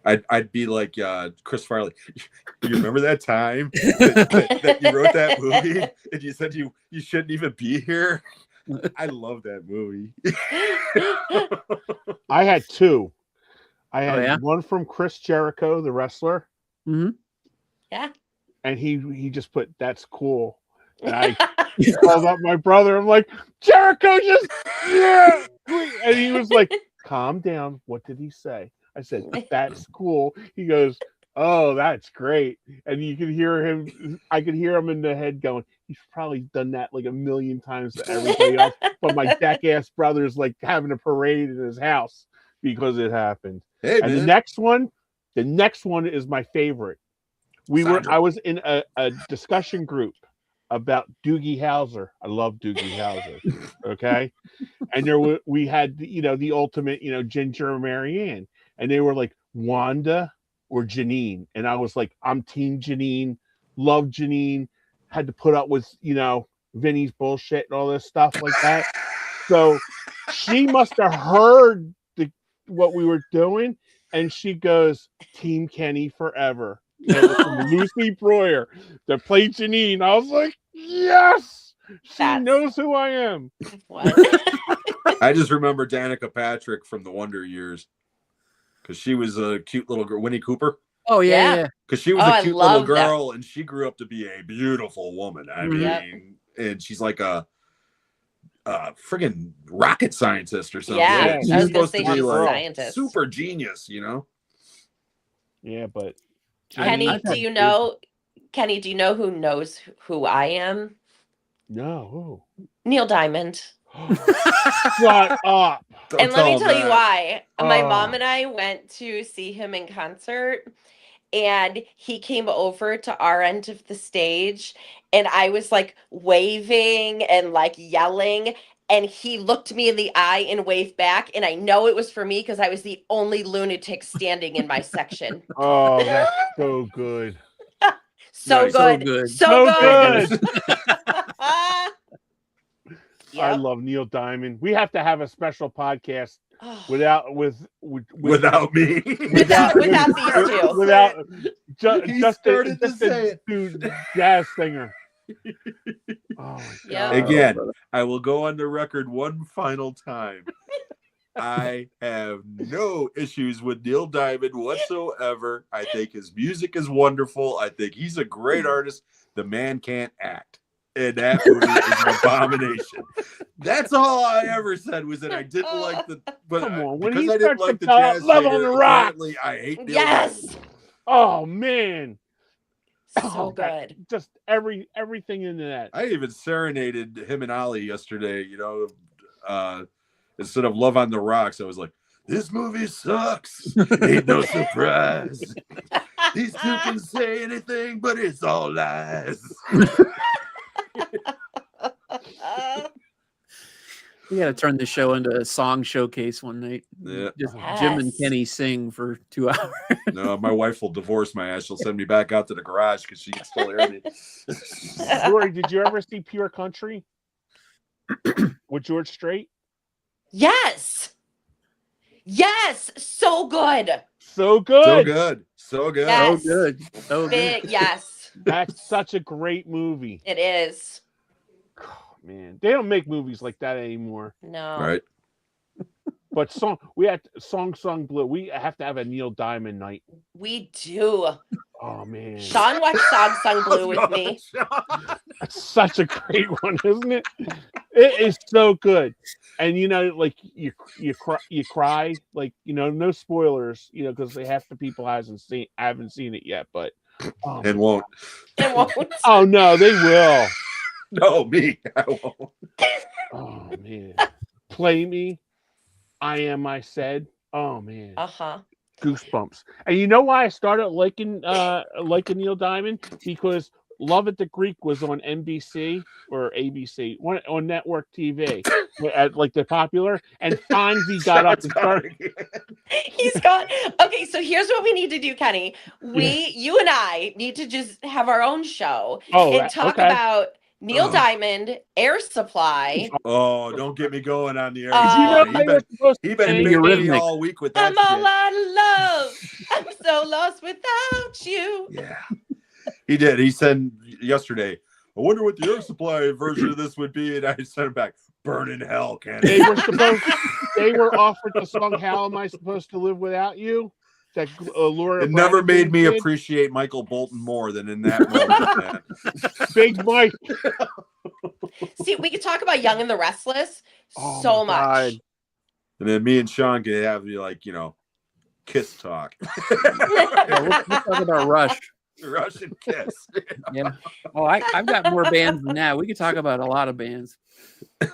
S3: I'd be like Chris Farley. You remember that time that you wrote that movie and you said you shouldn't even be here? I love that movie.
S2: I had two. I had
S1: Oh, yeah?
S2: one from Chris Jericho, the wrestler,
S4: Yeah.
S2: and he just put, "That's cool." And I called up my brother. I'm like, "Jericho just yeah," and he was like, "Calm down. What did he say?" I said, "That's cool." He goes, "Oh, that's great." And you could hear him. I could hear him in the head going, "He's probably done that like a million times to everybody else." But my deck-ass brother's like having a parade in his house because it happened.
S3: Hey,
S2: And
S3: man.
S2: the next one is my favorite. I was in a discussion group about Doogie Howser. I love Doogie Howser. Okay, and we had the ultimate Ginger and Marianne, and they were like Wanda or Janine, and I was like, I'm Team Janine. Love Janine. Had to put up with Vinny's bullshit and all this stuff like that. So she must have heard what we were doing, and she goes, Team Kenny forever. Lucy Breuer that played Janine. I was like, yes, she knows who I am.
S4: What?
S3: I just remember Danica Patrick from the Wonder Years because she was a cute little girl. Winnie Cooper.
S1: Oh yeah.
S3: Because she was a cute little girl, and she grew up to be a beautiful woman. I mean, and she's like a friggin' rocket scientist or something.
S4: Yeah,
S3: she's
S4: I was
S3: supposed
S4: gonna
S3: to
S4: say
S3: be
S4: she's a
S3: like
S4: scientist.
S3: super genius,
S2: Yeah, but
S4: Kenny, do you know who knows who I am?
S2: No.
S4: Neil Diamond.
S2: Shut up.
S4: And let me tell you why. My
S2: Oh.
S4: mom and I went to see him in concert, and he came over to our end of the stage, and I was like waving and like yelling, and he looked me in the eye and waved back, and I know it was for me because I was the only lunatic standing in my section.
S2: Oh, that's so good.
S4: So
S3: Nice.
S4: good.
S1: So good.
S4: So good.
S2: I
S4: Yep.
S2: love Neil Diamond. We have to have a special podcast
S4: Oh.
S2: without
S3: without me.
S4: Without these two.
S2: without
S3: He
S2: just
S3: started to
S2: a
S3: say it.
S2: dude, jazz singer. Oh my
S4: Yep.
S2: god!
S3: Again, I will go on the record one final time. I have no issues with Neil Diamond whatsoever. I think his music is wonderful. I think he's a great artist. The man can't act. And that movie is an abomination. That's all I ever said was that I didn't like the. But
S2: Come on, when
S3: because
S2: he
S3: I didn't
S2: starts
S3: like
S2: to
S3: the
S2: tell
S3: jazz
S2: Love on
S3: singer,
S2: the Rocks.
S3: apparently I hate Neil
S4: Yes.
S3: Diamond.
S2: Oh man!
S4: So good.
S2: Just everything into that.
S3: I even serenaded him and Ollie yesterday. Instead of Love on the Rocks, I was like, "This movie sucks. Ain't no surprise. These two can say anything, but it's all lies."
S1: We got to turn the show into a song showcase one night.
S3: Yeah.
S1: Just Jim and
S4: Yes.
S1: Kenny sing for 2 hours.
S3: No, my wife will divorce my ass. She'll send me back out to the garage because she can still hear me.
S2: Rory, did you ever see Pure Country with George Strait?
S4: Yes. Yes. So good.
S2: So good.
S3: So good. So good.
S4: Yes.
S1: So good. So good.
S4: Yes,
S2: That's such a great movie.
S4: it is.
S2: Oh, man, they don't make movies like that anymore.
S4: No.
S3: Right.
S2: But Song Sung Blue. We have to have a Neil Diamond night.
S4: We do.
S2: Oh man,
S4: Sean watched Song Sung Blue with me.
S2: that's such a great one, isn't it? It is so good. And like you cry, like no spoilers, because half the people haven't seen it yet. But
S3: And won't.
S4: It won't.
S2: oh no, they will.
S3: No, me. I won't.
S2: Oh man, Play Me, I Am I Said. Oh man,
S4: Uh-huh.
S2: goosebumps. And you know why I started liking Neil Diamond? Because Love at the Greek was on NBC or ABC on network TV at like the popular, and Fonzie got up and started.
S4: He's got okay, so here's what we need to do, Kenny. You and I need to just have our own show and talk about Neil Diamond, Air Supply.
S3: Oh, don't get me going on the air. He been
S1: Eurythmics.
S3: baiting me all week with that
S4: I'm all
S3: shit.
S4: out of love. I'm so lost without you.
S3: Yeah. He did. He said yesterday, I wonder what the Air Supply version of this would be. And I sent him back, burn in hell, Kenny.
S2: They were offered the song How Am I Supposed to Live Without You? That Laura
S3: It never
S2: Branigan
S3: made me
S2: did.
S3: appreciate Michael Bolton more than in that moment, man.
S2: Big Mike.
S4: See, we could talk about Young and the Restless
S2: Oh
S4: so
S2: my
S4: much.
S2: God.
S3: And then me and Sean could have kiss talk.
S1: Yeah, let's talk about Rush.
S3: Russian kiss.
S1: Yeah. Oh, I've got more bands than that. We could talk about a lot of bands.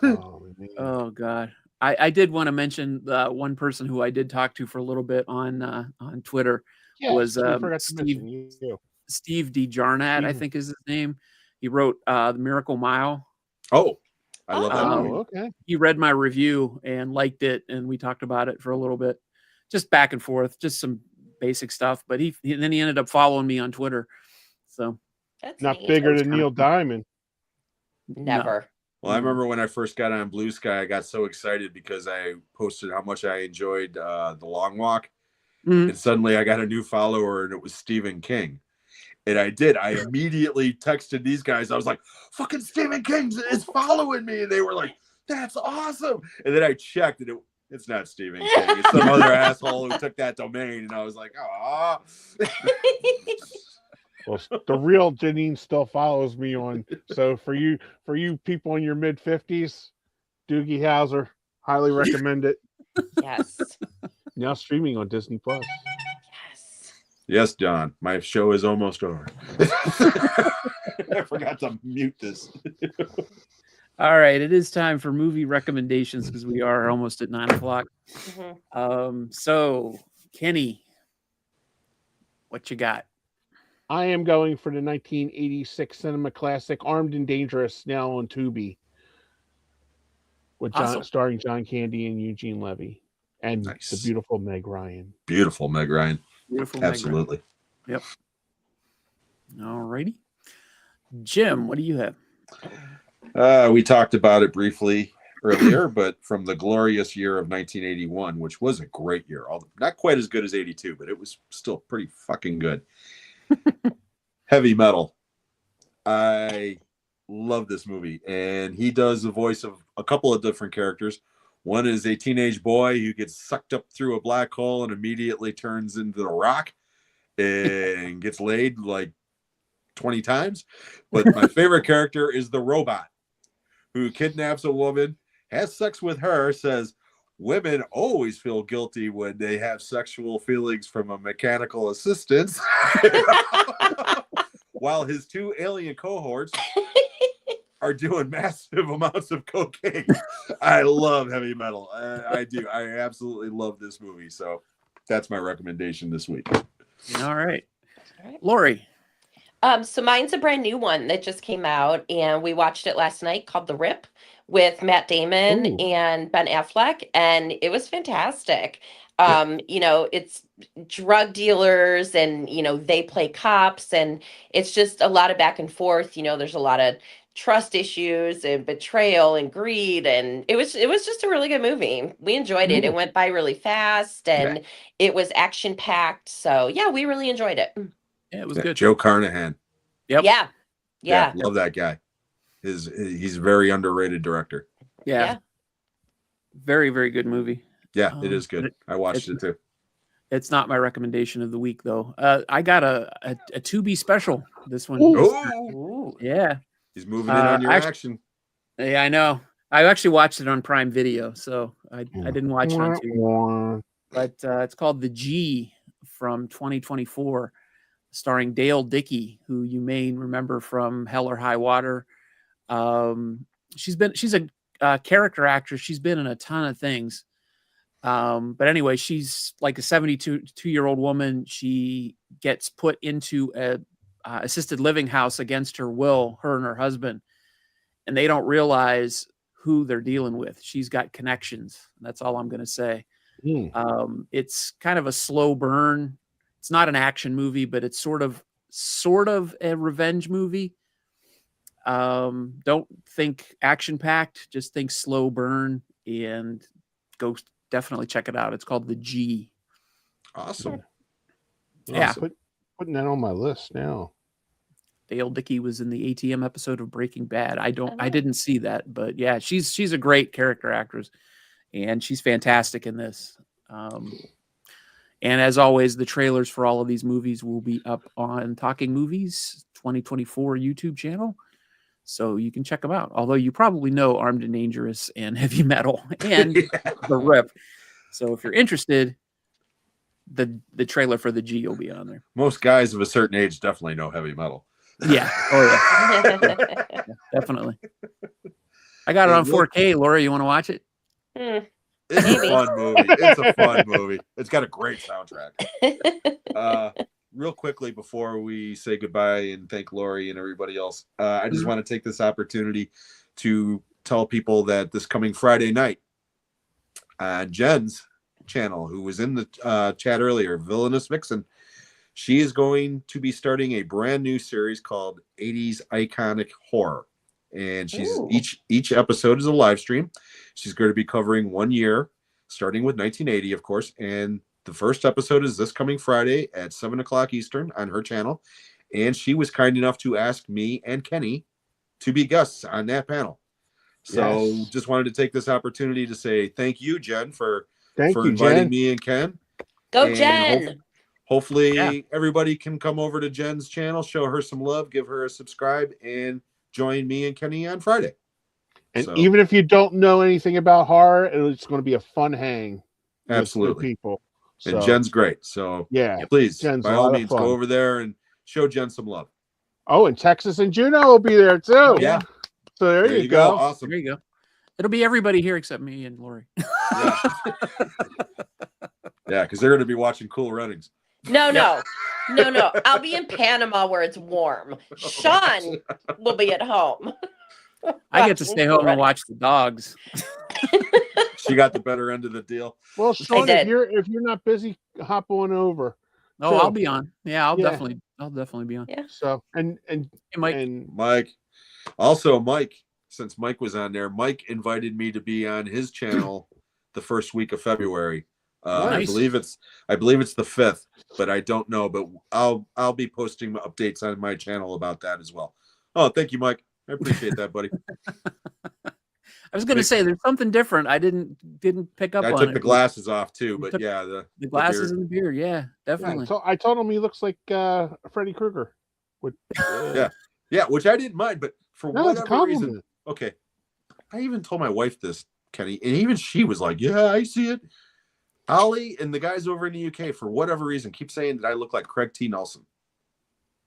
S2: Oh, man.
S1: Oh God. I did want to mention one person who I did talk to for a little bit on Twitter
S2: Yes,
S1: was
S2: we forgot to mention you.
S1: Steve DeJarnat, I
S2: Mhm.
S1: think is his name. He wrote The Miracle Mile.
S3: Oh, I love that
S2: Oh,
S3: movie.
S2: okay.
S1: He read my review and liked it, and we talked about it for a little bit, just back and forth, just some basic stuff. But then he ended up following me on Twitter. So
S4: That's
S2: Not
S4: neat.
S2: bigger
S1: was
S2: than
S1: kinda
S2: Neil
S1: cool.
S2: Diamond.
S4: Never.
S3: Well, I remember when I first got on Blue Sky, I got so excited because I posted how much I enjoyed The Long Walk.
S1: Mhm.
S3: And suddenly I got a new follower, and it was Stephen King. And I immediately texted these guys. I was like, fucking Stephen King is following me. And they were like, that's awesome. And then I checked, and it's not Stephen King. It's some other asshole who took that domain. And I was like, ah.
S2: Well, the real Janine still follows me on. So for you people in your mid 50s, Doogie Howser, highly recommend it.
S4: Yes.
S2: Now streaming on Disney Plus.
S4: Yes.
S3: Yes, John, my show is almost over. I forgot to mute this.
S1: All right, it is time for movie recommendations because we are almost at 9:00.
S4: Mhm.
S1: So Kenny, what you got?
S2: I am going for the 1986 cinema classic Armed and Dangerous, now on Tubi, with
S1: Awesome.
S2: starring John Candy and Eugene Levy, and
S3: Nice.
S2: the beautiful Meg Ryan.
S3: Beautiful, Meg Ryan.
S1: Beautiful. Meg Ryan.
S3: Absolutely.
S1: Yep. All righty. Jim, what do you have?
S3: We talked about it briefly earlier, but from the glorious year of 1981, which was a great year, not quite as good as 82, but it was still pretty fucking good. Heavy Metal. I love this movie, and he does the voice of a couple of different characters. One is a teenage boy who gets sucked up through a black hole and immediately turns into the Rock and gets laid like 20 times. But my favorite character is the robot who kidnaps a woman, has sex with her, says women always feel guilty when they have sexual feelings from a mechanical assistant, while his two alien cohorts are doing massive amounts of cocaine. I love Heavy Metal. I do. I absolutely love this movie. So that's my recommendation this week.
S1: All right.
S4: All right.
S1: Lori.
S4: So mine's a brand new one that just came out, and we watched it last night, called The Rip, with Matt Damon
S2: Ooh.
S4: and Ben Affleck, and it was fantastic.
S3: Yeah.
S4: It's drug dealers, and they play cops, and it's just a lot of back and forth. There's a lot of trust issues and betrayal and greed, and it was just a really good movie. We enjoyed it. It went by really fast, and it was action packed. So yeah, we really enjoyed it.
S1: Yeah, it was good.
S3: Joe Carnahan.
S1: Yep.
S4: Yeah.
S3: Love that guy. He's a very underrated director.
S1: Yeah. Very, very good movie.
S3: Yeah, it is good. I watched it too.
S1: It's not my recommendation of the week, though. I got a Tubi special. This one.
S3: Oh,
S4: Ooh.
S1: Yeah.
S3: he's moving in on your action.
S1: Yeah, I know. I actually watched it on Prime Video, so I didn't watch it on Tubi. But it's called The G from 2024, starring Dale Dickey, who you may remember from Hell or High Water. She's a character actress. She's been in a ton of things. But anyway, she's like a 72-year-old woman. She gets put into a assisted living house against her will, her and her husband, and they don't realize who they're dealing with. She's got connections. That's all I'm going to say. It's kind of a slow burn. It's not an action movie, but it's sort of a revenge movie. Don't think action packed, just think slow burn, and go definitely check it out. It's called The G.
S3: Awesome.
S1: Yeah.
S2: Putting that on my list now.
S1: Dale Dickey was in the ATM episode of Breaking Bad. I didn't see that, but yeah, she's a great character actress, and she's fantastic in this. And as always, the trailers for all of these movies will be up on Talking Movies 2024 YouTube channel, so you can check them out. Although you probably know Armed and Dangerous and Heavy Metal and The Rip. So if you're interested, the trailer for The G will be on there.
S3: Most guys of a certain age definitely know Heavy Metal.
S1: Yeah. Oh yeah. Yeah, definitely. I got it on 4K. Laura, you want to watch it?
S3: It's a fun movie. It's a fun movie. It's got a great soundtrack. real quickly before we say goodbye and thank Lori and everybody else, I just want to take this opportunity to tell people that this coming Friday night, Jen's channel, who was in the chat earlier, Villainous Vixen, she is going to be starting a brand new series called 80s Iconic Horror. And she's each episode is a live stream. She's going to be covering 1 year, starting with 1980, of course. And the first episode is this coming Friday at 7:00 Eastern on her channel. And she was kind enough to ask me and Kenny to be guests on that panel. So just wanted to take this opportunity to say thank you, Jen, for inviting
S2: Jen.
S3: me and Ken.
S4: Go,
S3: And
S4: Jen.
S3: Hopefully everybody can come over to Jen's channel, show her some love, give her a subscribe, and join me and Kenny on Friday.
S2: And
S3: So,
S2: even if you don't know anything about horror, it's going to be a fun hang.
S3: Absolutely.
S2: With people.
S3: And Jen's great. So
S2: yeah,
S3: please,
S2: Jen's
S3: by
S2: a
S3: all
S2: lot of
S3: means,
S2: fun.
S3: go over there and show Jen some love.
S2: Oh, and Texas and Juno will be there too.
S3: Yeah.
S2: So there you go.
S3: Awesome.
S1: There you go. It'll be everybody here except me and Lori.
S3: Yeah. Yeah, because they're going to be watching Cool Runnings.
S4: No. I'll be in Panama where it's warm. Sean will be at home.
S1: I get to stay home and watch the dogs.
S3: She got the better end of the deal.
S2: Well, Sean,
S4: did.
S2: if you're not busy, hop on over.
S1: Oh,
S2: So-
S1: I'll be on. Yeah, I'll
S2: Yeah.
S1: definitely be on.
S4: Yeah.
S2: So and
S1: Hey, Mike.
S2: and
S3: Mike. Also, Mike, since Mike was on there, Mike invited me to be on his channel the first week of February. I
S1: Nice.
S3: believe it's the 5th, but I don't know. But I'll be posting updates on my channel about that as well. Oh, thank you, Mike. I appreciate that, buddy.
S1: I was going to say there's something different. I didn't pick up
S3: I
S1: on
S3: took
S1: it.
S3: the glasses off too, but
S1: took
S3: yeah,
S1: The glasses
S3: beard.
S1: and the beard. Yeah, definitely.
S2: so I told him he looks like Freddy Krueger. With
S3: Yeah, which I didn't mind, but for
S2: no, it's a
S3: whatever reason,
S2: compliment.
S3: okay. I even told my wife this, Kenny, and even she was like, "Yeah, I see it." Ollie and the guys over in the UK, for whatever reason, keep saying that I look like Craig T. Nelson,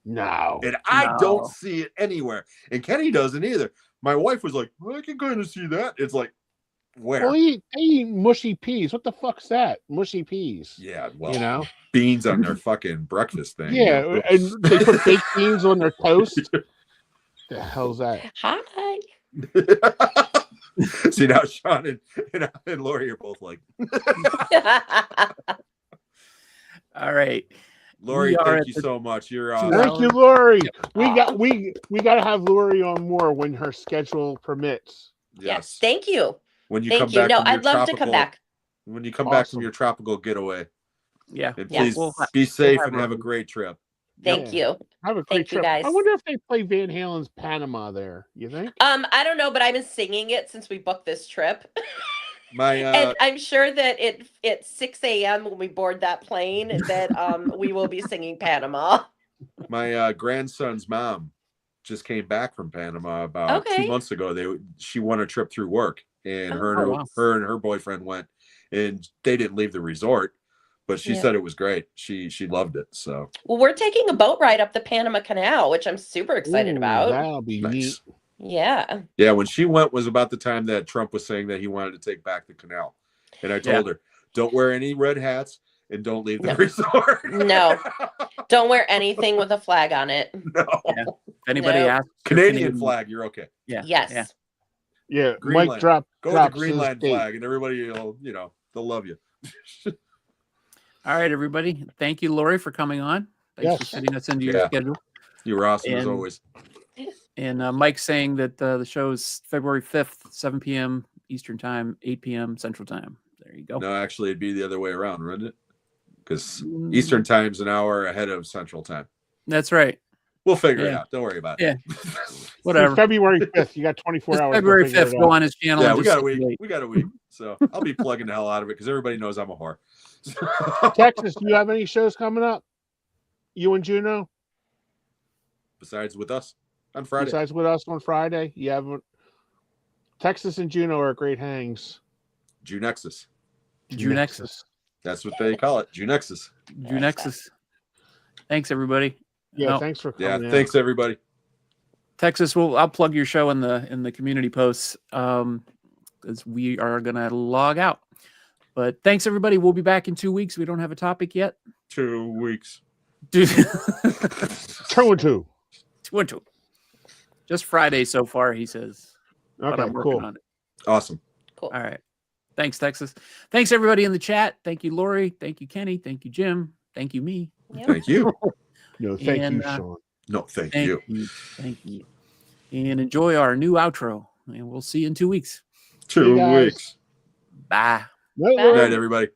S2: No.
S3: and I
S1: No.
S3: don't see it anywhere, and Kenny doesn't either. My wife was like, well, "I can kind of see that." It's like, where?
S2: Well, they eat mushy peas. What the fuck's that? Mushy peas.
S3: Yeah, well,
S2: You know?
S3: beans on their fucking breakfast thing.
S2: Yeah,
S3: you know?
S2: and they put baked beans on their toast. The hell's that?
S4: Hi.
S3: See, now Sean and Lori are both like,
S1: All right.
S3: Lori,
S1: We are
S3: thank
S1: at
S3: you
S1: the
S3: so much. You're
S2: Thank you, Lori. We
S4: Aw.
S2: got we got to have Lori on more when her schedule permits.
S4: Yes. Thank you.
S3: When you
S4: Thank
S3: come
S4: you.
S3: back
S4: No,
S3: from your
S4: I'd love to come
S3: tropical-
S4: back.
S3: When you come back from
S2: Awesome.
S3: your tropical getaway,
S1: Yeah.
S3: and
S4: Yes.
S3: please be safe
S1: have
S3: and have a
S1: her.
S3: great trip.
S4: Thank you.
S2: Have a great
S4: Thank you,
S2: trip.
S4: guys.
S2: I wonder if they play Van Halen's Panama there. You think?
S4: I don't know, but I've been singing it since we booked this trip.
S3: My
S4: And I'm sure that at 6 a.m. when we board that plane that we will be singing Panama.
S3: my grandson's mom just came back from Panama about 2
S4: Okay.
S3: months ago. She won a trip through work, and
S4: Oh,
S1: wow.
S3: her and her boyfriend went, and they didn't leave the resort, but she
S4: Yeah.
S3: said it was great. She loved it. So
S4: Well, we're taking a boat ride up the Panama Canal, which I'm super excited
S2: Ooh,
S4: about.
S2: That'll be
S3: nice.
S2: neat.
S4: Yeah.
S3: Yeah, when she went was about the time that Trump was saying that he wanted to take back the canal. And I told her, don't wear any red hats and don't leave the
S4: No.
S3: resort.
S4: No. Don't wear anything with a flag on it.
S3: No.
S1: Yeah. If anybody
S4: No.
S1: asks, for
S3: Canadian flag, you're okay.
S1: Yeah.
S4: Yes.
S1: Yeah.
S2: Yeah,
S3: Greenland.
S2: Mike dropped.
S3: Go with the
S2: drops his
S3: Greenland
S2: date.
S3: flag and everybody will, they'll love you.
S1: All right, everybody. Thank you, Lori, for coming on. Thanks for
S2: Yes.
S1: fitting us into your
S3: Yeah.
S1: schedule.
S3: You were awesome as
S1: And-
S3: always.
S1: And Mike saying that the show is February 5th, 7 p.m. Eastern Time, 8 p.m. Central Time. There you go.
S3: No, actually it'd be the other way around, wouldn't it? Because
S1: Mm,
S3: Eastern time's an hour ahead of Central time.
S1: That's right.
S3: We'll figure it
S1: Yeah.
S3: out. Don't worry about
S1: Yeah.
S3: it.
S1: Whatever.
S2: February 5th. You got 24
S1: It's
S2: hours. to
S1: February
S2: figure it
S1: 5th.
S2: out.
S1: Go on his channel.
S3: Yeah,
S1: and
S3: we
S1: just
S3: got a week.
S1: wait.
S3: We got a week. So I'll be plugging the hell out of it because everybody knows I'm a whore.
S2: Texas, do you have any shows coming up? You and Juno?
S3: Besides with us on Friday.
S2: Besides with us on Friday? You haven't. Texas and Juno are great hangs.
S3: Junexus.
S1: Junexus.
S3: That's what they call it. Junexus.
S1: Junexus. Thanks, everybody.
S2: Yeah,
S1: No,
S2: thanks for
S3: Yeah.
S2: coming. out.
S3: Thanks everybody.
S1: Texas, I'll plug your show in the community posts as we are gonna log out. But thanks, everybody. We'll be back in 2 weeks. We don't have a topic yet.
S3: 2 weeks.
S1: Dude.
S2: 2-2.
S1: 2-2. Just Friday so far, he says. But
S2: Okay,
S1: I'm working
S2: cool.
S1: on it.
S3: Awesome.
S4: Cool.
S1: All right. Thanks, Texas. Thanks, everybody in the chat. Thank you, Lori. Thank you, Kenny. Thank you, Jim. Thank you, me.
S4: Yep.
S3: Thank you.
S2: No, thank
S1: And,
S2: you, Sean.
S3: No, thank
S1: Thank
S3: you.
S1: you. Thank you. And enjoy our new outro. And we'll see you in 2 weeks.
S3: 2
S2: guys.
S3: weeks.
S1: Bye.
S2: Night,
S4: Bye.
S2: Lou.
S3: Good night, everybody.